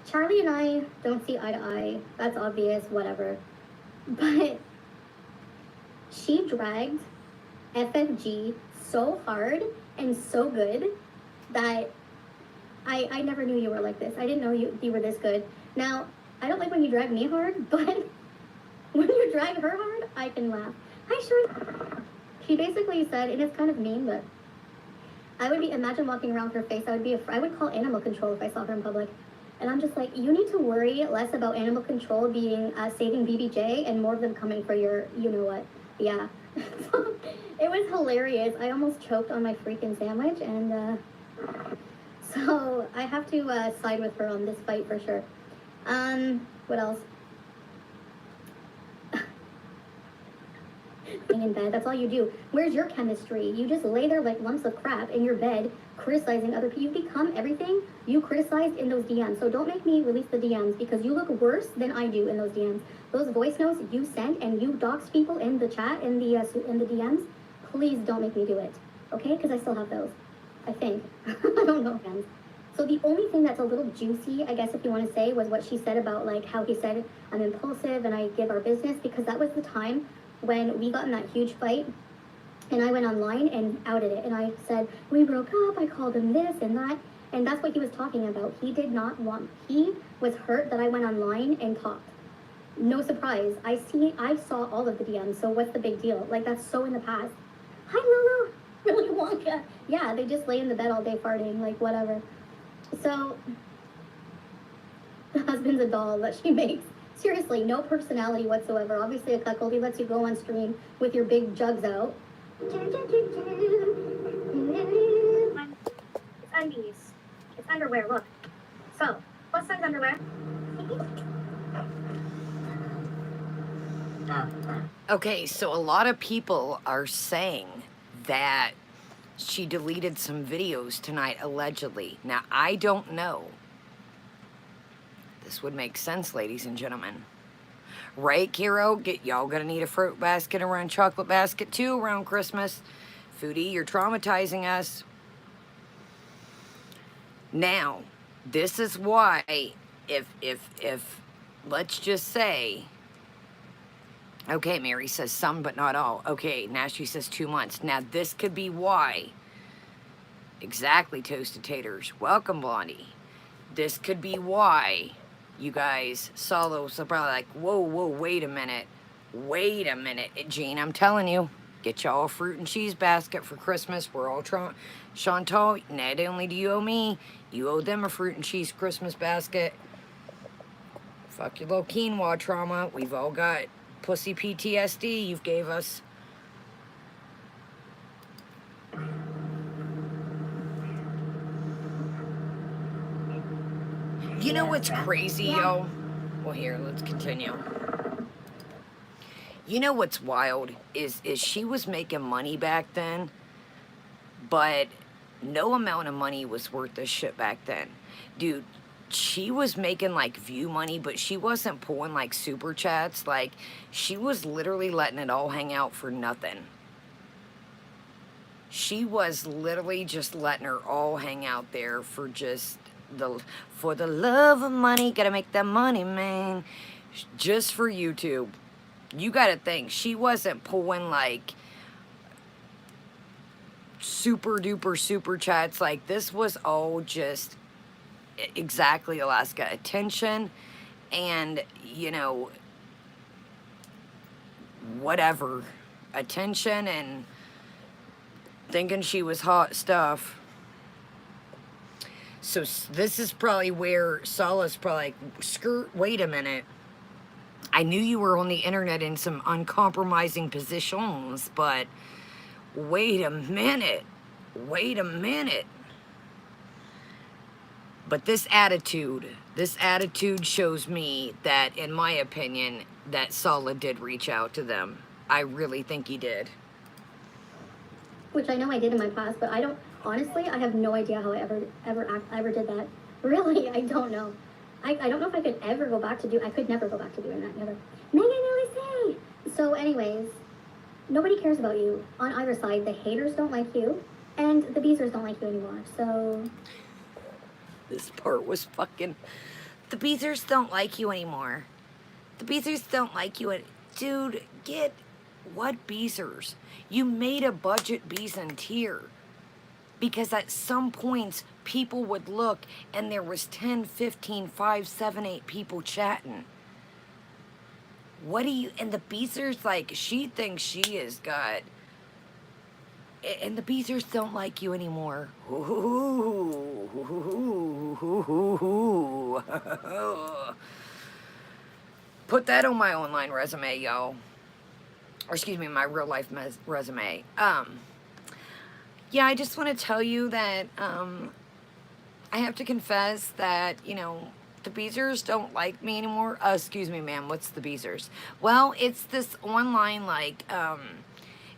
Charlie and I don't see eye to eye. That's obvious, whatever. But she dragged FFG so hard and so good that I never knew you were like this. I didn't know you were this good. Now, I don't like when you drag me hard, but when you drag her hard, I can laugh. Hi, Short. She basically said, and it's kind of mean, but imagine walking around with her face, I would call animal control if I saw her in public. And I'm just like, you need to worry less about animal control being saving BBJ and more of them coming for your, you know what. Yeah. It was hilarious. I almost choked on my freaking sandwich. And so I have to side with her on this fight for sure. What else? In bed, that's all you do. Where's your chemistry? You just lay there like lumps of crap in your bed criticizing other people. You become everything you criticized in those DMs. So don't make me release the DMs because you look worse than I do in those DMs. Those voice notes you sent and you doxed people in the chat, in the DMs, please don't make me do it, okay? Because I still have those, I think. I don't know. So the only thing that's a little juicy, I guess if you want to say, was what she said about like how he said I'm impulsive and I give our business, because that was the time when we got in that huge fight and I went online and outed it. And I said, we broke up, I called him this and that. And that's what he was talking about. He was hurt that I went online and talked. No surprise. I saw all of the DMs, so what's the big deal? Like, that's so in the past. Hi, Lulu. Willy Wonka. Yeah, they just lay in the bed all day farting, like, whatever. So, the husband's a doll that she makes. Seriously, no personality whatsoever. Obviously, a cuckold. He lets you go on stream with your big jugs out. It's undies. It's underwear, look. So, plus size underwear. Okay, so a lot of people are saying that she deleted some videos tonight, allegedly. Now, I don't know. This would make sense, ladies and gentlemen. Right, Kiro? Y'all gonna need a fruit basket around chocolate basket, too, around Christmas. Foodie, you're traumatizing us. Now, this is why, if let's just say, okay, Mary says some but not all. Okay, now she says 2 months. Now, this could be why. Exactly, Toasted Taters. Welcome, Blondie. This could be why you guys saw those, so probably like, whoa, wait a minute. Wait a minute, Gene, I'm telling you. Get y'all a fruit and cheese basket for Christmas. We're all trying. Chantal, not only do you owe me, you owe them a fruit and cheese Christmas basket. Fuck your low quinoa trauma. We've all got pussy PTSD. You've gave us. You know what's crazy, yo? Well, here, let's continue. You know what's wild is she was making money back then, but no amount of money was worth this shit back then. Dude, she was making like view money, but she wasn't pulling like super chats. Like, she was literally letting it all hang out for nothing. She was literally just letting her all hang out there for just for the love of money. Gotta make that money, man. Just for YouTube. You gotta think, she wasn't pulling like super duper super chats. Like, this was all just exactly, Alaska, attention and, you know, whatever, attention and thinking she was hot stuff. So this is probably where Sala's probably like, skirt, wait a minute. I knew you were on the internet in some uncompromising positions, but wait a minute. Wait a minute. But this attitude shows me that, in my opinion, that Sala did reach out to them. I really think he did. Which I know I did in my past, but I don't, honestly, I have no idea how I ever did that. Really, I don't know. I don't know if I could ever go back to I could never go back to doing that, never. Megan, so anyways, nobody cares about you on either side. The haters don't like you, and the beezers don't like you anymore, so. This part was fucking, the beezers don't like you anymore. The beezers don't like you. Dude, get what beezers? You made a budget Breezin tier. Because at some points, people would look and there was 10, 15, 5, 7, 8 people chatting. What do you, and the beezers, like, she thinks she is got, and the beezers don't like you anymore. Put that on my online resume, yo. Or excuse me, my real life resume. Yeah, I just want to tell you that I have to confess that, you know, the beezers don't like me anymore. Excuse me, ma'am, what's the beezers? Well, it's this online, like,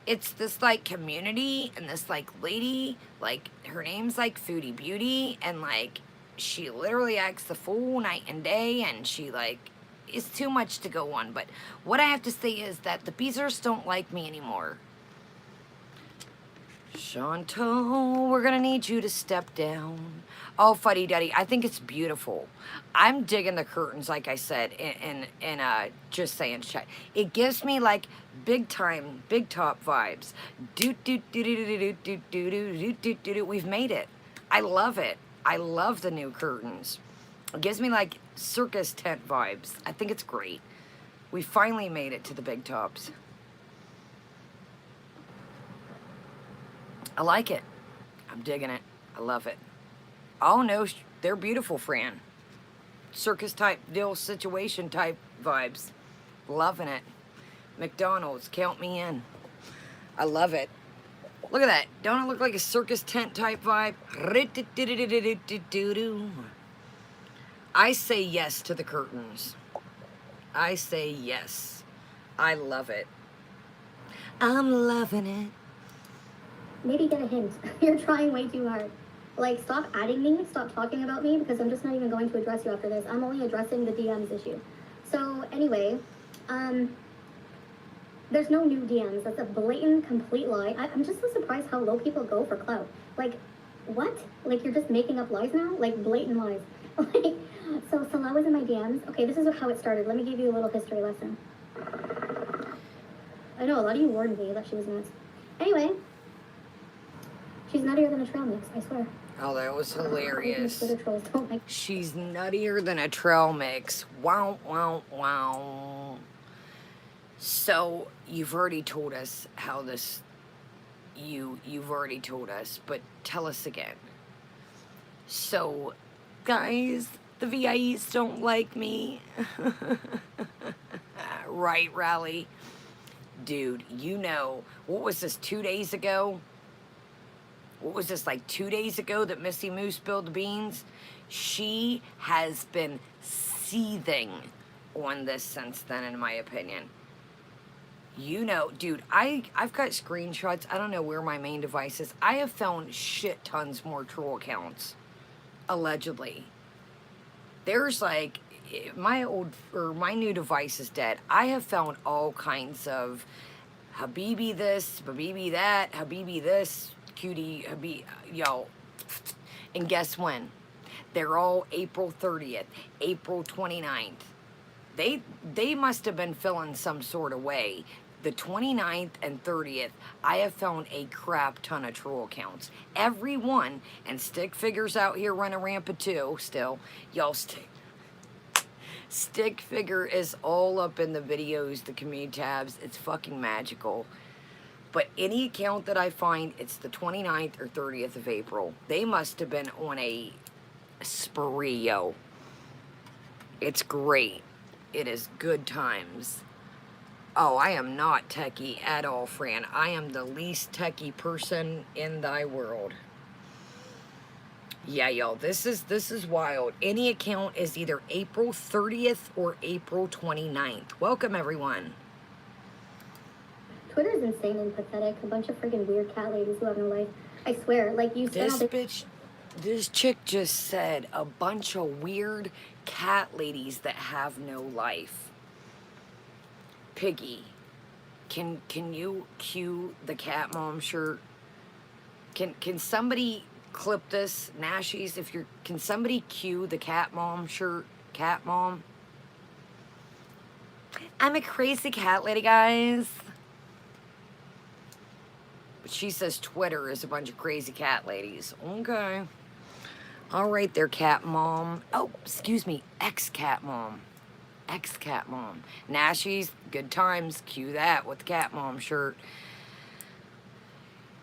it's this, like, community, and this, like, lady, like, her name's, like, Foodie Beauty, and, like, she literally acts the fool night and day, and she, like, is too much to go on. But what I have to say is that the beezers don't like me anymore. Chantal, we're gonna need you to step down. Oh, fuddy duddy, I think it's beautiful. I'm digging the curtains, like I said, in just saying chat. It gives me like big time, big top vibes. We've made it. I love it. I love the new curtains. It gives me like circus tent vibes. I think it's great. We finally made it to the big tops. I like it. I'm digging it. I love it. Oh no, they're beautiful, Fran. Circus type deal, situation type vibes. Loving it. McDonald's, count me in. I love it. Look at that. Don't it look like a circus tent type vibe? I say yes to the curtains. I say yes. I love it. I'm loving it. Maybe get a hint. You're trying way too hard. Like, stop adding me, stop talking about me, because I'm just not even going to address you after this. I'm only addressing the DMs issue. So, anyway, there's no new DMs. That's a blatant, complete lie. I'm just so surprised how low people go for clout. Like, what? Like, you're just making up lies now? Like, blatant lies. Like, so Salah was in my DMs. Okay, this is how it started. Let me give you a little history lesson. I know, a lot of you warned me that she was nuts. Anyway, she's nuttier than a trail mix, I swear. Oh, that was hilarious. Trolls don't like. She's nuttier than a trail mix. Wow, wow, wow. So you've already told us how this, you've already told us, but tell us again. So, guys, the VIEs don't like me. Right, Rally? Dude, you know, what was this, 2 days ago? What was this, like 2 days ago that Missy Moose spilled the beans? She has been seething on this since then, in my opinion. You know, dude, I've got screenshots. I don't know where my main device is. I have found shit tons more troll accounts, allegedly. There's like, my new device is dead. I have found all kinds of Habibi this, Habibi that, Habibi this, cutie, Habibi, yo. And guess when? They're all April 30th, April 29th. They must have been feeling some sort of way. The 29th and 30th, I have found a crap ton of troll accounts. Every one, and Stick Figures out here running rampant too, still. Y'all, Stick Figure is all up in the videos, the community tabs. It's fucking magical. But any account that I find, it's the 29th or 30th of April. They must have been on a spree, yo. It's great. It is good times. Oh, I am not techie at all, Fran. I am the least techie person in thy world. Yeah, y'all, this is wild. Any account is either April 30th or April 29th. Welcome, everyone. Twitter is insane and pathetic. A bunch of freaking weird cat ladies who have no life. I swear, like you said. This chick just said a bunch of weird cat ladies that have no life. Piggy, can you cue the cat mom shirt? Can somebody clip this, Nashies? Can somebody cue the cat mom shirt? Cat mom. I'm a crazy cat lady, guys. But she says Twitter is a bunch of crazy cat ladies. Okay. All right there, cat mom. Oh, excuse me, ex-cat mom. Ex-cat mom. Nashies, good times. Cue that with the cat mom shirt.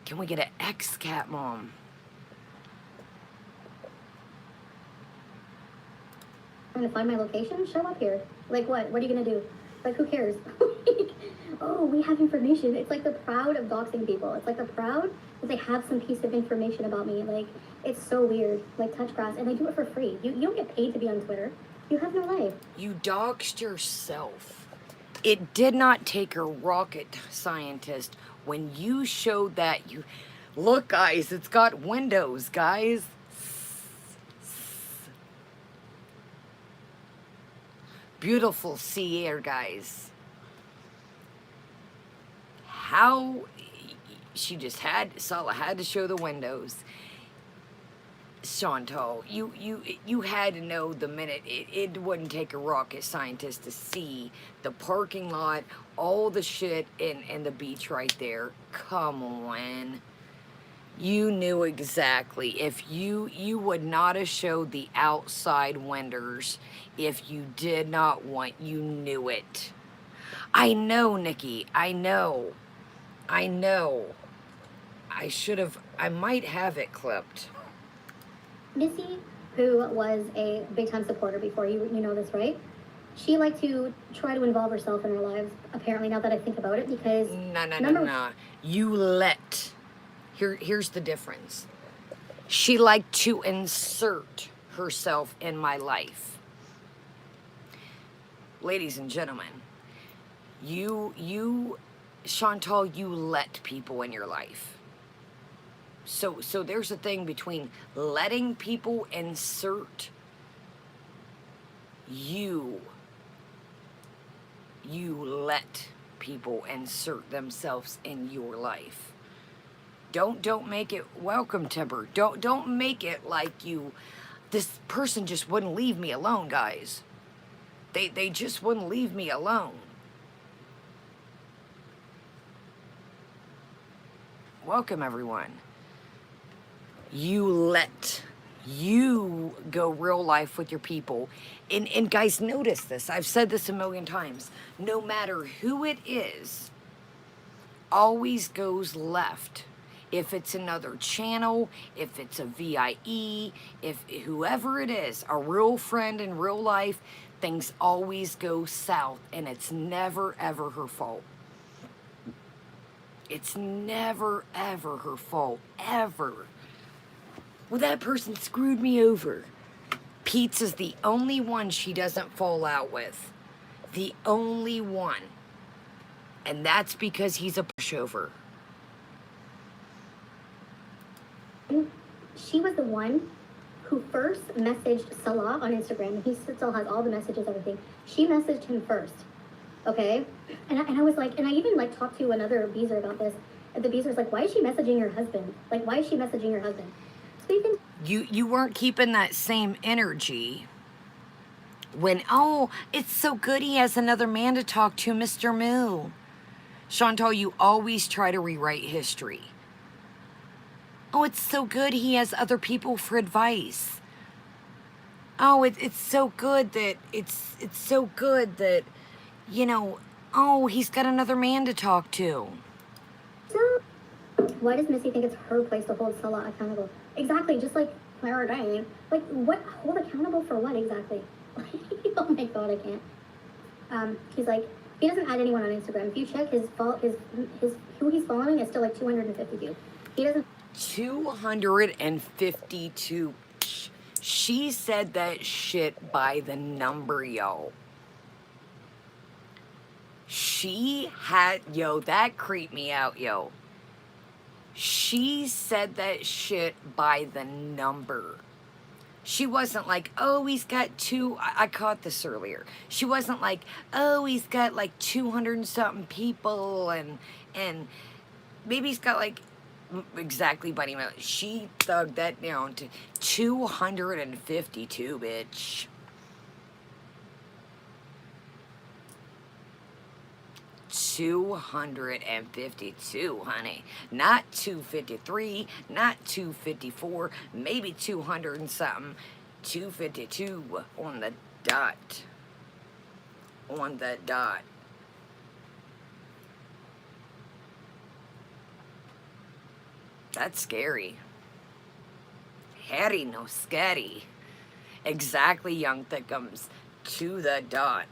Can we get an ex-cat mom? I'm gonna find my location. Show up here. Like what? What are you gonna do? Like who cares? Oh, we have information. It's like the proud of doxing people. It's like the proud that they have some piece of information about me. Like it's so weird. Like touch grass, and they do it for free. You don't get paid to be on Twitter. You have no life. You doxed yourself. It did not take a rocket scientist when you showed that you... Look, guys, it's got windows, guys. Beautiful sea air, guys. How... She just Sala had to show the windows. Chantal, you had to know the minute. It wouldn't take a rocket scientist to see the parking lot, all the shit, and the beach right there. Come on. You knew exactly. If you would not have showed the outside windows if you did not want, you knew it. I know, Nikki. I know. I might have it clipped. Missy, who was a big-time supporter before, you know this, right? She liked to try to involve herself in our lives, apparently, now that I think about it, because... No. You let... Here's the difference. She liked to insert herself in my life. Ladies and gentlemen, Chantal, you let people in your life. So there's a thing between letting people insert you. You let people insert themselves in your life. Don't make it welcome, Timber. Don't make it like this person just wouldn't leave me alone, guys. They just wouldn't leave me alone. Welcome, everyone. You let You go real life with your people. And guys, notice this. I've said this a million times. No matter who it is, always goes left. If it's another channel, if it's a VIE, if whoever it is, a real friend in real life, things always go south, and it's never ever her fault. It's never ever her fault, ever. Well, that person screwed me over. Pete's is the only one she doesn't fall out with. The only one. And that's because he's a pushover. She was the one who first messaged Salah on Instagram. He still has all the messages, everything. She messaged him first, okay? And I was like, and I even like talked to another Beezer about this. And the Beezer's like, why is she messaging your husband? Like, why is she messaging your husband? So You weren't keeping that same energy when, oh, it's so good he has another man to talk to, Mr. Moo. Chantal, you always try to rewrite history. Oh, it's so good he has other people for advice. Oh, it's so good that, it's so good that, you know, oh, he's got another man to talk to. why does Missy think it's her place to hold Salah accountable? Exactly, just like Clara dying. Like, what? Hold accountable for what exactly? Oh my god, I can't. He's like, he doesn't add anyone on Instagram. If you check his who he's following is still like 252. He doesn't. 252. She said that shit by the number, yo. She had, yo, that creeped me out, yo. She said that shit by the number. She wasn't like, oh, he's got I caught this earlier. She wasn't like, oh, he's got like 200 and something people and maybe he's got like exactly buddy. She thugged that down to 252, bitch. 252, honey. Not 253, not 254, maybe 200 and something. 252 on the dot. On the dot. That's scary. Harry no scary. Exactly, young thickums. To the dot.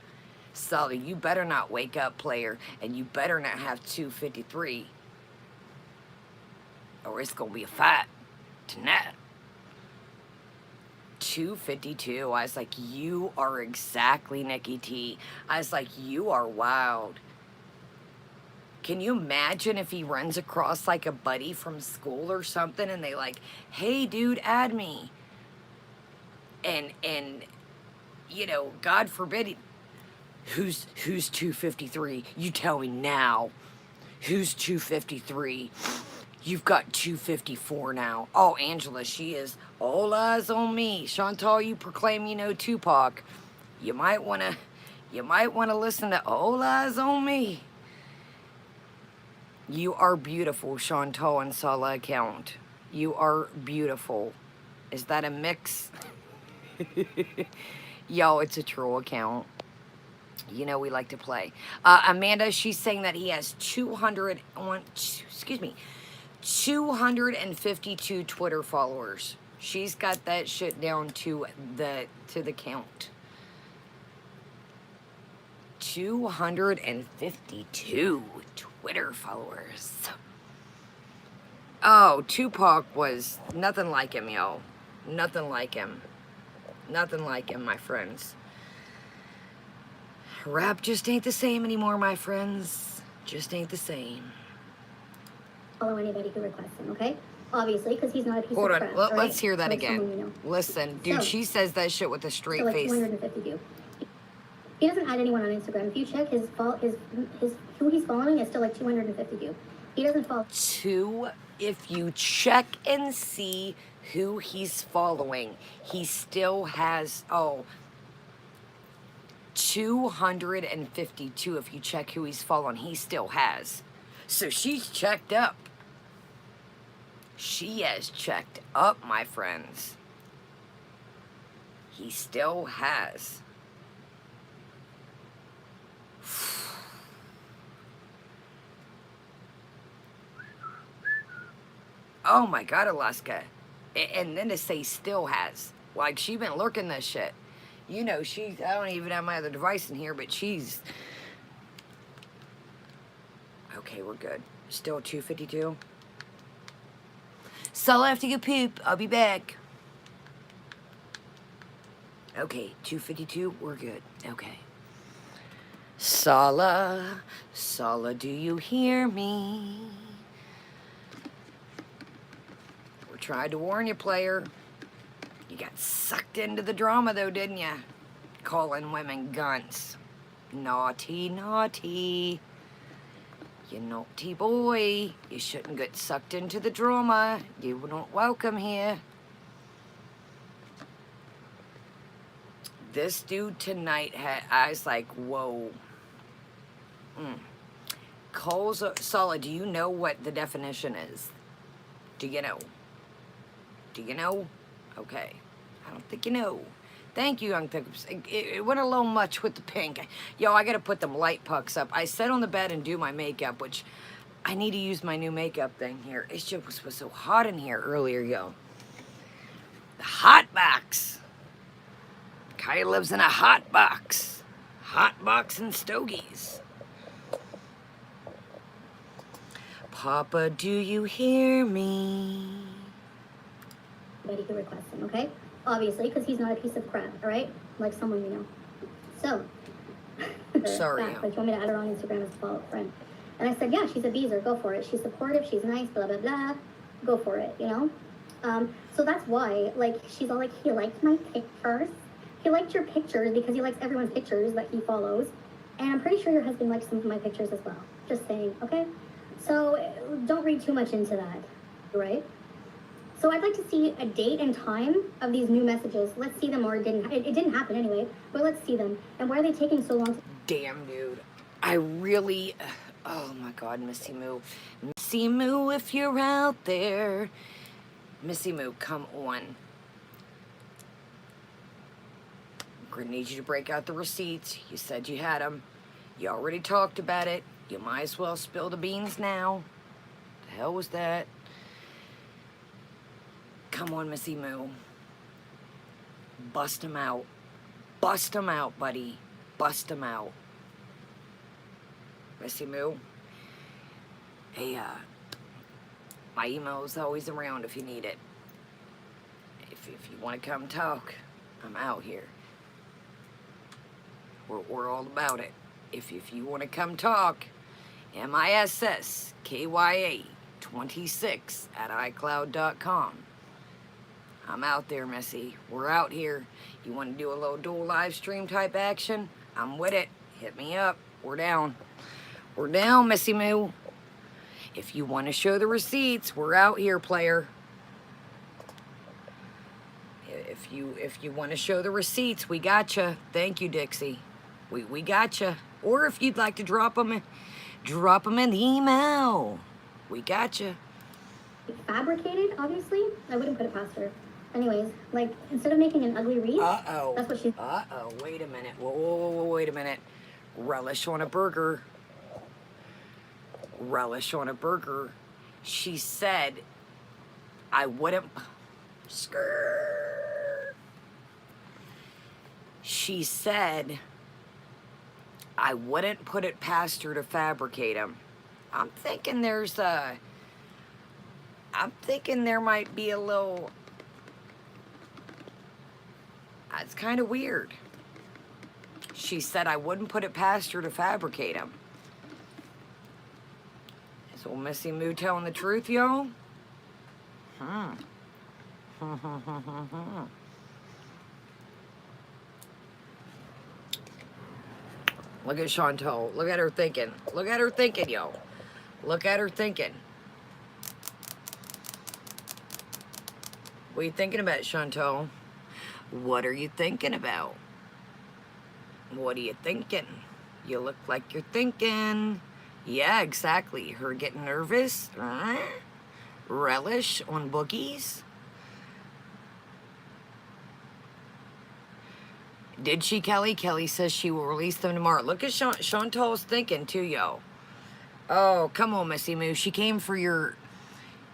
Sully, you better not wake up, player, and you better not have 253, or it's gonna be a fight tonight. 252. I was like, you are exactly Nikki T. I was like, you are wild. Can you imagine if he runs across like a buddy from school or something, and they like, hey, dude, add me, and you know, God forbid. Who's 253? You tell me now. Who's 253? You've got 254 now. Oh, Angela, she is. All eyes on me. Chantal, you proclaim you know Tupac. You might wanna listen to All Eyes on Me. You are beautiful, Chantal and Salah account. You are beautiful. Is that a mix? Yo, it's a troll account. You know we like to play. Amanda, she's saying that he has 252 Twitter followers. She's got that shit down to the count. 252 Twitter followers. Oh, Tupac was nothing like him, yo. Nothing like him. Nothing like him, my friends. Rap just ain't the same anymore, my friends. Just ain't the same. Follow anybody who requests him, okay? Obviously, because he's not a piece Hold of on, crap. let's hear that Like again. someone we know. Listen, dude, So- she says that shit with a straight So like face. 252. He doesn't add anyone on Instagram. If you check his who he's following is still like 252. He doesn't follow. If you check and see who he's following, he still has 252. If you check who he's following, he still has. So she's checked up. She has checked up, my friends. He still has. Oh my God, Alaska. And then to say still has. Like, she been lurking this shit. You know, she's, I don't even have my other device in here, but she's... Okay, we're good. Still 252. So I have to go poop. I'll be back. Okay, 252, we're good. Okay. Sala, Sala, do you hear me? We tried to warn you, player. You got sucked into the drama, though, didn't you? Calling women gunts. Naughty, naughty. You naughty boy. You shouldn't get sucked into the drama. You were not welcome here. This dude tonight had, I was like, whoa. Cole's solid. Do you know what the definition is? Do you know? Do you know? Okay. I don't think you know. Thank you, Young Pickups. It went a little much with the pink. Yo, I gotta put them light pucks up. I sit on the bed and do my makeup, which I need to use my new makeup thing here. It just was so hot in here earlier, yo. The hot box. Kai lives in a hot box. Hot box and stogies. Papa, do you hear me? Anybody who requests him, okay? Obviously, because he's not a piece of crap, all right? Like someone you know. So, Sorry. like, you want me to add her on Instagram as a follow-up friend? And I said, yeah, she's a beezer, go for it. She's supportive, she's nice, blah, blah, blah. Go for it, you know? So that's why, like, she's all like, he liked my pictures. He liked your pictures because he likes everyone's pictures that he follows. And I'm pretty sure your husband likes some of my pictures as well. Just saying, okay? So don't read too much into that, right? So I'd like to see a date and time of these new messages. Let's see them, or it didn't happen anyway, but let's see them. And why are they taking so long? Damn, dude. I really, oh my God, Missy Moo. Missy Moo, if you're out there. Missy Moo, come on. I'm gonna need you to break out the receipts. You said you had them. You already talked about it. You might as well spill the beans now. The hell was that? Come on, Missy Moo. Bust them out. Bust them out, buddy. Bust them out. Missy Moo. Hey, my email is always around if you need it. If you want to come talk, I'm out here. We're all about it. If you want to come talk, MISSKYA26 @iCloud.com. I'm out there, Missy. We're out here. You want to do a little dual live stream type action? I'm with it. Hit me up. We're down. We're down, Missy Moo. If you want to show the receipts, we're out here, player. If you want to show the receipts, we gotcha. Thank you, Dixie. We gotcha. Or if you'd like to drop them in the email. We gotcha. Fabricated, obviously. I wouldn't put it past her. Anyways, like, instead of making an ugly wreath, Uh-oh. that's what she's... Uh-oh. Wait a minute. Whoa, wait a minute. Relish on a burger. Relish on a burger. She said, I wouldn't... Skirt. She said, I wouldn't put it past her to fabricate them. I'm thinking there might be a little... It's kind of weird. She said I wouldn't put it past her to fabricate them. Is old Missy Moo telling the truth, y'all? Look at Chantal. Look at her thinking. Look at her thinking, yo. Look at her thinking. What are you thinking about, Chantal? What are you thinking about? What are you thinking? You look like you're thinking. Yeah, exactly. Her getting nervous. Relish on boogies. Did she, Kelly? Kelly says she will release them tomorrow. Look at Chantal's thinking too, yo. Oh, come on, Missy Moo. She came for your...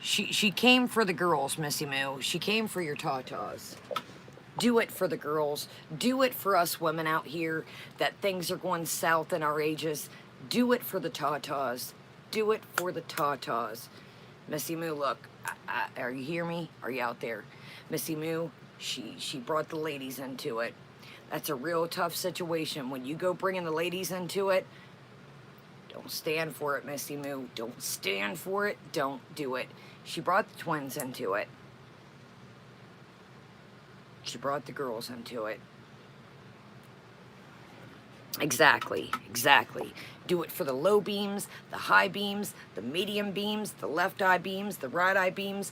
She came for the girls, Missy Moo. She came for your tatas. Do it for the girls. Do it for us women out here that things are going south in our ages. Do it for the tatas. Do it for the tatas. Missy Moo, look. Are you hear me? Are you out there? Missy Moo, she brought the ladies into it. That's a real tough situation. When you go bringing the ladies into it, don't stand for it, Missy Moo. Don't stand for it. Don't do it. She brought the twins into it. She brought the girls into it. Exactly, exactly. Do it for the low beams, the high beams, the medium beams, the left eye beams, the right eye beams.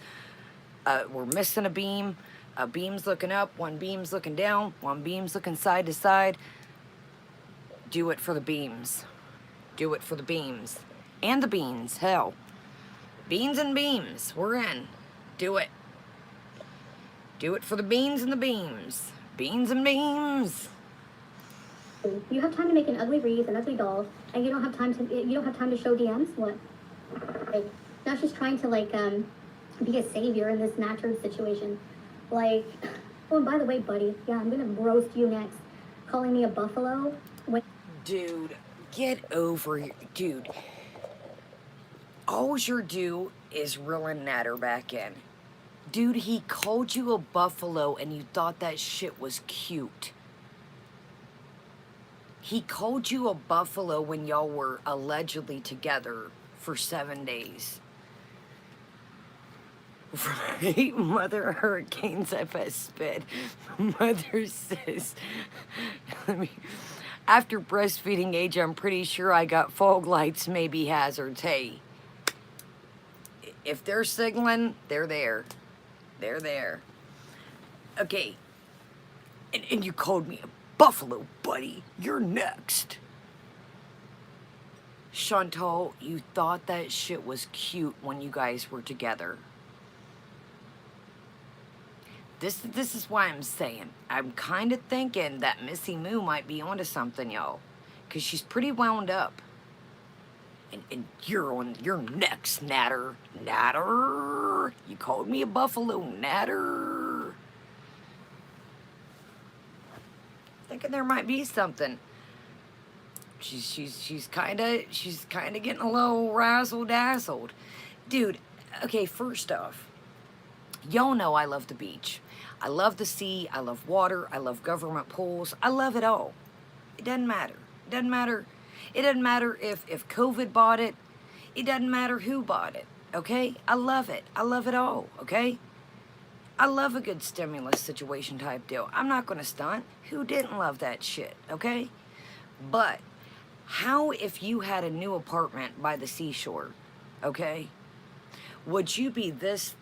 We're missing a beam. A beam's looking up, one beam's looking down, one beam's looking side to side. Do it for the beams. Do it for the beams. And the beans, hell. Beans and beams, we're in. Do it. Do it for the beans and the beams. Beans and beams. You have time to make an ugly Breeze, an ugly doll, and you don't have time to show DMs? What? Like, now she's trying to be a savior in this natural situation. Like, oh, and by the way, buddy, yeah, I'm gonna roast you next. Calling me a buffalo when... Dude, get over here. Dude, all you're do is reeling Natter back in. Dude, he called you a buffalo and you thought that shit was cute. He called you a buffalo when y'all were allegedly together for 7 days. Right, Mother Hurricanes FS Spit. Mother says, after breastfeeding age, I'm pretty sure I got fog lights, maybe hazards. Hey, if they're signaling, they're there. They're there. Okay, and you called me a buffalo, buddy. You're next. Chantal, you thought that shit was cute when you guys were together. This is why I'm saying, I'm kind of thinking that Missy Moo might be onto something, y'all. Because she's pretty wound up. And you're next, Natter. Natter. You called me a buffalo, Natter. Thinking there might be something. She's kind of getting a little razzle dazzled. Dude, okay, first off, y'all know I love the beach. I love the sea. I love water. I love government pools. I love it all. It doesn't matter. It doesn't matter. It doesn't matter if COVID bought it. It doesn't matter who bought it. Okay? I love it. I love it all. Okay? I love a good stimulus situation type deal. I'm not going to stunt. Who didn't love that shit? Okay? But how if you had a new apartment by the seashore? Okay? Would you be this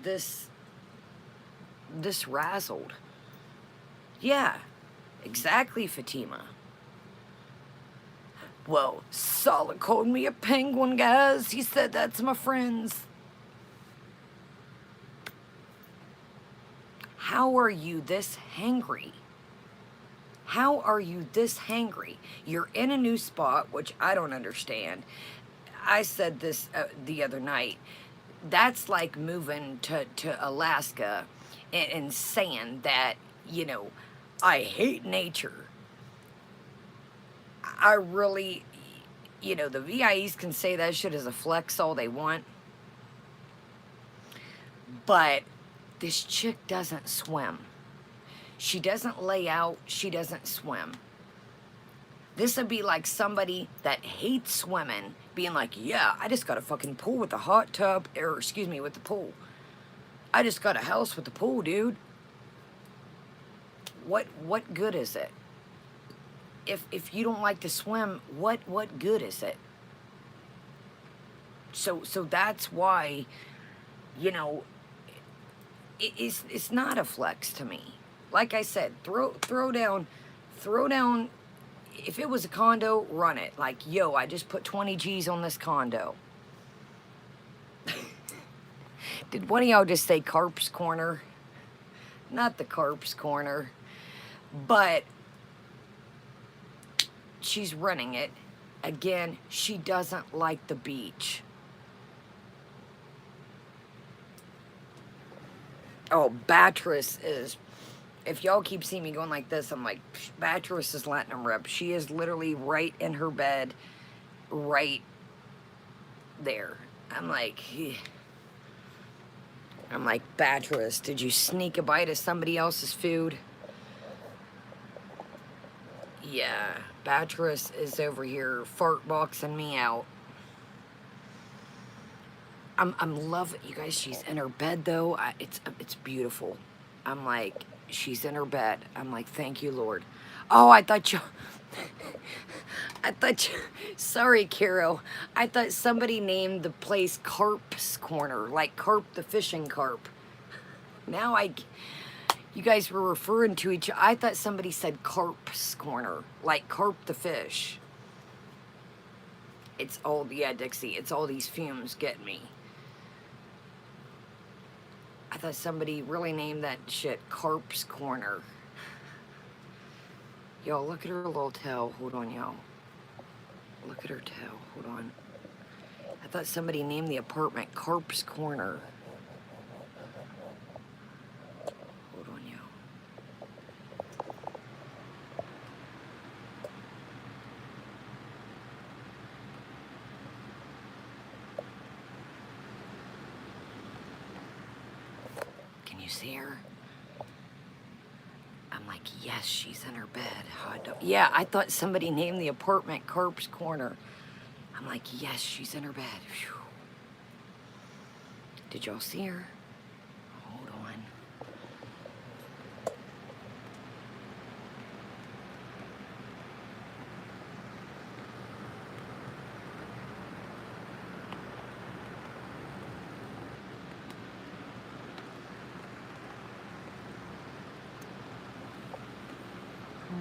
razzled? Yeah, exactly, Fatima. Well, Solid called me a penguin, guys. He said that to my friends. How are you this hangry? How are you this hangry? You're in a new spot, which I don't understand. I said this the other night. That's like moving to Alaska and saying that, you know, I hate nature. I really, you know, the VIEs can say that shit as a flex all they want. But this chick doesn't swim. She doesn't lay out. She doesn't swim. This would be like somebody that hates swimming being like, yeah, I just got a fucking pool with a hot tub, or excuse me, with the pool. I just got a house with the pool, dude. What good is it? If you don't like to swim, what good is it? So that's why, you know, it's not a flex to me. Like I said, throw down. If it was a condo, run it. Like, yo, I just put 20 G's on this condo. Did one of y'all just say Carp's Corner? Not the Carp's Corner. But she's running it. Again, she doesn't like the beach. Oh, Beatrice is, if y'all keep seeing me going like this, I'm like, Beatrice is letting them rip. She is literally right in her bed, right there. I'm like, Beatrice, did you sneak a bite of somebody else's food? Yeah, Beatrice is over here fart boxing me out. I'm loving, you guys, she's in her bed though. It's beautiful. I'm like, she's in her bed. I'm like, thank you, Lord. Oh, I thought you, sorry, Carol. I thought somebody named the place Carp's Corner, like Carp the fishing carp. Now you guys were referring to each other. I thought somebody said Carp's Corner, like Carp the fish. It's all, yeah, Dixie, it's all these fumes getting me. I thought somebody really named that shit Carp's Corner. Y'all, look at her little toe. Hold on, y'all. Look at her toe. Hold on. I thought somebody named the apartment Carp's Corner. Hold on, y'all. Can you see her? I'm like, yes, she's in her bed. Yeah, I thought somebody named the apartment Carp's Corner. I'm like, yes, she's in her bed. Whew. Did y'all see her? Hold on.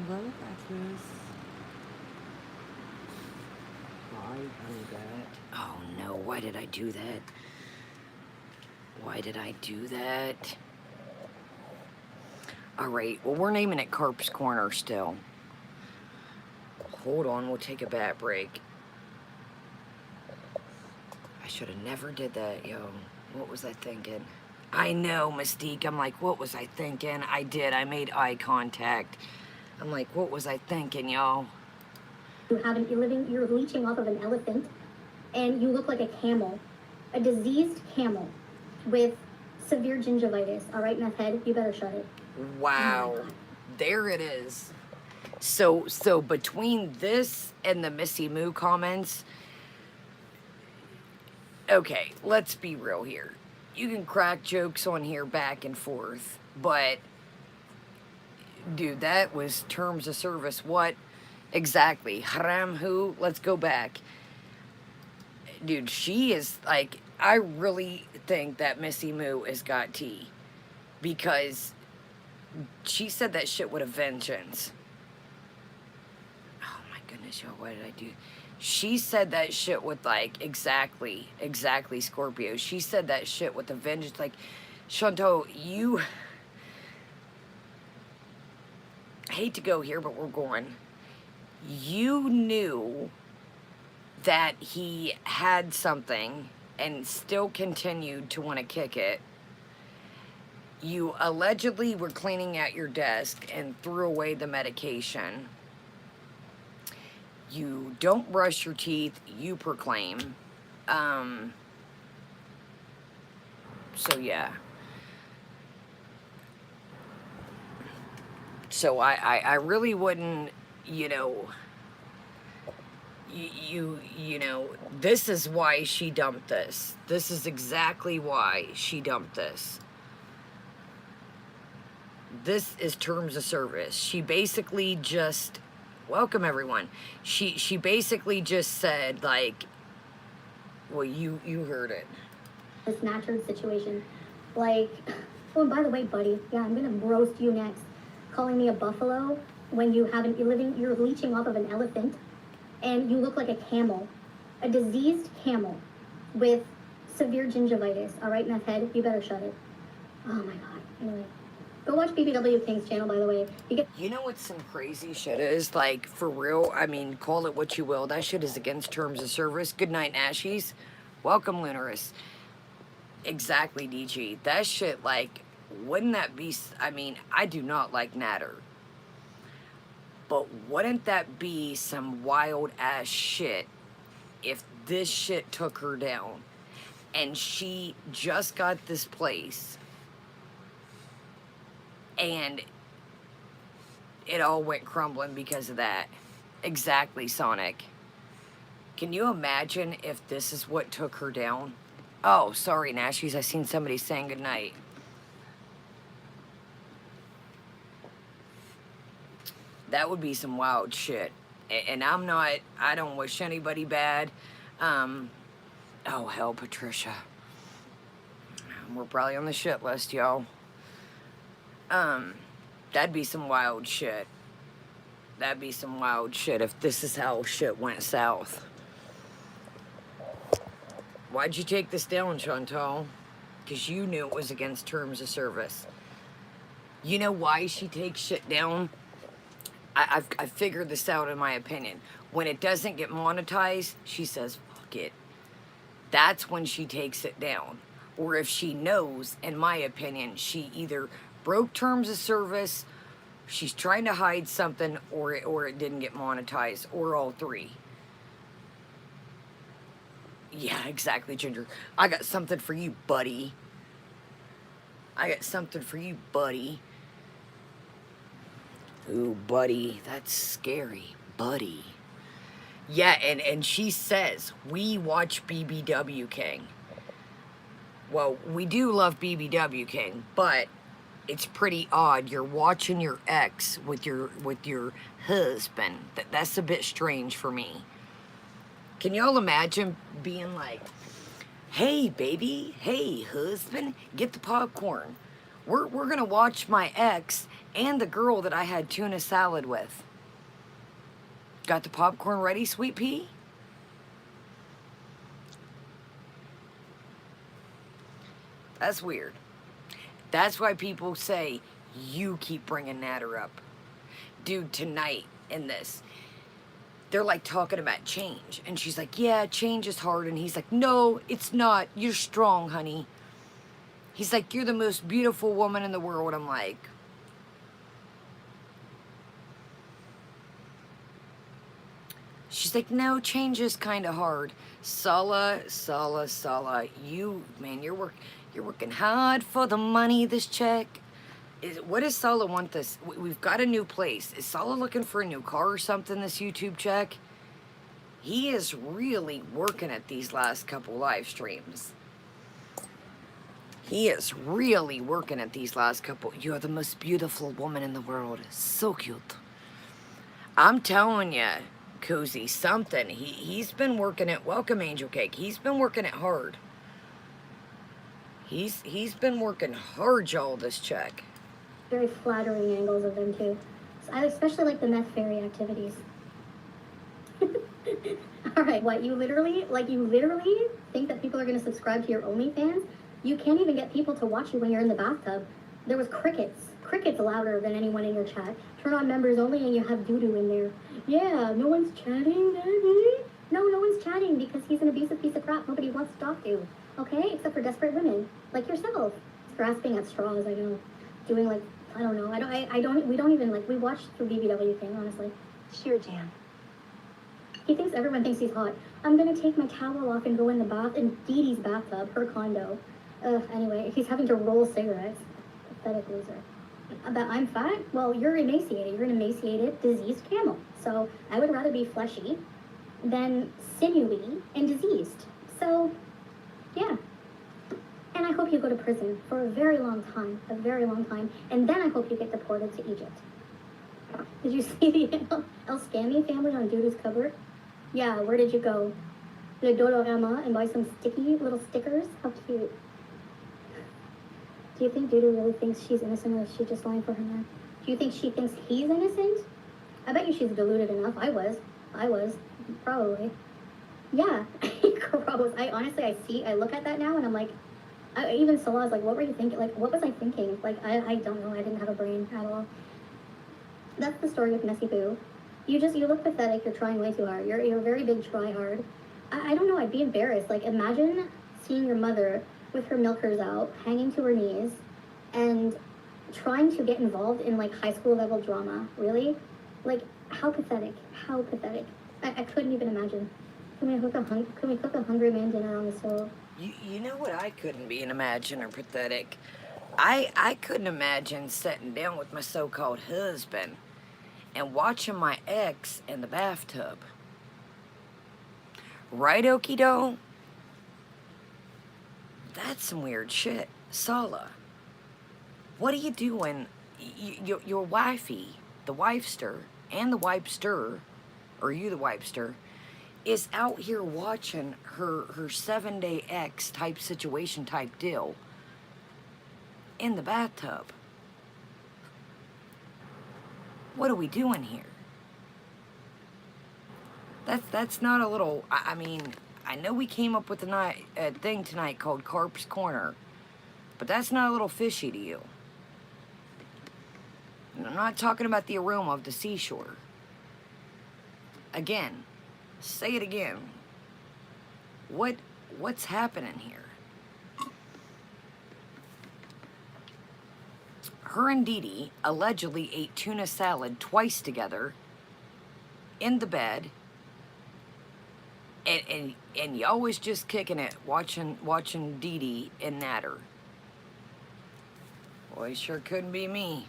Hello, Beatrice. Why do that? Oh no, why did I do that? Why did I do that? Alright, well, we're naming it Carp's Corner still. Hold on, we'll take a bat break. I should have never did that, yo. What was I thinking? I know, Mystique. I'm like, what was I thinking? I did. I made eye contact. I'm like, what was I thinking, y'all? You're leeching off of an elephant, and you look like a camel, a diseased camel with severe gingivitis. All right, meth head, you better shut it. Wow, Oh there it is. So between this and the Missy Moo comments, okay, let's be real here. You can crack jokes on here back and forth, but dude, that was terms of service. What exactly? Haram who? Let's go back. Dude, she is like, I really think that Missy Moo has got tea, because she said that shit with a vengeance. Oh my goodness, y'all, what did I do? She said that shit with like, exactly, Scorpio. She said that shit with a vengeance. Like, Shanto, you, I hate to go here, but we're going. You knew that he had something and still continued to want to kick it. You allegedly were cleaning out your desk and threw away the medication. You don't brush your teeth, you proclaim. So yeah. So I really wouldn't, you know, you know, this is why she dumped this. This is exactly why she dumped this. This is terms of service. She basically just, welcome everyone. She basically just said, like, well, you heard it. This natural situation. Like, oh, and by the way, buddy, yeah, I'm gonna roast you next. Calling me a buffalo when you're leeching off of an elephant, and you look like a camel, a diseased camel with severe gingivitis. All right, meth head, you better shut it. Oh my God. Anyway, Go watch BBW King's channel, by the way. You know what some crazy shit is? Like, for real, I mean, call it what you will. That shit is against terms of service. Good night, Nashies. Welcome, Lunaris. Exactly, DG. That shit, like, wouldn't that be... I mean, I do not like Natter. But wouldn't that be some wild-ass shit if this shit took her down? And she just got this place. And it all went crumbling because of that. Exactly, Sonic. Can you imagine if this is what took her down? Oh, sorry, Nashies. I seen somebody saying goodnight. That would be some wild shit. And I don't wish anybody bad. Oh, hell, Patricia. We're probably on the shit list, y'all. That'd be some wild shit. That'd be some wild shit if this is how shit went south. Why'd you take this down, Chantal? Because you knew it was against terms of service. You know why she takes shit down? I figured this out in my opinion. When it doesn't get monetized, she says, fuck it. That's when she takes it down. Or if she knows, in my opinion, she either broke terms of service, she's trying to hide something, or it didn't get monetized, or all three. Yeah, exactly, Ginger. I got something for you, buddy. I got something for you, buddy. Ooh, buddy, that's scary, buddy. Yeah, and she says, we watch BBW King. Well, we do love BBW King, but it's pretty odd. You're watching your ex with your husband. That's a bit strange for me. Can y'all imagine being like, hey, baby, hey, husband, get the popcorn. We're gonna watch my ex and the girl that I had tuna salad with. Got the popcorn ready, sweet pea? That's weird. That's why people say, you keep bringing Natter up. Dude, tonight in this, they're like talking about change. And she's like, yeah, change is hard. And he's like, no, it's not. You're strong, honey. He's like, you're the most beautiful woman in the world. I'm like, she's like, no, change is kind of hard. Sala, you, man, you're working hard for the money, this check. What does Sala want this? We've got a new place. Is Sala looking for a new car or something, this YouTube check? He is really working at these last couple live streams. He is really working at these last couple. You're the most beautiful woman in the world. So cute. I'm telling you, Cozy, something. He's been working it. Welcome, Angel Cake. He's been working it hard. He's been working hard, y'all, this check. Very flattering angles of them too. So I especially like the meth fairy activities. All right, what, you literally think that people are going to subscribe to your OnlyFans? You can't even get people to watch you when you're in the bathtub. There was crickets louder than anyone in your chat. Turn on members only and you have doo-doo in there. Yeah, no one's chatting, Daddy. No one's chatting because he's an abusive piece of crap nobody wants to talk to. Okay, except for desperate women like yourself. Grasping at straws, I know. Doing like, I don't know. We don't even like, we watched the BBW thing, honestly. Sheer jam. He thinks everyone thinks he's hot. I'm gonna take my towel off and go in the bath in Dee Dee's bathtub, her condo. Anyway, he's having to roll cigarettes. Pathetic loser. But I'm fat? Well, you're emaciated. You're an emaciated, diseased camel. So I would rather be fleshy than sinewy and diseased. So, yeah. And I hope you go to prison for a very long time. And then I hope you get deported to Egypt. Did you see the El Scammy family on Dudu's cover? Yeah, where did you go? Le Dolorama and buy some sticky little stickers? How cute. Do you think Dudu really thinks she's innocent or is she just lying for her man? Do you think she thinks he's innocent? I bet you she's deluded enough. I was. Probably. Yeah. Gross. I look at that now and I'm like, Even so, I was like, what were you thinking? Like, what was I thinking? Like, I don't know. I didn't have a brain at all. That's the story with Messy Boo. You look pathetic. You're trying way too hard. You're a very big try hard. I don't know. I'd be embarrassed. Like, imagine seeing your mother with her milkers out, hanging to her knees, and trying to get involved in like high school level drama. Really? Like, how pathetic. How pathetic. I couldn't even imagine. Can we cook a hungry man dinner on the stove? You know what I couldn't be and imagine or pathetic? I couldn't imagine sitting down with my so-called husband and watching my ex in the bathtub. Right, okie do? That's some weird shit. Sala, what are you doing? Your wifey, the wifester, and the wipester, or you the wipester, is out here watching her 7-day ex type situation type deal in the bathtub. What are we doing here? That's not a little, I mean, I know we came up with a thing tonight called Carp's Corner, but that's not a little fishy to you. And I'm not talking about the aroma of the seashore. Again, say it again. What's happening here? Her and Dee Dee allegedly ate tuna salad twice together in the bed, and y'all was just kicking it, watching Dee Dee and Natter. Boy, sure couldn't be me.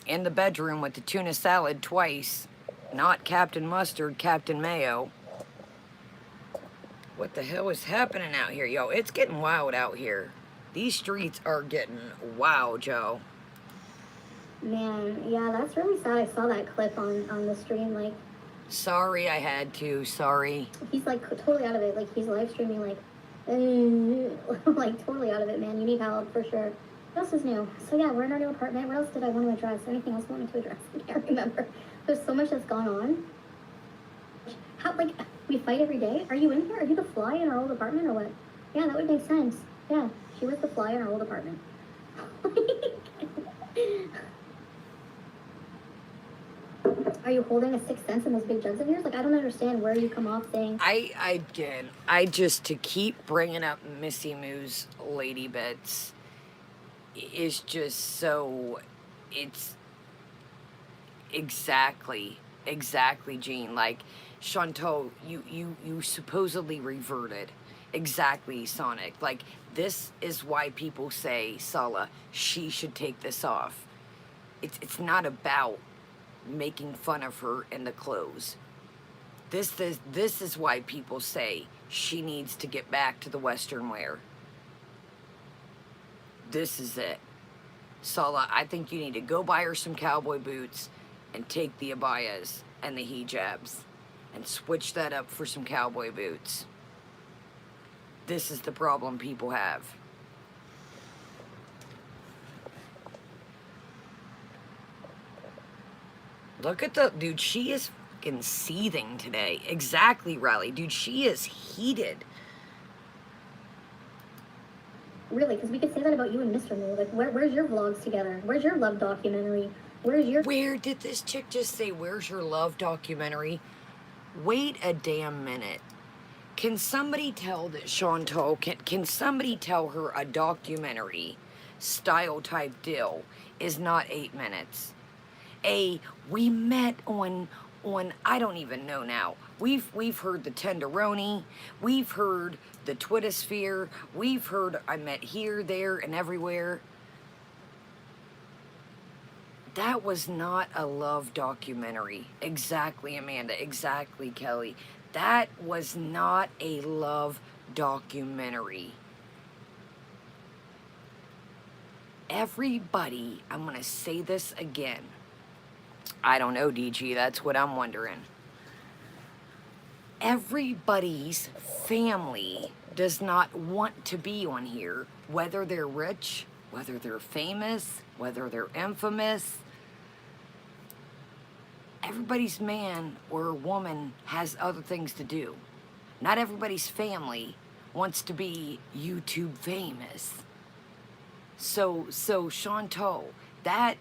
In the bedroom with the tuna salad twice, not Captain Mustard, Captain Mayo. What the hell is happening out here, yo? It's getting wild out here. These streets are getting wild, Joe. Man, yeah, that's really sad. I saw that clip on the stream. Like, sorry, I had to. Sorry. He's like totally out of it. Like, he's live streaming like, like totally out of it, man. You need help for sure. What else is new? So yeah, we're in our new apartment. What else did I want to address? Anything else I wanted to address? I can't remember. There's so much that's gone on. How, like, we fight every day? Are you in here? Are you the fly in our old apartment or what? Yeah, that would make sense. Yeah, she was the fly in our old apartment. Are you holding a sixth sense in those big jugs of yours? Like, I don't understand where you come off saying... I did. I just, to keep bringing up Missy Moo's lady bits is just so... It's... Exactly, Gene. Like, Chantal, you supposedly reverted. Exactly, Sonic. Like, this is why people say, Sala, she should take this off. It's not about making fun of her in the clothes. This is why people say she needs to get back to the Western wear. This is it. Sala, I think you need to go buy her some cowboy boots and take the abayas and the hijabs and switch that up for some cowboy boots. This is the problem people have. Look at the... Dude, she is fucking seething today. Exactly, Riley. Dude, she is heated. Really, because we could say that about you and Mr. Moo. Like, where's your vlogs together? Where's your love documentary? Where's your... Where did this chick just say, where's your love documentary? Wait a damn minute. Can somebody tell that Chantal, can somebody tell her a documentary style type deal is not 8 minutes? We met on I don't even know now. We've heard the tenderoni, we've heard the Twittersphere, we've heard I met here, there, and everywhere. That was not a love documentary. Exactly, Amanda. Exactly, Kelly. That was not a love documentary. Everybody, I'm going to say this again. I don't know, DG, that's what I'm wondering. Everybody's family does not want to be on here, whether they're rich, whether they're famous, whether they're infamous. Everybody's man or woman has other things to do. Not everybody's family wants to be YouTube famous. So Chantal, that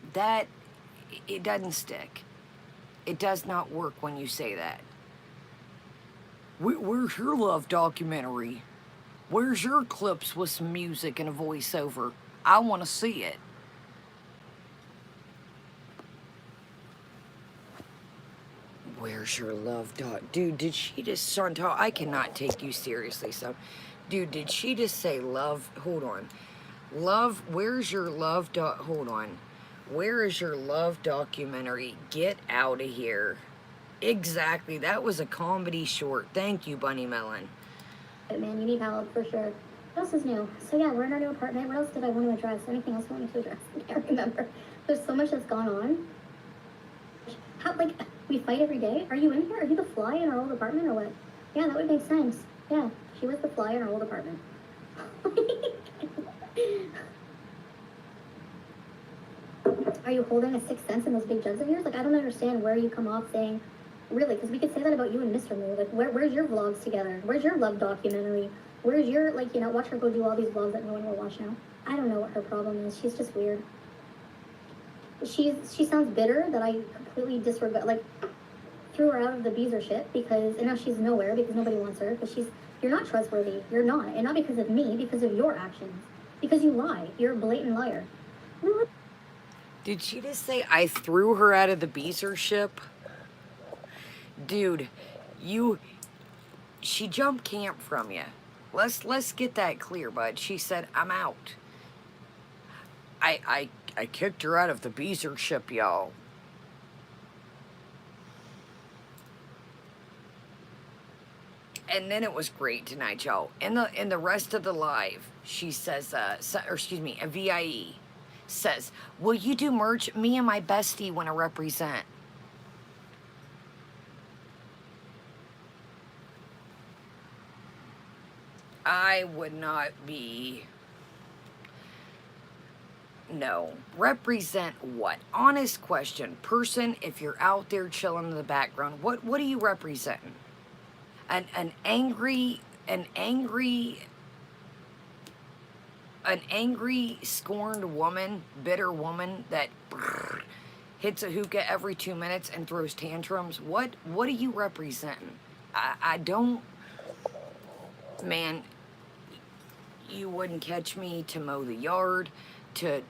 it doesn't stick. It does not work when you say that. Where's your love documentary? Where's your clips with some music and a voiceover? I want to see it. Where's your love doc? Dude, did she just, Chantal, I cannot take you seriously. So, dude, did she just say love? Hold on. Love, where's your love doc? Hold on. Where is your love documentary? Get out of here. Exactly. That was a comedy short. Thank you, Bunny Melon. Man, you need help for sure. What else is new? So yeah, we're in our new apartment. What else did I want to address? Anything else I wanted to address? I can't remember. There's so much that's gone on. How, like, we fight every day? Are you in here? Are you the fly in our old apartment or what? Yeah, that would make sense. Yeah, she was the fly in our old apartment. Are you holding a sixth sense in those big jugs of yours? Like, I don't understand where you come off saying, really, because we could say that about you and Mr. Moo. Like, where's your vlogs together? Where's your love documentary? Where's your, like, you know, watch her go do all these vlogs that no one will watch now. I don't know what her problem is. She's just weird. She sounds bitter that I completely disregard, like, threw her out of the Beezer shit because, and now she's nowhere because nobody wants her, because you're not trustworthy. You're not. And not because of me, because of your actions. Because you lie. You're a blatant liar. Did she just say I threw her out of the Beezer ship? Dude, she jumped camp from you. Let's get that clear, bud. She said, I'm out. I kicked her out of the Beezer ship, y'all. And then it was great tonight, y'all. In the rest of the live, she says, or excuse me, a VIE says, will you do merch? Me and my bestie want to represent. I would not be. No. Represent what? Honest question. Person, if you're out there chilling in the background, what are you representing? An angry, scorned woman, bitter woman that hits a hookah every 2 minutes and throws tantrums. What are you representing? I don't, man, you wouldn't catch me to mow the yard, to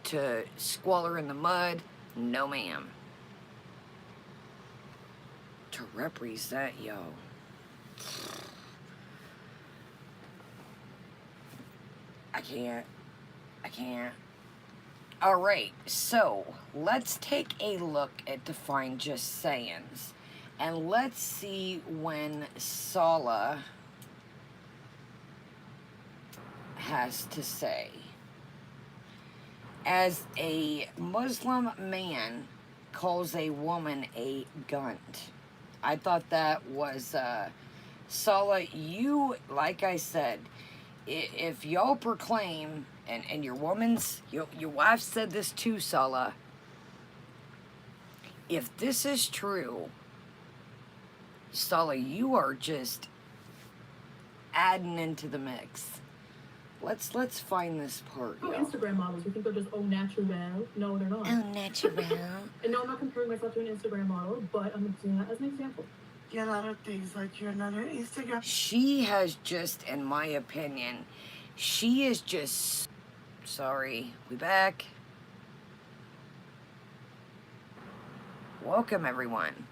squalor in the mud. No, ma'am. To represent, yo. I can't. All right, so let's take a look at Define Just Sayings. And let's see when Sala has to say. As a Muslim man calls a woman a gunt. I thought that was, Sala, you, like I said, if y'all proclaim, and your wife said this too, Sala, if this is true, Sala, you are just adding into the mix. Let's find this part. Oh, y'all. Instagram models. You think they're just au naturel? No, they're not. Oh, natural. And no, I'm not comparing myself to an Instagram model, but I'm using that as an example. Yeah, a lot of things like you're not on Instagram. She has just, in my opinion, she is just, sorry, we back. Welcome, everyone.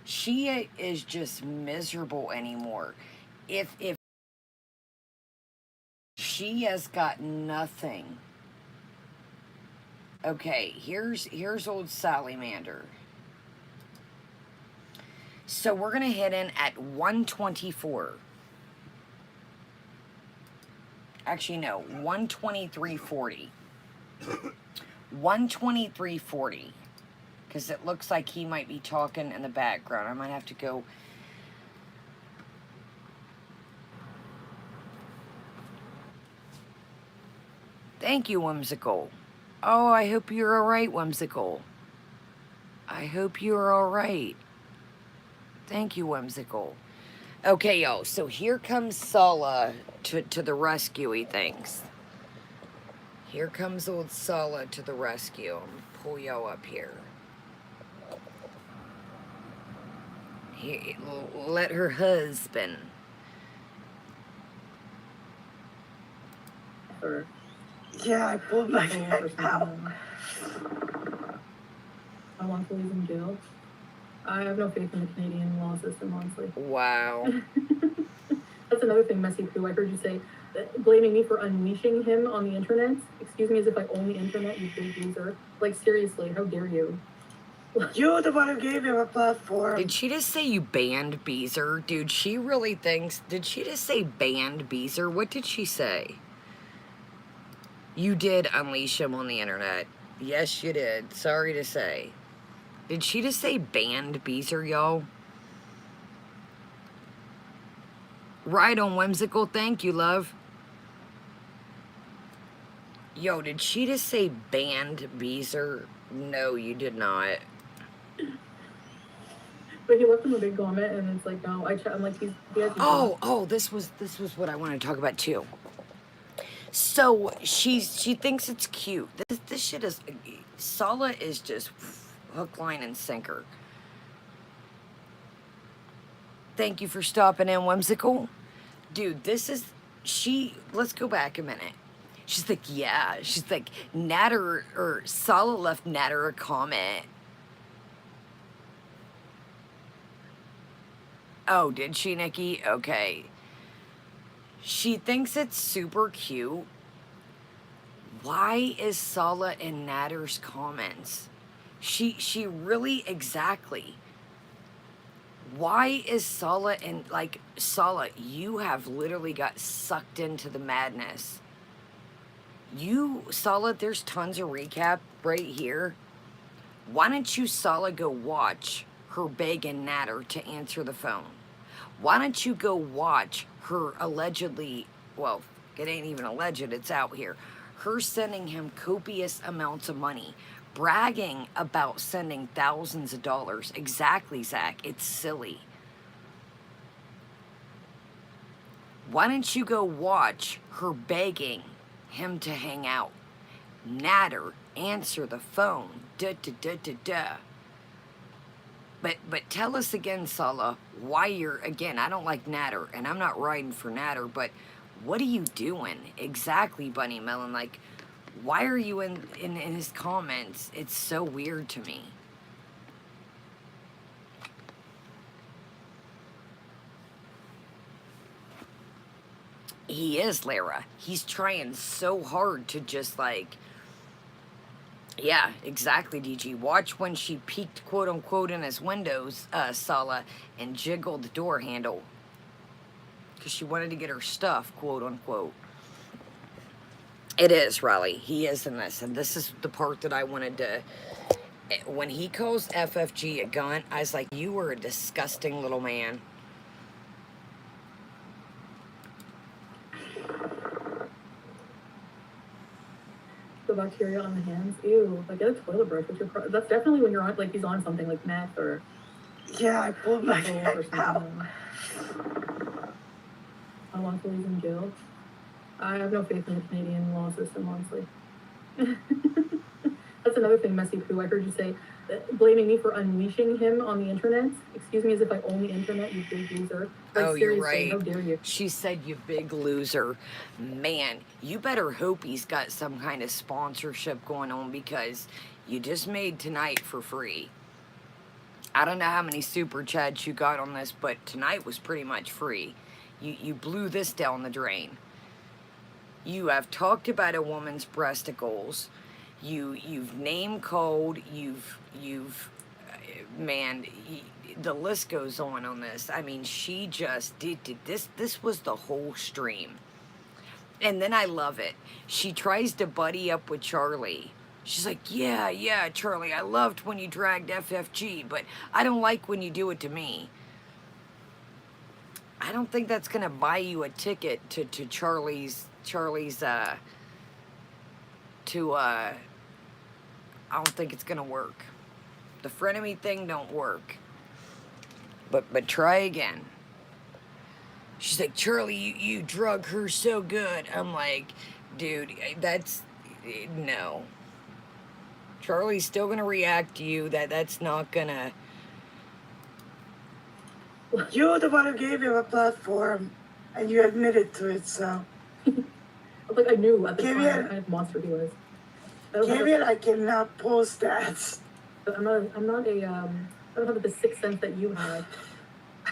She is just miserable anymore. If she has got nothing. Okay, here's old Salamander. So we're gonna hit in at 124. Actually, no, 123.40. 123.40. Because it looks like he might be talking in the background. I might have to go. Thank you, Whimsical. Oh, I hope you're alright, Whimsical. I hope you're alright. Thank you, Whimsical. Okay, y'all, so here comes Sala to the rescue, he thinks. Here comes old Sala to the rescue. I'm gonna pull y'all up here. Let her husband. Or Yeah, I pulled my something head out. I want to leave in jail. I have no faith in the Canadian law system, honestly. Wow. That's another thing, Messy Poo. I heard you say blaming me for unleashing him on the internet. Excuse me, as if I own the internet, you big loser. Like, seriously, how dare you? You're the one who gave him a platform. Did she just say you banned Beezer? Dude, she really thinks... Did she just say banned Beezer? What did she say? You did unleash him on the internet. Yes, you did. Sorry to say. Did she just say banned Beezer, y'all? Right on, Whimsical. Thank you, love. Yo, did she just say banned Beezer? No, you did not. But he left him a big comment, and it's like, no, I'm like, he has This was what I wanted to talk about too. So she thinks it's cute. This shit is... Sala is just hook, line, and sinker. Thank you for stopping in, Whimsical. Dude, this is... Let's go back a minute. She's like, yeah. She's like, Natter... Or Sala left Natter a comment. Oh, did she, Nikki? Okay. She thinks it's super cute. Why is Sala in Natter's comments? She really, exactly. Why is Sala in, like, Sala, you have literally got sucked into the madness. Sala, there's tons of recap right here. Why don't you, Sala, go watch her begging Natter to answer the phone? Why don't you go watch her allegedly, well, it ain't even alleged, it's out here, her sending him copious amounts of money, bragging about sending thousands of dollars. Exactly, Zach, it's silly. Why don't you go watch her begging him to hang out? Natter, answer the phone, da-da-da-da-da. But tell us again, Sala, why you're, again, I don't like Natter, and I'm not riding for Natter, but what are you doing? Exactly, Bunny Melon, like, why are you in his comments? It's so weird to me. He is, Lara. He's trying so hard to just, like... Yeah, exactly, DG. Watch when she peeked, quote-unquote, in his windows, Sala, and jiggled the door handle. Because she wanted to get her stuff, quote-unquote. It is, Riley. He is in this. And this is the part that I wanted to... When he calls FFG a gun, I was like, you are a disgusting little man. the bacteria on the hands. Ew, like get a toilet brush. That's definitely when you're on, like he's on something like meth or... Yeah, I pulled my head out. I want to leave in jail. I have no faith in the Canadian law system, honestly. That's another thing, Messy Poo. I heard you say blaming me for unleashing him on the internet. Excuse me, as if I own the internet, you big loser. Like, oh, seriously, you're right. how dare you? She said, you big loser. Man, you better hope he's got some kind of sponsorship going on because you just made tonight for free. I don't know how many super chats you got on this, but tonight was pretty much free. You blew this down the drain. You have talked about a woman's breasticles. You've name called. Man, the list goes on this. I mean, she just did this. This was the whole stream. And then I love it. She tries to buddy up with Charlie. She's like, yeah, Charlie, I loved when you dragged FFG, but I don't like when you do it to me. I don't think that's going to buy you a ticket to Charlie's, I don't think it's going to work. The frenemy thing don't work. But try again. She's like, Charlie, you drug her so good. I'm like, dude, that's, no. Charlie's still gonna react to you. That's not gonna. You're the one who gave him a platform, and you admitted to it, so. Like, I knew at the time Kevin. what kind of monster he was. I don't have Kevin, I cannot post that. I'm not a, I don't have the sixth sense that you have.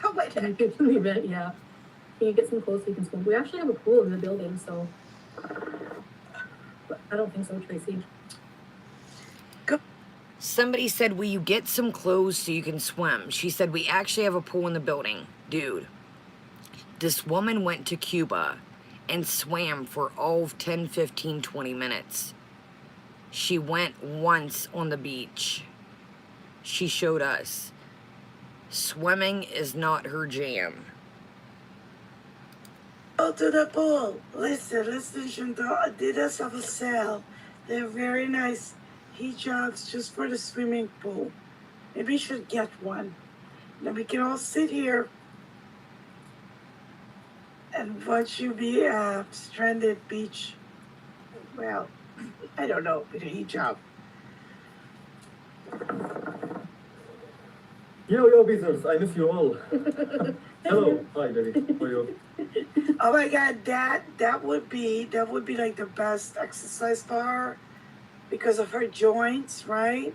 Oh my And God. in the event, yeah. Can you get some clothes so you can swim? We actually have a pool in the building, so. But I don't think so, Tracy. Somebody said, will you get some clothes so you can swim? She said, we actually have a pool in the building. Dude, this woman went to Cuba and swam for all of 10, 15, 20 minutes. She went once on the beach. She showed us. Swimming is not her jam. Go to the pool. Listen, Chantal. Adidas have a sale. They're very nice hijabs just for the swimming pool. Maybe you should get one. Then we can all sit here and watch you be stranded beach. Well, I don't know, with a hijab. Yo, business. I miss you all. Hello. Hi, baby. How are you? Oh my God, that would be like the best exercise for her because of her joints, right?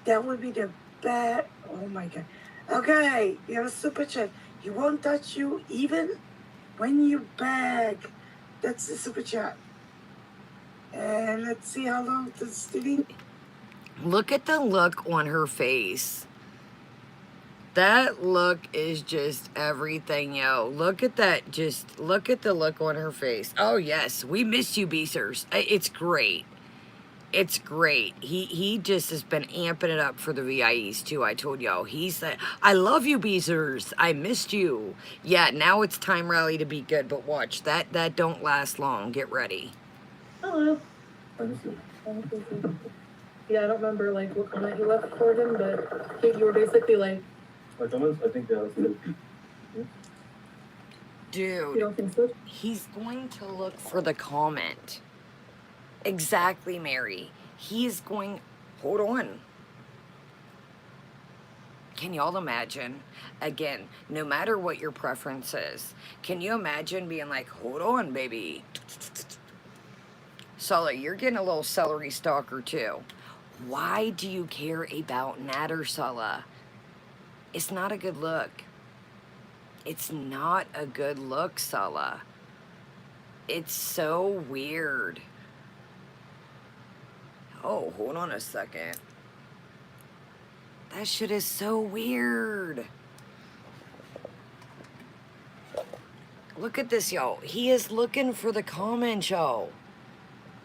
That would be the best. Oh my God. Okay, you have a super chat. He won't touch you even when you beg. That's the super chat. And let's see how long this did. Look at the look on her face. That look is just everything, yo. Look at that. Just look at the look on her face. Oh, yes. We miss you, Beasers. It's great. It's great. He just has been amping it up for the VIEs, too. I told y'all. He said, I love you, Beasers. I missed you. Yeah, now it's time, Rally, to be good. But watch. That don't last long. Get ready. Hello. I miss you. Yeah, I don't remember, like, what comment you left for him, but you were basically like, My comments, I think they are still. you Dude, don't think so? he's going to look for the comment. Exactly, Mary. He is going... Hold on. Can y'all imagine? Again, no matter what your preference is, can you imagine being like, hold on, baby. Sully, you're getting a little celery stalker too. Why do you care about Natter, Sulla? It's not a good look. It's not a good look, Sulla. It's so weird. Oh, hold on a second. That shit is so weird. Look at this, y'all. He is looking for the comment, y'all.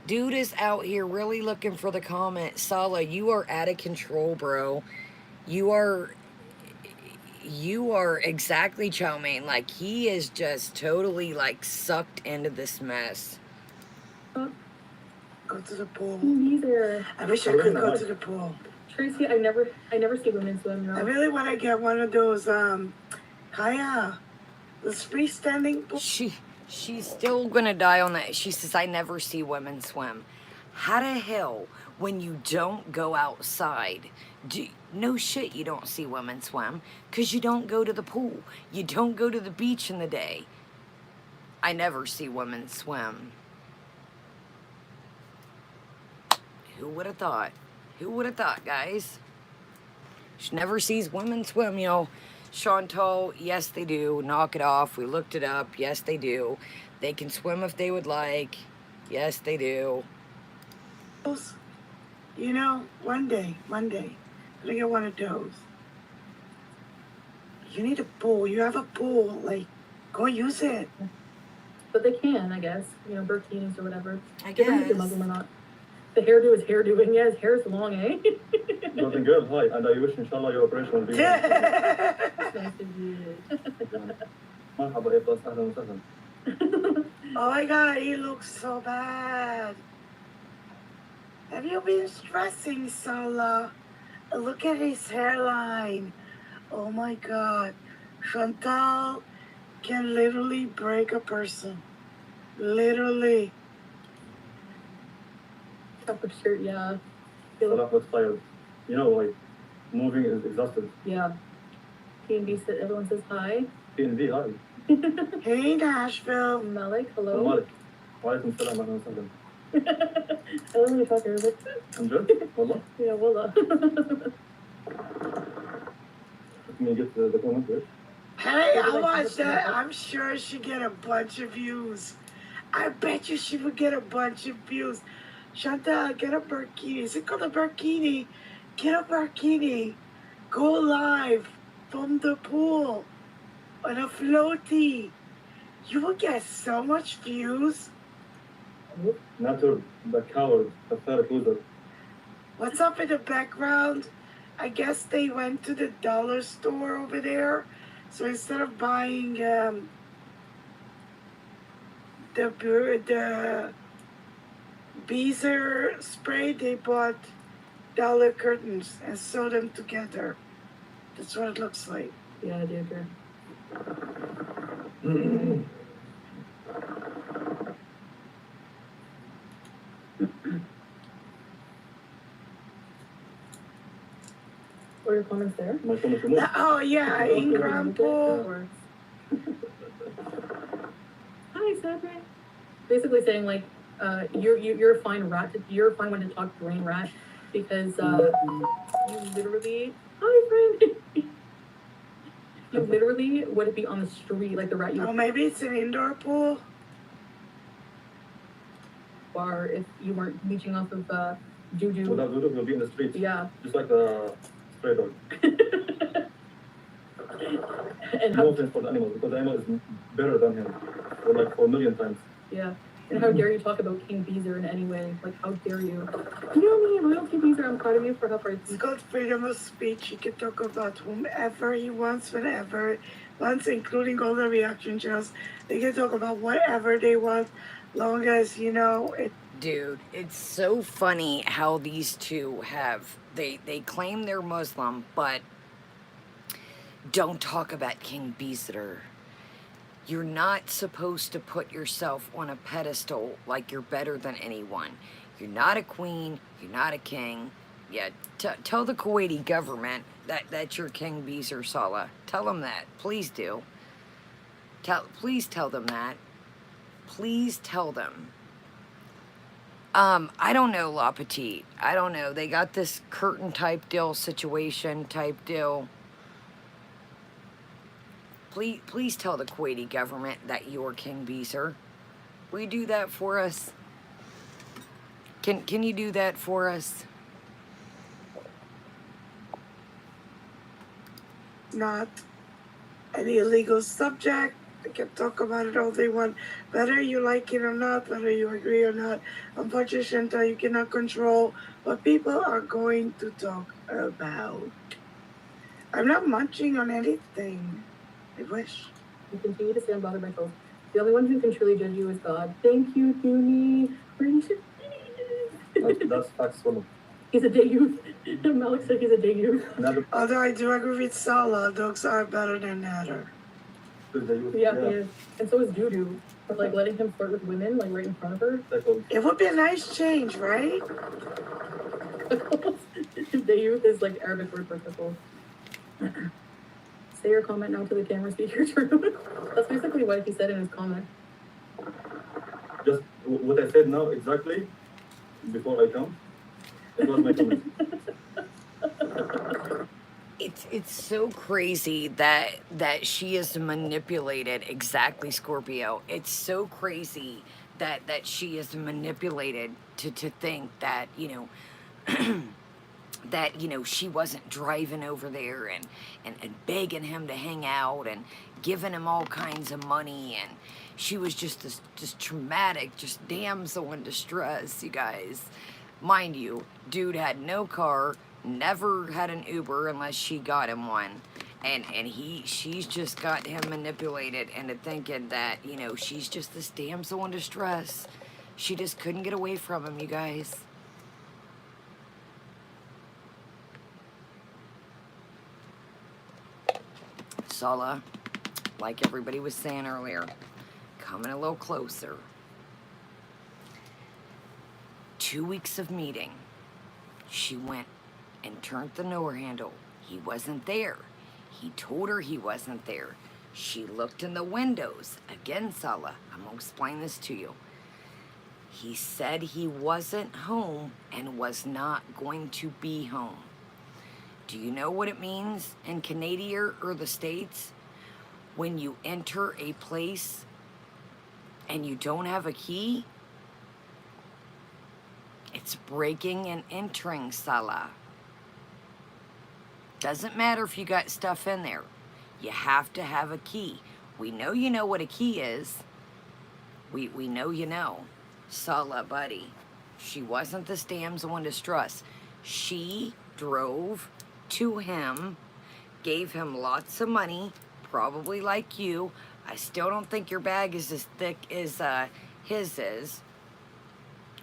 Dude is out here really looking for the comment. Sala, you are out of control, bro. You are exactly Chow Mein. Like, he is just totally, like, sucked into this mess. Go to the pool. Neither. I wish I could go to the pool. Tracy, I never see women swim, I no. really want to get one of those, Kaya, those freestanding pools. She's still gonna die on that. She says, I never see women swim. How the hell, when you don't go outside, no shit, you don't see women swim, because you don't go to the pool. You don't go to the beach in the day. I never see women swim. Who would have thought? Who would have thought, guys? She never sees women swim, you know. Chantal, yes, they do. Knock it off. We looked it up. Yes, they do. They can swim if they would like. Yes, they do. You know, one day, I'm gonna get one of those. You need a pool. You have a pool. Like, go use it. But they can, I guess. You know, bikinis or whatever. I Different if you're guess. Muslim or not. The hairdo is hairdoing. Yeah, his hair's long, eh? Nothing good. Hi, and I wish inshallah your operation will be. It's nice to meet مرحبا A plus أهلا وسهلا. Oh my God, he looks so bad. Have you been stressing, Sola? Look at his hairline. Oh my God. Chantal, can literally break a person. Literally. Proper shirt, yeah. Salah was tired. You know, like, moving is exhausted. Yeah. P&B said, everyone says hi. P&V, hi. Hey, Nashville. Malik, hello. Malik. Walaikum salam wa rahmatullah. I love when you talk Arabic. I'm good. Wallah. Yeah, wallah. Let me get the comment here. Hey, I watched that. I'm sure she get a bunch of views. I bet you she would get a bunch of views. Chantal, get a burkini. Is it called a burkini? Get a burkini. Go live from the pool on a floaty. You will get so much views. Natur, the coward, pathetic loser. What's up in the background? I guess they went to the dollar store over there. So instead of buying the Beezer spray, they bought dollar curtains and sewed them together. That's what it looks like. Yeah, I do agree. What are your comments there? My comments removed. Oh yeah, Ingram Pool. Hi, Cedric. Basically saying like, you're a fine rat. You're a fine one to talk brain rat because you literally. Hi, friend. You literally would be on the street like the rat you Oh, maybe it's an indoor pool. are if you weren't leeching off of doo-doo. Without Dudu, he'll be in the streets. Yeah. Just like the stray dog. And No how, offense for the animal, because the animal is better than him. For a million times. yeah. And how dare you talk about King Beezer in any way? Like, how dare you? You know me, loyalty Beezer, I'm proud of you for how far It's called freedom of speech. He can talk about whomever he wants, whenever he wants, including all the reaction channels. They can talk about whatever they want, long as, you know, it. Dude, it's so funny how these two have, they claim they're Muslim, but don't talk about King Beezer. You're not supposed to put yourself on a pedestal like you're better than anyone. You're not a queen, you're not a king. Yeah, tell the Kuwaiti government that you're King Beezer Salah. Tell them that, please do. Please tell them that. Please tell them. I don't know, La Petite. I don't know. They got this curtain type deal, situation type deal. Please tell the Kuwaiti government that you're King Beezer. Will you do that for us? Can you do that for us? Not any illegal subject. They can talk about it all they want. Whether you like it or not, whether you agree or not. Unfortunately, you cannot control what people are going to talk about. I'm not munching on anything. I wish. You continue to stay unbothered by trolls. The only one who can truly judge you is God. Thank you, Toonie. That's facts. One. He's a day youth. Malik said he's a day youth. Never. Although I do agree with Salah, dogs are better than Natter. Yeah, he is. And so is Doo-Doo. But like letting him flirt with women, like right in front of her. It would be a nice change, right? Day youth is like Arabic word for pickle. Say your comment now to the camera, speak your turn. That's basically what he said in his comment. Just what I said now exactly before I come. It was my comment. It's so crazy that she is manipulated. Exactly, Scorpio. It's so crazy that she is manipulated to think that, you know, that, you know, she wasn't driving over there and begging him to hang out and giving him all kinds of money, and she was just this traumatic, just damsel in distress, you guys. Mind you, dude had no car, never had an Uber unless she got him one, and she's just got him manipulated into thinking that, you know, she's just this damsel in distress. She just couldn't get away from him, you guys. Salah, like everybody was saying earlier. Coming a little closer. 2 weeks of meeting. She went and turned the door handle. He wasn't there. He told her he wasn't there. She looked in the windows. Again, Salah, I'm going to explain this to you. He said he wasn't home and was not going to be home. Do you know what it means in Canada or the States? When you enter a place and you don't have a key, it's breaking and entering, Salah. Doesn't matter if you got stuff in there. You have to have a key. We know you know what a key is. We know you know. Salah, buddy. She wasn't this damsel in distress. She drove to him, gave him lots of money, probably like you. I still don't think your bag is as thick as his is.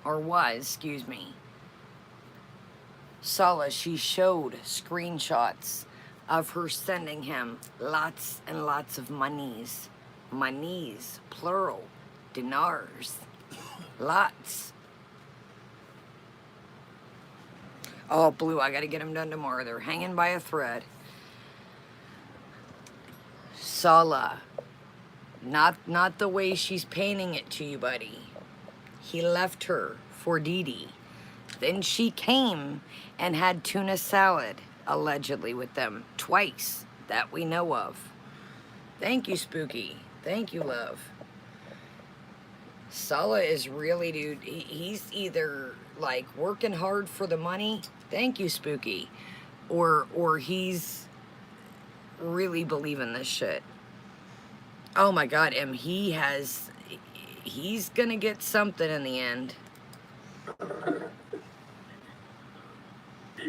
Or was, excuse me. Salah, she showed screenshots of her sending him lots and lots of monies. Monies, plural, dinars, lots. Oh, Blue, I gotta get them done tomorrow. They're hanging by a thread. Salah, not the way she's painting it to you, buddy. He left her for Didi. Then she came and had tuna salad, allegedly, with them twice, that we know of. Thank you, Spooky. Thank you, love. Salah is really, dude, he's either, like, working hard for the money, thank you, Spooky, or he's really believing this shit. Oh, my God, he's gonna get something in the end.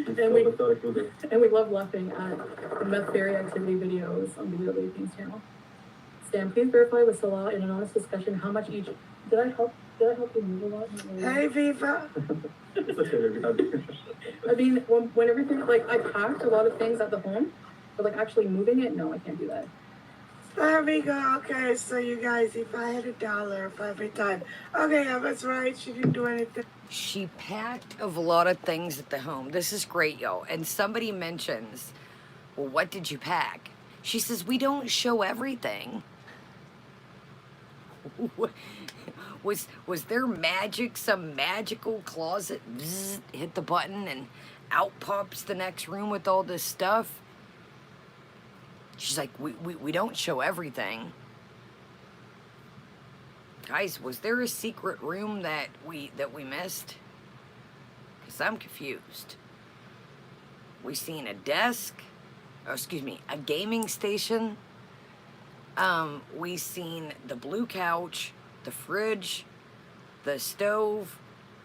And we love laughing at the meth fairy activity videos on the Real Babies channel. Stan, please verify with Salah in an honest discussion how much each. Did I help you move a lot? Hey, Viva. I mean, when everything, like, I packed a lot of things at the home, but like actually moving it, no, I can't do that. There we go. Okay, so you guys, if I had $1 for every time. Okay, yeah, that's right. She didn't do anything. She packed a lot of things at the home. This is great, y'all. And somebody mentions, well, what did you pack? She says, we don't show everything. Was there magic, some magical closet? Bzz, hit the button and out pops the next room with all this stuff. She's like, we don't show everything. Guys, was there a secret room that we missed? Because I'm confused. We seen a desk, or excuse me, a gaming station. We seen the blue couch, the fridge, the stove,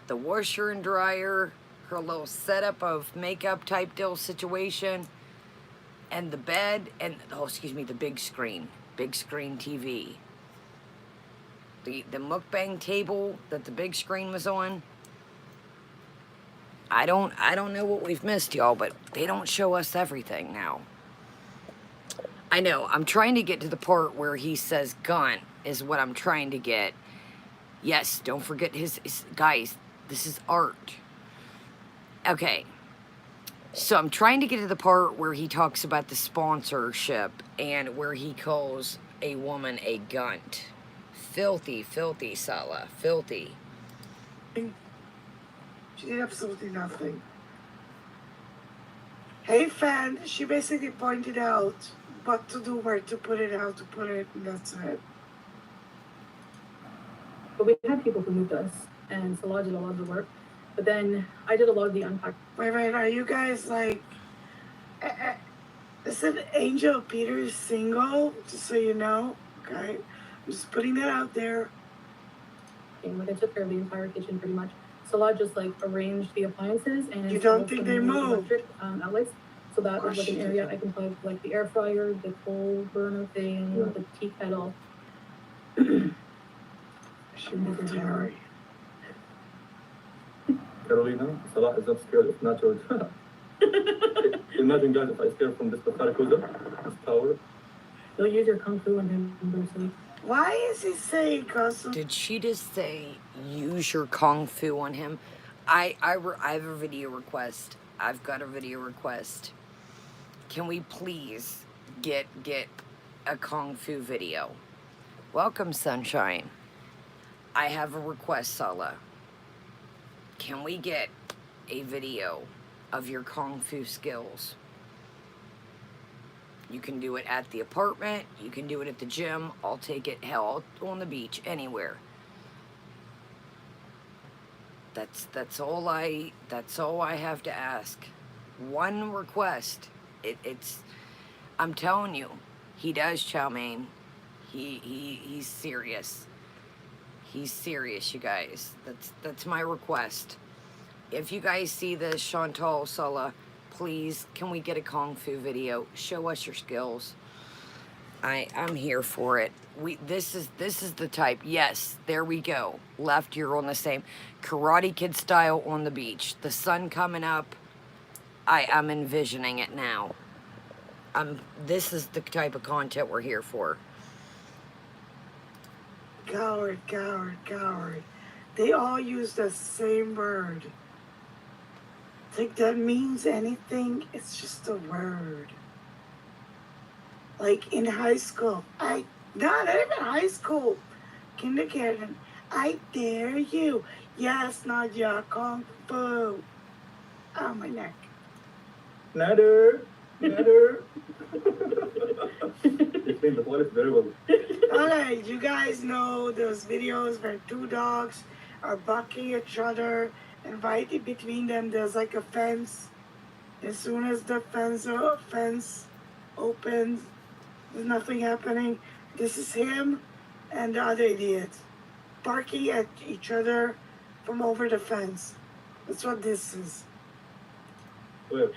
the washer and dryer, her little setup of makeup type deal situation, and the bed, and, oh, excuse me, the big screen TV. The mukbang table that the big screen was on. I don't know what we've missed, y'all, but they don't show us everything now. I know, I'm trying to get to the part where he says gun is what I'm trying to get. Yes, don't forget his guys, this is art. Okay. So I'm trying to get to the part where he talks about the sponsorship and where he calls a woman a gunt. Filthy, filthy, Salah. Filthy. She did absolutely nothing. Hey, fan, she basically pointed out what to do, where to put it, how to put it, and that's it. But we had people who moved us, and Salah did a lot of the work. But then I did a lot of the unpacking. Wait, are you guys like... Isn't Angel Peters single? Just so you know. Okay? I'm just putting that out there. Like, I took care of the entire kitchen pretty much. Salah just like arranged the appliances and you don't think they moved? Electric outlets. So that was like an area I can plug like the air fryer, the coal burner thing, the tea kettle. She moved Terry. Carolina, Salah is not scared of natural. Imagine, guys, if I scare from this cooker, this tower, Don't use your kung fu on him, Breesin. Why is he saying custom? Did she just say use your kung fu on him? I have a video request. I've got a video request. Can we please get a kung fu video? Welcome, Sunshine. I have a request, Sala. Can we get a video of your kung fu skills? You can do it at the apartment. You can do it at the gym. I'll take it, hell, on the beach, anywhere. That's all I have to ask. One request. I'm telling you, he does, chow mein. He's serious. He's serious, you guys. That's my request. If you guys see this, Chantal, Sala, please, can we get a kung fu video? Show us your skills. I'm here for it. This is the type. Yes, there we go. Left, you're on the same Karate Kid style on the beach. The sun coming up. I'm envisioning it now. This is the type of content we're here for. Coward, coward, coward. They all use the same word. Think that means anything? It's just a word. Like in high school, not even high school, kindergarten. I dare you. Yes, not your kung fu. Oh, my neck. Nader. Explain the forest very well. Alright, you guys know those videos where two dogs are bucking each other, and right in between them there's like a fence. As soon as the fence opens, there's nothing happening. This is him and the other idiot barking at each other from over the fence. That's what this is. Well,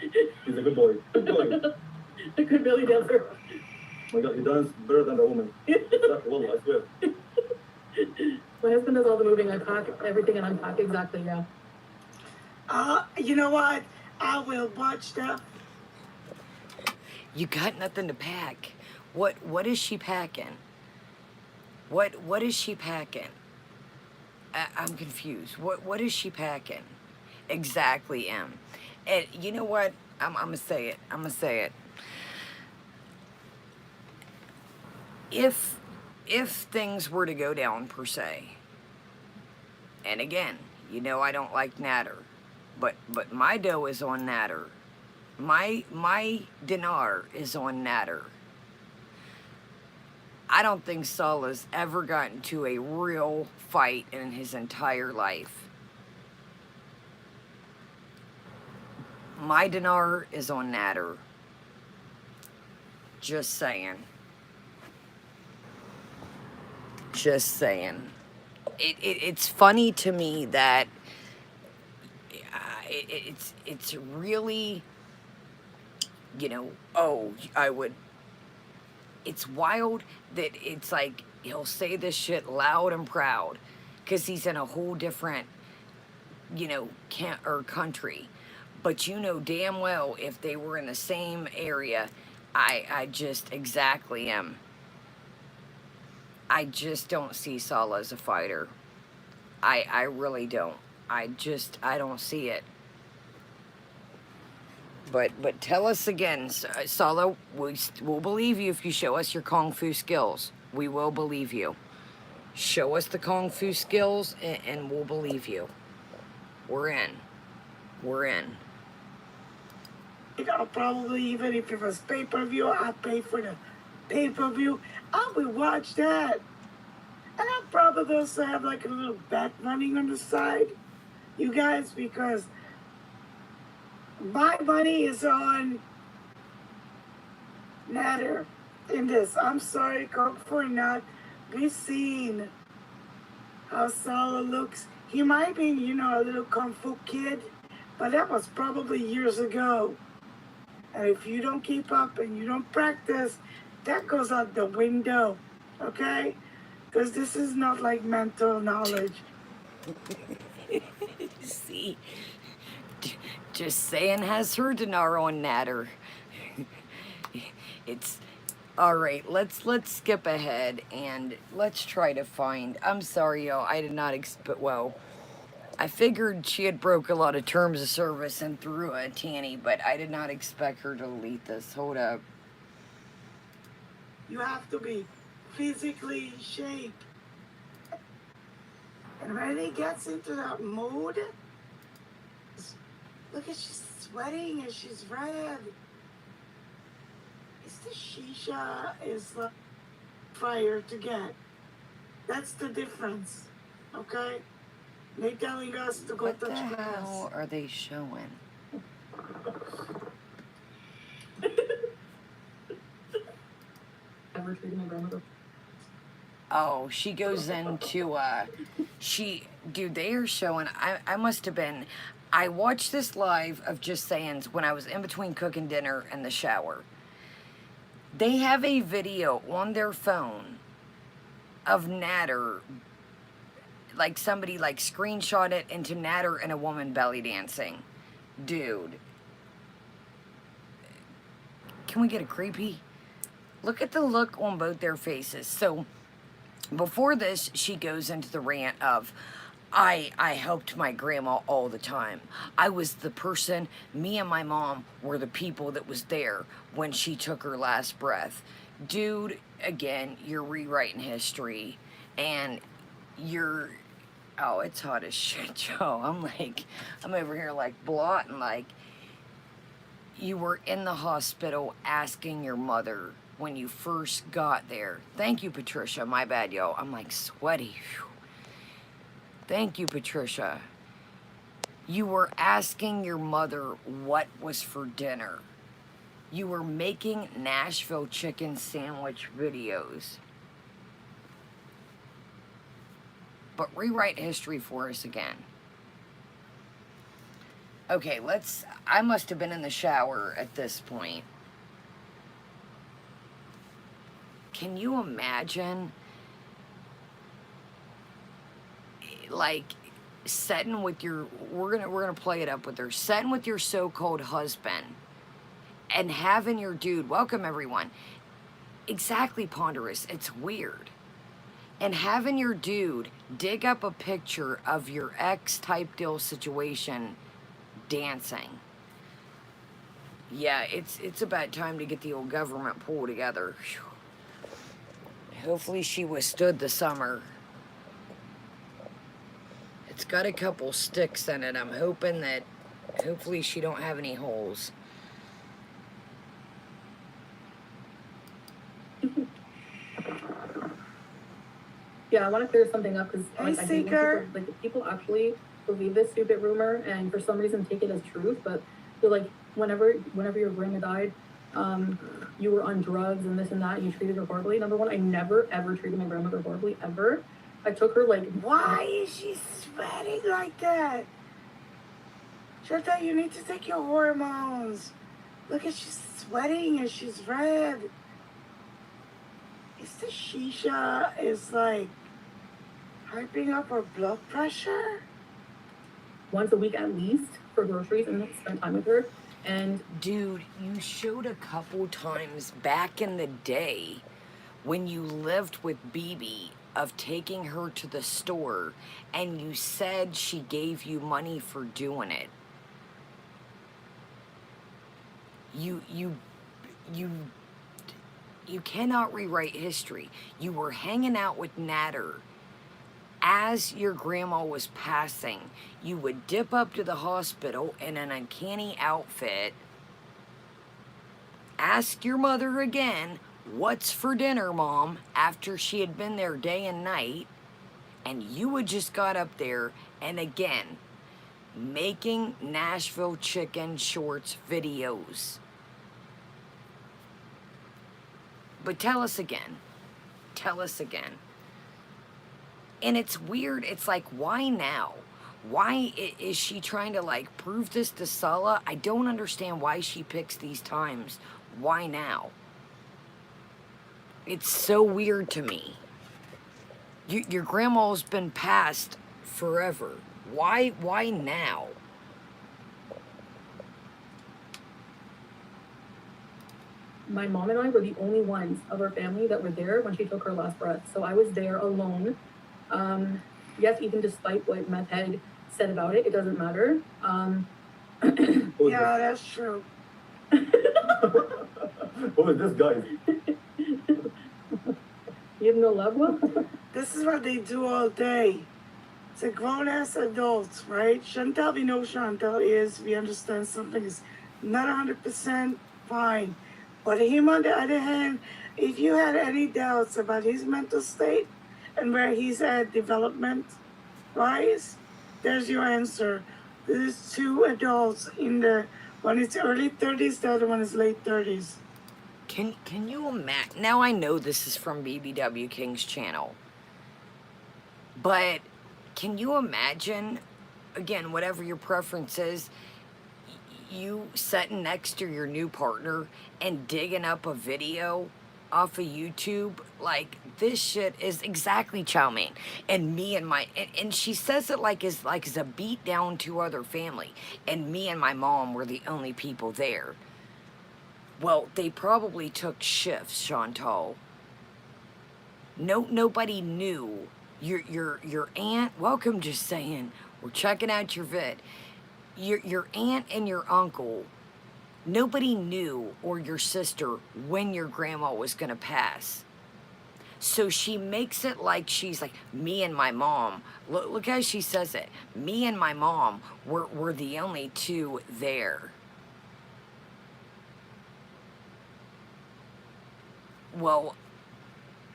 he's a good boy. Good boy. A good belly dancer. Oh my God, he dances better than a woman. Well, I swear. My husband does all the moving. I pack everything and unpack exactly, yeah. You know what? I will watch that. You got nothing to pack. What is she packing? What is she packing? I'm confused. What is she packing? Exactly, Em. And you know what? I'm gonna say it. If things were to go down per se, and again, you know I don't like Natter, but my dough is on Natter. My dinar is on Natter. I don't think Sala's ever gotten into a real fight in his entire life. My dinar is on Natter. Just saying. Just saying. It's funny to me that it's really, you know, oh, I would. It's wild that it's like he'll say this shit loud and proud because he's in a whole different, you know, country. But you know damn well if they were in the same area, I just exactly am. I just don't see Sala as a fighter. I really don't. I don't see it. But tell us again, Sala, we'll believe you if you show us your Kung Fu skills. We will believe you. Show us the Kung Fu skills and we'll believe you. We're in. We're in. I'll probably, even if it was pay-per-view, I'll pay for the pay-per-view. I will watch that. And I'll probably also have like a little bet running on the side, you guys, because my money is on Natter in this. I'm sorry, Kung Fu not. We've seen how Sala looks. He might be, you know, a little Kung Fu kid, but that was probably years ago. And if you don't keep up and you don't practice, that goes out the window, okay? Because this is not like mental knowledge. See, just saying has her dinar on Natter. It's All right, let's skip ahead and let's try to find. I'm sorry, yo. I did not expect. Well, I figured she had broke a lot of terms of service and threw a tanny, but I did not expect her to delete this. Hold up. You have to be physically in shape. And when he gets into that mood, look at she's sweating and she's red. It's the shisha is like fire to get. That's the difference. Okay? They're telling us to go What the touch grass. hell are they showing? Ever treated my grandmother? Oh, she goes into dude, they are showing. I must have been. I watched this live of Just Sayins when I was in between cooking dinner and the shower. They have a video on their phone of Natter, like somebody like screenshot it into Natter and a woman belly dancing. Dude. Can we get a creepy? Look at the look on both their faces. So, before this, she goes into the rant of, I helped my grandma all the time. I was the person, me and my mom were the people that was there when she took her last breath. Dude, again, you're rewriting history, and you're, oh, it's hot as shit, Joe. I'm over here like blotting, like, you were in the hospital asking your mother when you first got there. Thank you, Patricia. My bad, yo. I'm like sweaty. Whew. Thank you, Patricia. You were asking your mother what was for dinner. You were making Nashville chicken sandwich videos. But rewrite history for us again. Okay, I must have been in the shower at this point. Can you imagine, like, setting with your, we're gonna play it up with her, setting with your so-called husband and having your dude, welcome everyone, exactly, Ponderous, it's weird, and having your dude dig up a picture of your ex type deal situation dancing. Yeah, it's about time to get the old government pulled together. Whew. Hopefully she withstood the summer. It's got a couple sticks in it. I'm hoping that, hopefully she don't have any holes. Yeah, I want to clear something up because Hey, like, I think Seeker. people actually believe this stupid rumor and for some reason take it as truth. But they're like, whenever your grandma died, you were on drugs and this and that, and you treated her horribly. Number one, I never ever treated my grandmother horribly ever. I took her like. Why is she sweating like that? Shanta, you need to take your hormones. Look at she's sweating and she's red. Is the shisha is like hyping up her blood pressure? Once a week at least for groceries and spend time with her. And dude, you showed a couple times back in the day when you lived with BB of taking her to the store and you said she gave you money for doing it. You cannot rewrite history. You were hanging out with Natter. As your grandma was passing, you would dip up to the hospital in an uncanny outfit, ask your mother again, what's for dinner, Mom, after she had been there day and night, and you would just got up there and again, making Nashville chicken shorts videos. But tell us again. Tell us again. And it's weird. It's like, why now? Why is she trying to, like, prove this to Sala? I don't understand why she picks these times. Why now? It's so weird to me. Your grandma's been passed forever. Why now? my mom and I were the only ones of our family that were there when she took her last breath. So I was there alone. Yes, even despite what Meth Head said about it, it doesn't matter. Yeah, that's true. Who is this guy? You have no love, well? This is what they do all day. It's a grown-ass adults, right? Chantal, we know Chantal is. We understand something is not 100% fine. But him, on the other hand, if you had any doubts about his mental state and where he's at development-wise, there's your answer. There's two adults one is early 30s, the other one is late 30s. Can you imagine? Now I know this is from BBW King's channel, but can you imagine, again, whatever your preference is, you sitting next to your new partner and digging up a video off of YouTube? Like, this shit is exactly chow mein. And me and and she says it like it's a beat down to other family. And me and my mom were the only people there. Well, they probably took shifts, Chantal. Nobody knew. Your aunt, welcome, just saying. We're checking out your vid. Your aunt and your uncle, nobody knew, or your sister, when your grandma was gonna pass. So she makes it like she's like, me and my mom. Look how she says it. Me and my mom were the only two there. Well,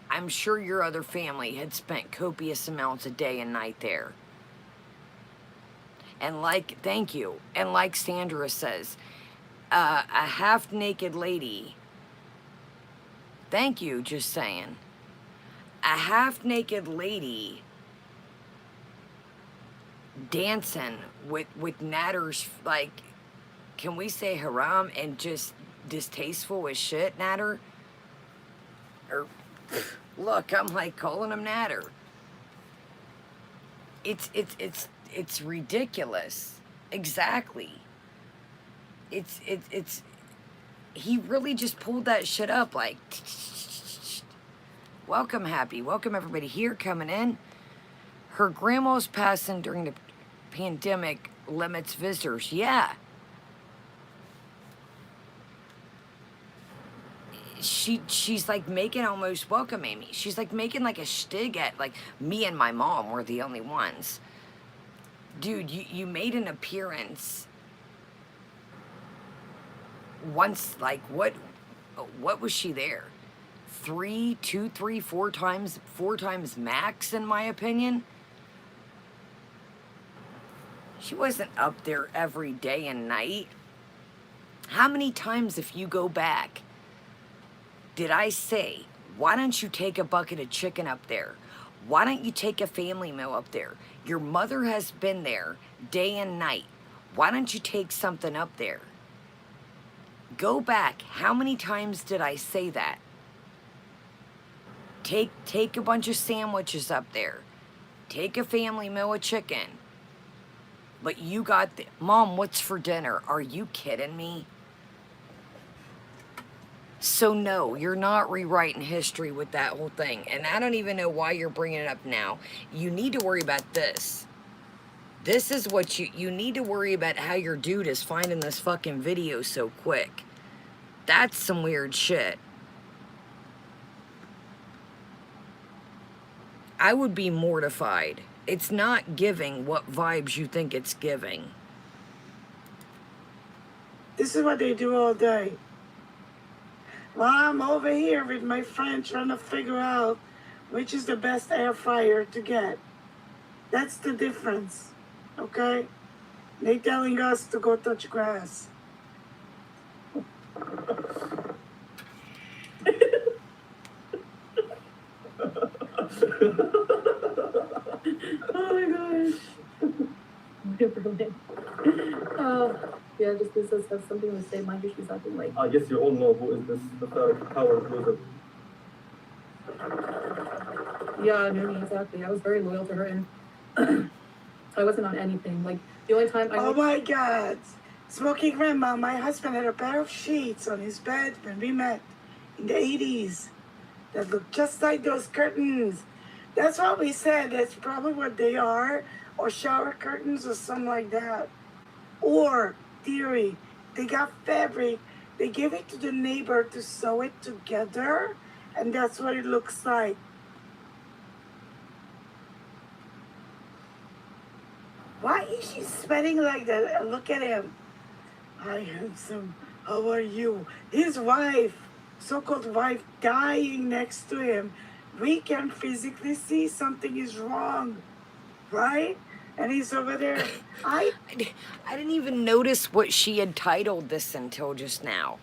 I'm sure your other family had spent copious amounts of day and night there. And thank you. And like Sandra says, a half-naked lady, thank you, just saying. A half-naked lady dancing with Natter's, like, can we say haram and just distasteful as shit, Natter? Or, look, I'm like calling him Natter. It's ridiculous. Exactly. It's he really just pulled that shit up like welcome, Happy. Welcome everybody here coming in. Her grandma's passing during the pandemic limits visitors. Yeah. She's like making almost welcome Amy. She's like making like a shtig at like me and my mom were the only ones. Dude, you made an appearance once, like what was she there? 3, 2, 3, 4 times, 4 times max in my opinion. She wasn't up there every day and night. How many times, if you go back, did I say, why don't you take a bucket of chicken up there? Why don't you take a family meal up there? Your mother has been there day and night. Why don't you take something up there? Go back. How many times did I say that? Take a bunch of sandwiches up there. Take a family meal of chicken. But you got Mom, what's for dinner? Are you kidding me? So no, you're not rewriting history with that whole thing. And I don't even know why you're bringing it up now. You need to worry about this. This is what you need to worry about, how your dude is finding this fucking video so quick. That's some weird shit. I would be mortified. It's not giving what vibes you think it's giving. This is what they do all day. While I'm over here with my friend trying to figure out which is the best air fryer to get. That's the difference, okay? They telling us to go touch grass. Oh my gosh. Yeah, just this has something to say. Mind you, she's acting like. I guess you all know who is this coward loser. Yeah, I knew me exactly. I was very loyal to her, and I wasn't on anything. Like the only time I. Oh my God! Smoky Grandma, my husband had a pair of sheets on his bed when we met in the 80s that looked just like those curtains. That's what we said. That's probably what they are, or shower curtains or something like that. Or, theory, they got fabric, they gave it to the neighbor to sew it together, and that's what it looks like. Why is she sweating like that? Look at him. Hi, handsome. How are you? His wife, so-called wife, dying next to him. We can physically see something is wrong, right? And he's over there. I didn't even notice what she had titled this until just now.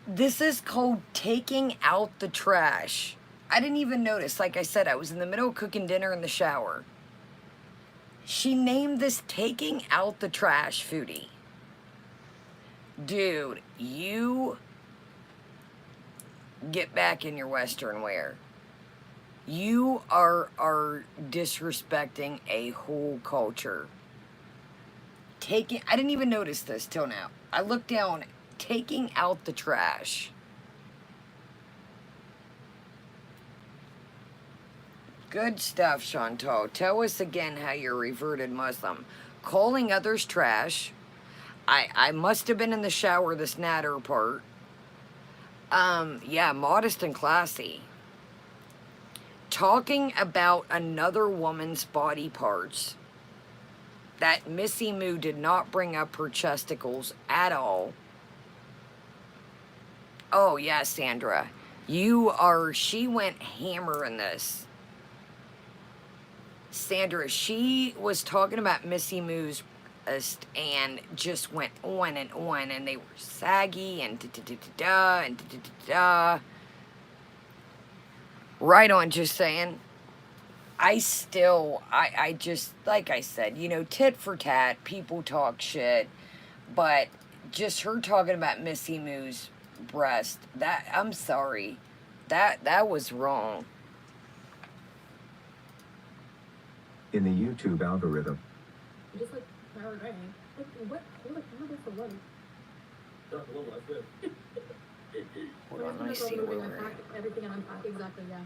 This is called taking out the trash. I didn't even notice. Like I said, I was in the middle of cooking dinner in the shower. She named this taking out the trash, Foodie. Dude, you get back in your Western wear. You are disrespecting a whole culture. I didn't even notice this till now. I looked down, taking out the trash. Good stuff, Chantal. Tell us again how you're reverted Muslim. Calling others trash. I must have been in the shower, this natter part. Yeah, modest and classy. Talking about another woman's body parts. That Missy Moo did not bring up her chesticles at all. Oh, yeah, Sandra. She went hammer in this. Sandra, she was talking about Missy Moo's and just went on, and they were saggy, and da-da-da-da-da, and da-da-da-da. Right on, just saying. I just, like I said, you know, tit for tat, people talk shit, but just her talking about Missy Moo's breast, I'm sorry, that was wrong. In the YouTube algorithm. Just like, alright. What? For what? Hold on, let me see where we're at. Everything and unpack, exactly, yeah.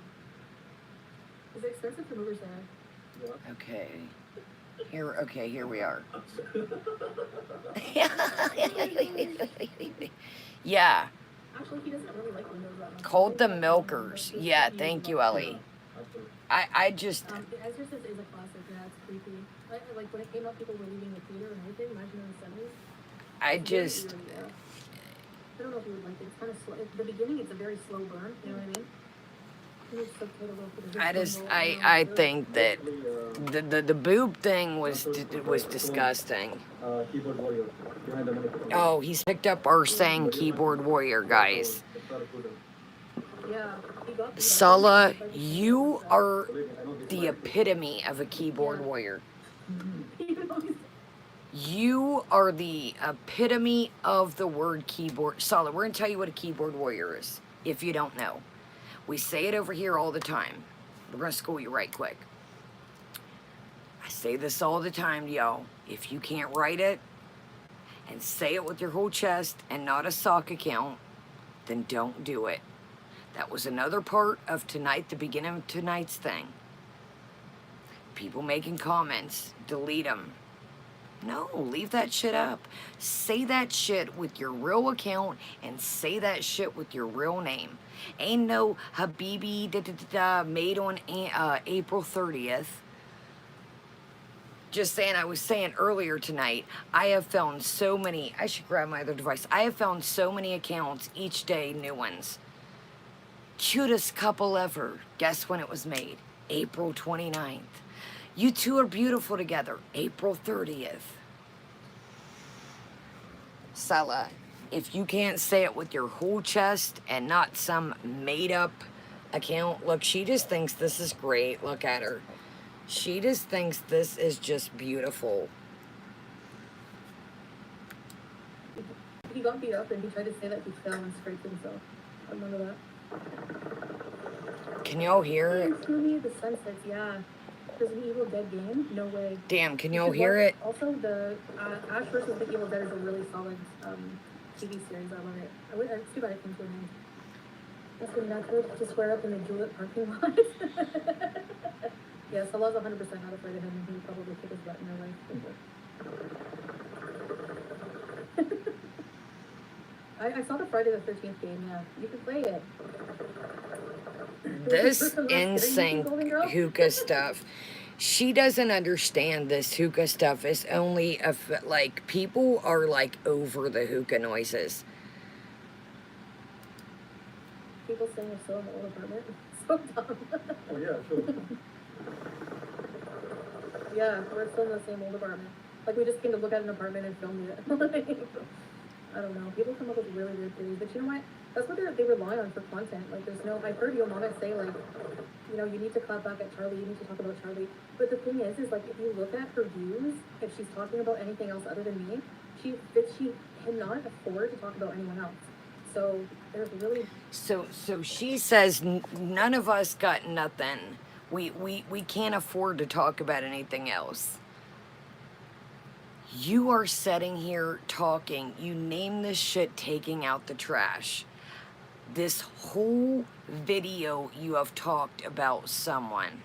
Is it expensive for movers there? Okay. Here we are. Yeah. Actually, he doesn't really like windows that much. Called the milkers. Yeah, thank you, Ellie. I just... The Exorcist is a classic, yeah, it's creepy. Like, when it came out, people were leaving the theater and everything, imagine in the 70s. I just... I don't know if you would like it. It's kind of slow. At the beginning, it's a very slow burn, you know what I mean? I think that the boob thing was disgusting. Oh, he's picked up our saying keyboard warrior, guys. Sala, you are the epitome of a keyboard warrior. You are the epitome of the word keyboard. Sala, we're going to tell you what a keyboard warrior is, if you don't know. We say it over here all the time. We're going to school you right quick. I say this all the time to y'all. If you can't write it and say it with your whole chest and not a sock account, then don't do it. That was another part of tonight, the beginning of tonight's thing. People making comments, delete them. No, leave that shit up. Say that shit with your real account and say that shit with your real name. Ain't no Habibi made on April 30th. Just saying, I was saying earlier tonight, I have found so many, I should grab my other device. I have found so many accounts each day, new ones. Cutest couple ever. Guess when it was made? April 29th. You two are beautiful together. April 30th. Sala, if you can't say it with your whole chest and not some made-up account, look, she just thinks this is great. Look at her. She just thinks this is just beautiful. He got beat up and he tried to say that he fell and scraped himself. I remember that. Can y'all hear it? It's really the sunsets, yeah. There's an Evil Dead game? No way. Damn, can You y'all should hear watch- it? Also, the Ash versus the Evil Dead is a really solid TV series. I love it. It's too bad it came to an end. That's when not good to swear up in the Juliet parking lot. Yes, Allah's 100% not afraid of him, and he would probably kick his butt in real life. I saw the Friday the 13th game, yeah. You can play it. This insane hookah stuff. She doesn't understand this hookah stuff is only like people are like over the hookah noises. People saying they're still in the old apartment. So dumb. Oh yeah, sure. Yeah, we're still in the same old apartment. Like we just came to look at an apartment and filmed it. I don't know. People come up with really weird theories, but you know what? That's what they rely on for content. Like there's no. I've heard your mama say like, you know, you need to clap back at Charlie. You need to talk about Charlie. But the thing is like if you look at her views, if she's talking about anything else other than me, she cannot afford to talk about anyone else. So there's really. So she says none of us got nothing. We can't afford to talk about anything else. You are sitting here talking. You name this shit taking out the trash. This whole video you have talked about someone.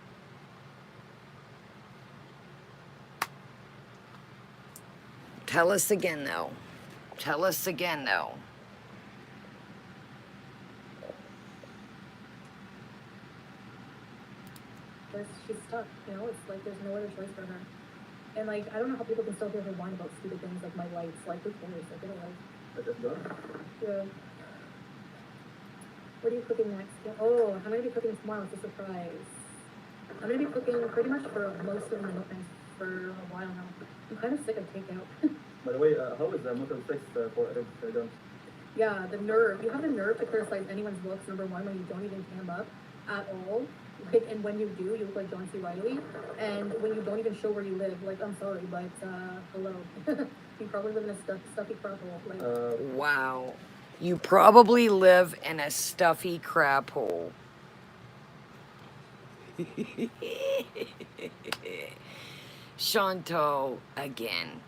Tell us again though. Tell us again though. She's stuck, you know, it's like there's no other choice for her. And like, I don't know how people can still hear her whine about stupid things like my lights, like who cares, like, get a life. I just done. Yeah. What are you cooking next? Oh, I'm gonna be cooking tomorrow, it's a surprise. I'm gonna be cooking pretty much for most of my meals for a while now. I'm kind of sick of takeout. By the way, how is motor sex for adults? Yeah, the nerve. You have the nerve to criticize anyone's looks, number one, when you don't even cam up at all. Like, and when you do, you look like John C. Reilly. And when you don't even show where you live, like, I'm sorry, but, hello. You probably live in a stuffy crap hole. Like, Wow. You probably live in a stuffy crap hole. Chantal, again.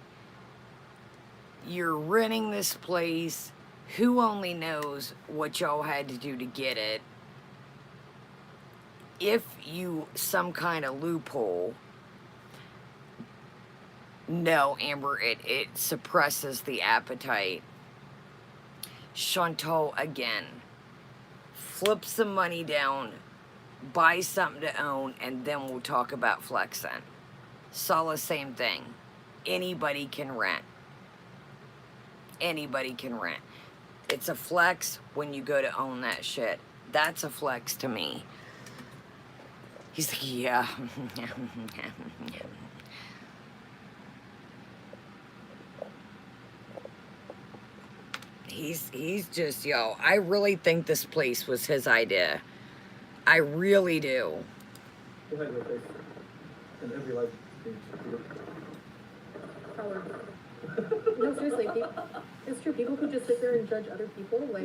You're renting this place. Who only knows what y'all had to do to get it? If you some kind of loophole, no, Amber, it suppresses the appetite. Chantal, again, flip some money down, buy something to own, and then we'll talk about flexing. Sala, same thing. Anybody can rent. Anybody can rent. It's a flex when you go to own that shit. That's a flex to me. He's like, yeah. He's just, yo, I really think this place was his idea. I really do. Who has your face in every life stage? probably. No, seriously, it's true. People who just sit there and judge other people, like,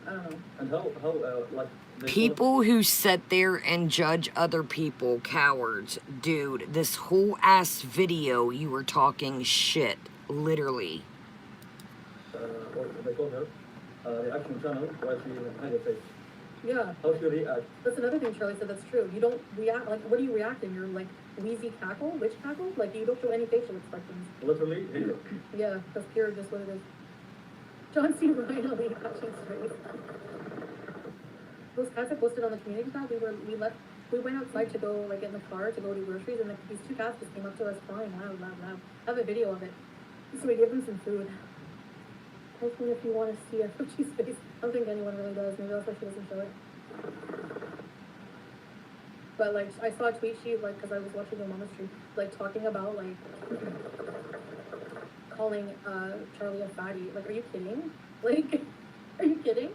I don't know. And how like People who sit there and judge other people, cowards. Dude, this whole ass video, you were talking shit. Literally. what they call her reaction channel why she had her face. Yeah. How she react. That's another thing Charlie said that's true. You don't react, like, what are you reacting? You're like, wheezy cackle? Witch cackle? Like, you don't show any facial expressions. Literally, here. Yeah, that's pure just what it is. John C. Reilly, catching straight. Those cats I posted on the community tab, we went outside to go, like, in the car to go to groceries, and these two cats just came up to us crying loud, loud, loud. I have a video of it. So we gave them some food. Post one if you want to see Fuji's face. I don't think anyone really does. Maybe that's why she doesn't show it. But, like, I saw a tweet she, like, because I was watching the Mama stream, like, talking about, like, calling Charlie a fatty. Like, are you kidding? Like, are you kidding?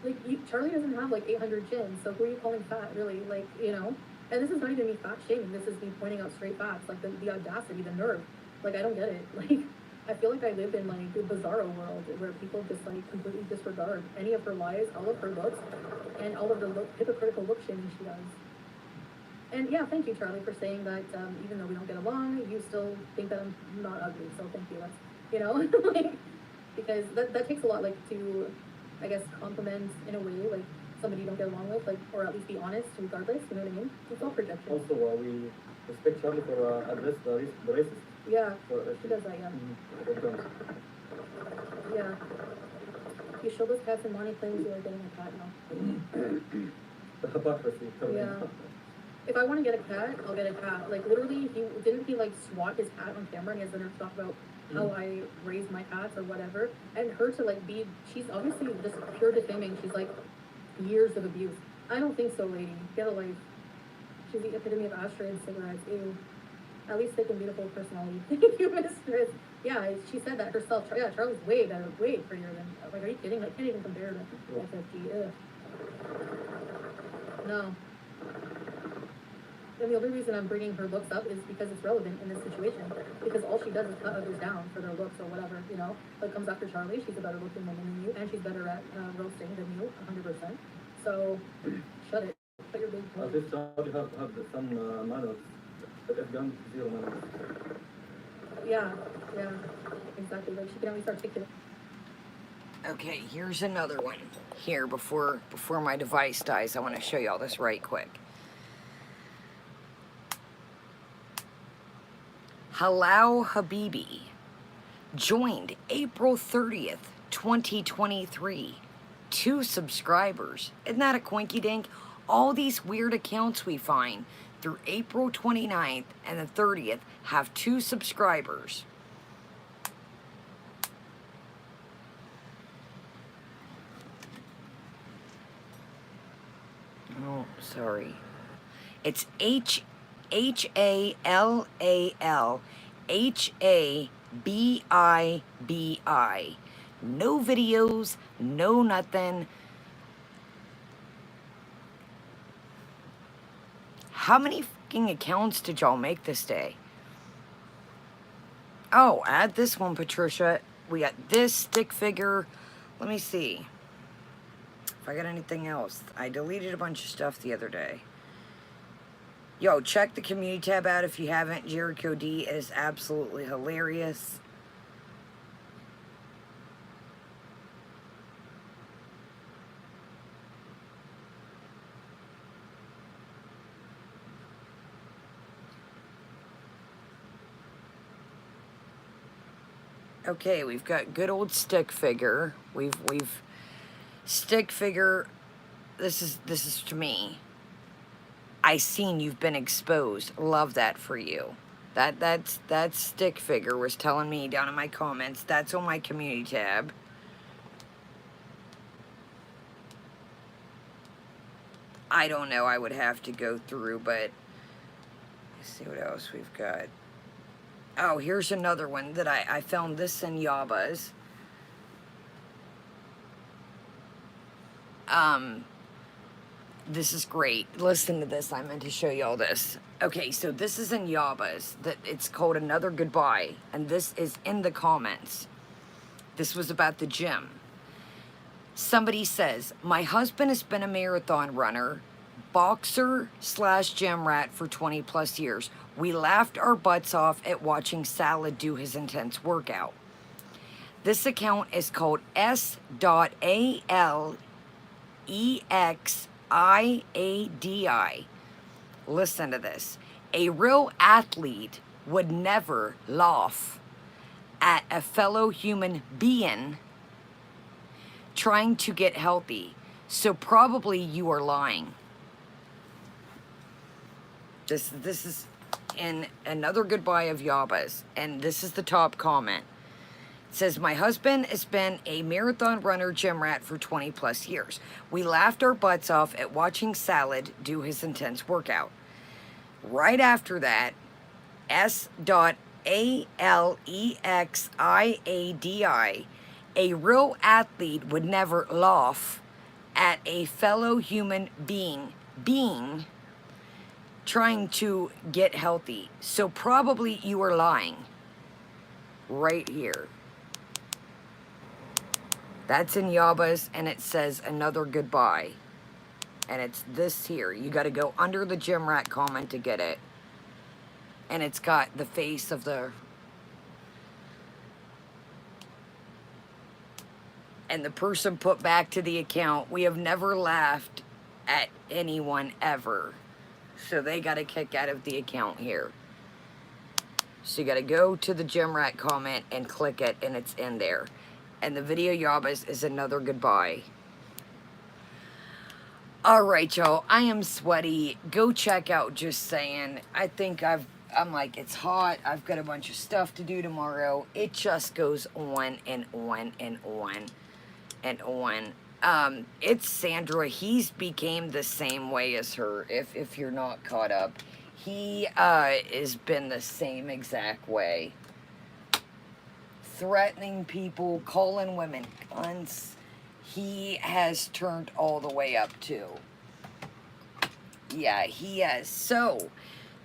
Like, Charlie doesn't have, like, 800 chins, so who are you calling fat, really? Like, you know? And this is not even me fat shaming. This is me pointing out straight facts. Like, the audacity, the nerve. Like, I don't get it. Like, I feel like I live in, like, the bizarro world where people just, like, completely disregard any of her lies, all of her looks, and all of the hypocritical look shaming she does. And yeah, thank you, Charlie, for saying that. Even though we don't get along, you still think that I'm not ugly. So thank you. That's, you know, like, because that takes a lot, like, to, I guess, compliment in a way, like somebody you don't get along with, like, or at least be honest regardless. You know what I mean? It's all projection. Also, we respect Charlie for address the racist. Yeah, For, she does that. Yeah. Okay. Yeah. You showed us cats and Monty claims you are getting a cat now. The hypocrisy. Yeah. If I want to get a cat, I'll get a cat. Like, literally, he like swat his cat on camera, and he has dinner to talk about how I raise my cats or whatever. And her to like be, she's obviously just pure defaming. She's like years of abuse. I don't think so, lady. Get a life. She's the epitome of ashtray and cigarettes. Ew. At least thick and beautiful personality. Thank you, mistress. Yeah, she said that herself. Yeah, Charlie's way better, way prettier than. Like, are you kidding? I can't even compare to FFG. Ugh. No. And the only reason I'm bringing her looks up is because it's relevant in this situation. Because all she does is cut others down for their looks or whatever, you know. But comes after Charlie, she's a better looking woman than you, and she's better at roasting than you, 100%. So, shut it. Shut your big At least Charlie have some manners. But Afghan, zero manners. Yeah, exactly. Like, she can at least articulate. Okay, here's another one. Here, before my device dies, I want to show you all this right quick. Halal Habibi joined April 30th, 2023. 2 subscribers. Isn't that a coinky dink? All these weird accounts we find through April 29th and the 30th have 2 subscribers. Oh, sorry. It's HALALHABIBI. No videos, no nothing. How many fucking accounts did y'all make this day? Oh, add this one, Patricia. We got this stick figure. Let me see if I got anything else. I deleted a bunch of stuff the other day. Yo, check the community tab out if you haven't. Jericho D is absolutely hilarious. Okay, we've got good old stick figure. We've stick figure. This is to me. I seen you've been exposed. Love that for you. That stick figure was telling me down in my comments. That's on my community tab. I don't know. I would have to go through, but let's see what else we've got. Oh, here's another one that I found this in Yaba's. This is great. Listen to this. I meant to show you all this. Okay, so this is in Yaba's. It's called Another Goodbye, and this is in the comments. This was about the gym. Somebody says, my husband has been a marathon runner, boxer / gym rat for 20 plus years. We laughed our butts off at watching Salad do his intense workout. This account is called S.ALEXIADI. Listen to this. A real athlete would never laugh at a fellow human being trying to get healthy. So probably you are lying. This is in Another Goodbye of Yaba's, and this is the top comment. It says, my husband has been a marathon runner gym rat for 20 plus years. We laughed our butts off at watching Salad do his intense workout. Right after that, S.ALEXIADI, a real athlete would never laugh at a fellow human being trying to get healthy. So probably you are lying. Right here. That's in Yaba's, and it says Another Goodbye. And it's this here. You got to go under the gym rat comment to get it. And it's got the face of the... And the person put back to the account, "We have never laughed at anyone ever." So they got a kick out of the account here. So you got to go to the gym rat comment and click it, and it's in there. And the video yabas is another goodbye. Alright, y'all, I am sweaty. Go check out Just Saying. I think I'm like, it's hot. I've got a bunch of stuff to do tomorrow. It just goes on and on and on and on. It's Sandra. He's became the same way as her, if you're not caught up. He has been the same exact way. Threatening people, calling women cunts. He has turned all the way up too. Yeah, he has. So,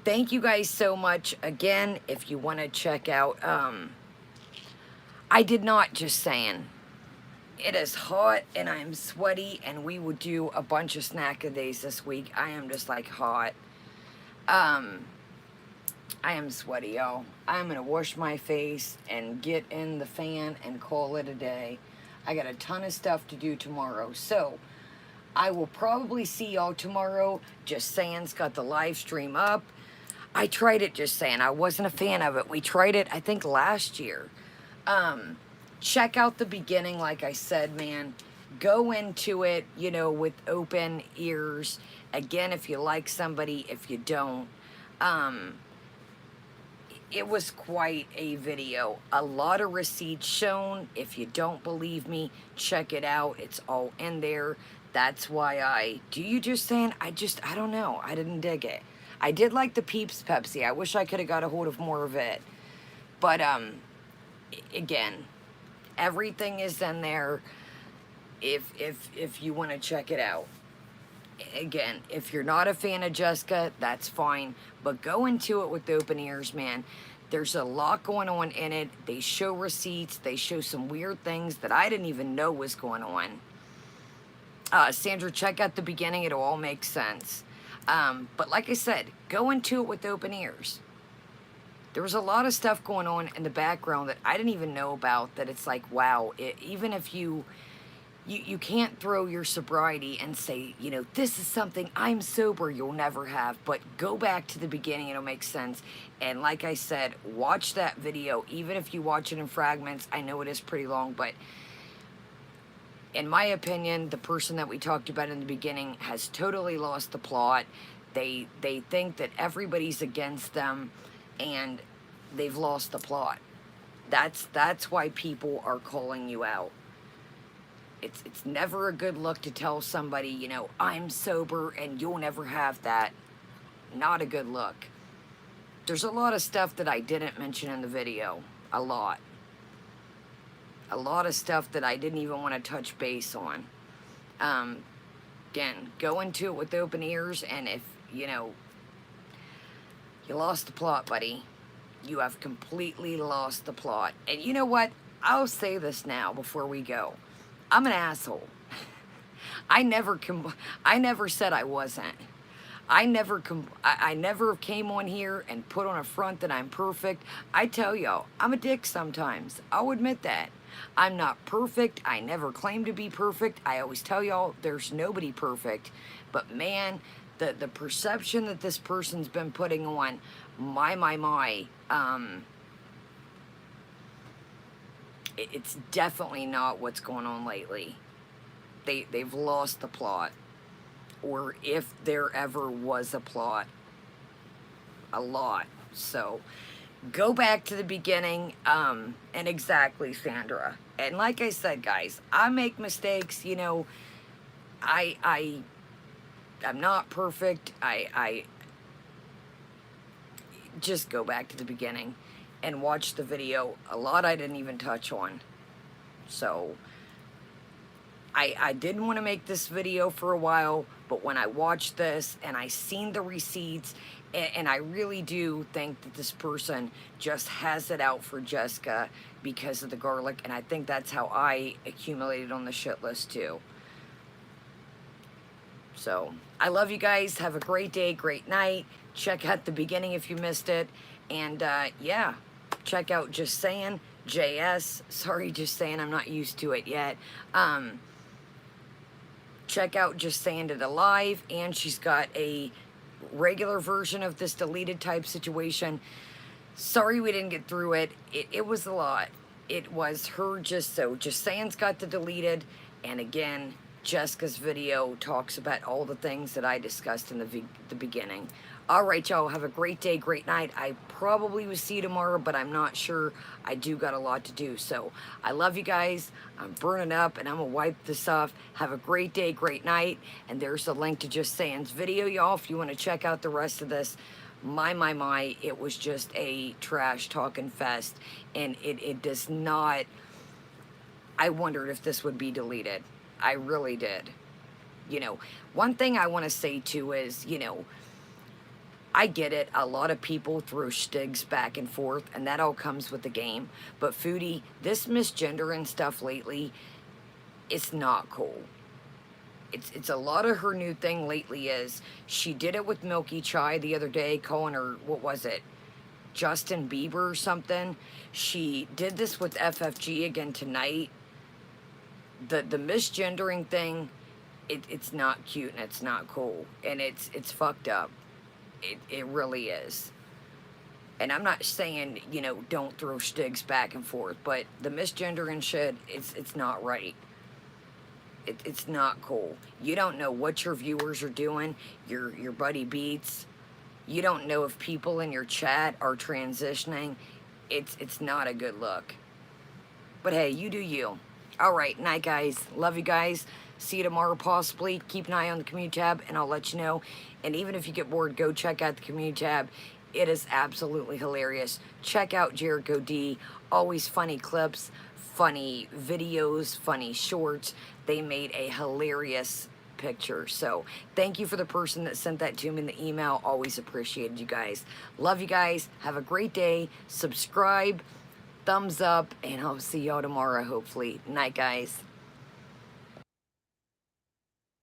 thank you guys so much. Again, if you want to check out, I did not Just Saying. It is hot and I'm sweaty, and we will do a bunch of snack-a-days this week. I am just like hot. I am sweaty, y'all. I'm gonna wash my face and get in the fan and call it a day. I got a ton of stuff to do tomorrow, so I will probably see y'all tomorrow. Just Saying's got the live stream up. I tried it, Just Saying. I wasn't a fan of it. We tried it, I think, last year. Check out the beginning, like I said, man. Go into it, you know, with open ears. Again, if you like somebody, if you don't. It was quite a video. A lot of receipts shown. If you don't believe me, check it out. It's all in there. That's why do you Just Saying? I don't know. I didn't dig it. I did like the Peeps Pepsi. I wish I could have got a hold of more of it. But, again, everything is in there if you want to check it out. Again, if you're not a fan of Jessica, that's fine. But go into it with open ears, man. There's a lot going on in it. They show receipts. They show some weird things that I didn't even know was going on. Sandra, check out the beginning. It'll all make sense. But like I said, go into it with open ears. There was a lot of stuff going on in the background that I didn't even know about, that it's like, wow, even if you can't throw your sobriety and say, you know, this is something I'm sober you'll never have, but go back to the beginning, it'll make sense. And like I said, watch that video, even if you watch it in fragments. I know it is pretty long, but in my opinion, the person that we talked about in the beginning has totally lost the plot. They think that everybody's against them, and they've lost the plot. That's why people are calling you out. It's never a good look to tell somebody, you know, I'm sober and you'll never have that. Not a good look. There's a lot of stuff that I didn't mention in the video. A lot. A lot of stuff that I didn't even want to touch base on. Again, go into it with open ears, and if, you know, you lost the plot, buddy. You have completely lost the plot. And you know what? I'll say this now before we go. I'm an asshole. I never said I wasn't. I never came on here and put on a front that I'm perfect. I tell y'all, I'm a dick sometimes. I'll admit that. I'm not perfect. I never claim to be perfect. I always tell y'all there's nobody perfect. But man, the perception that this person's been putting on, it's definitely not what's going on lately. They've lost the plot. Or if there ever was a plot. A lot. So, go back to the beginning, and exactly, Sandra. And like I said, guys, I make mistakes, you know. I'm not perfect. I just go back to the beginning and watch the video. A lot I didn't even touch on. So, I didn't want to make this video for a while, but when I watched this and I seen the receipts, and I really do think that this person just has it out for Jessica because of the garlic, and I think that's how I accumulated on the shit list too. So, I love you guys. Have a great day, great night. Check out the beginning if you missed it. And, yeah, check out Just Saying, JS. Sorry, Just Saying, I'm not used to it yet. Check out Just Saying It Alive. And she's got a regular version of this deleted type situation. Sorry we didn't get through it. It was a lot. It was her Just Saying's got the deleted. And again, Jessica's video talks about all the things that I discussed in the beginning. All right, y'all, have a great day, great night. I probably will see you tomorrow, but I'm not sure. I do got a lot to do. So I love you guys. I'm burning up, and I'm going to wipe this off. Have a great day, great night. And there's the link to Just Saying's video, y'all, if you want to check out the rest of this. My, it was just a trash talking fest. And it does not... I wondered if this would be deleted. I really did. You know, one thing I want to say, too, is, you know, I get it. A lot of people throw shtigs back and forth, and that all comes with the game. But Foodie, this misgendering stuff lately, it's not cool. It's a lot of her new thing lately is, she did it with Milky Chai the other day, calling her, what was it, Justin Bieber or something. She did this with FFG again tonight. The misgendering thing, it's not cute and it's not cool. And it's fucked up. It really is. And I'm not saying, you know, don't throw shtigs back and forth, but the misgendering shit, it's not right. It's not cool. You don't know what your viewers are doing, your buddy Beats. You don't know if people in your chat are transitioning. It's not a good look. But hey, you do you. All right, night, guys. Love you guys. See you tomorrow, possibly. Keep an eye on the community tab, and I'll let you know. And even if you get bored, go check out the community tab. It is absolutely hilarious. Check out Jericho D. Always funny clips, funny videos, funny shorts. They made a hilarious picture. So thank you for the person that sent that to me in the email. Always appreciated you guys. Love you guys. Have a great day. Subscribe, thumbs up, and I'll see y'all tomorrow, hopefully. Night, guys.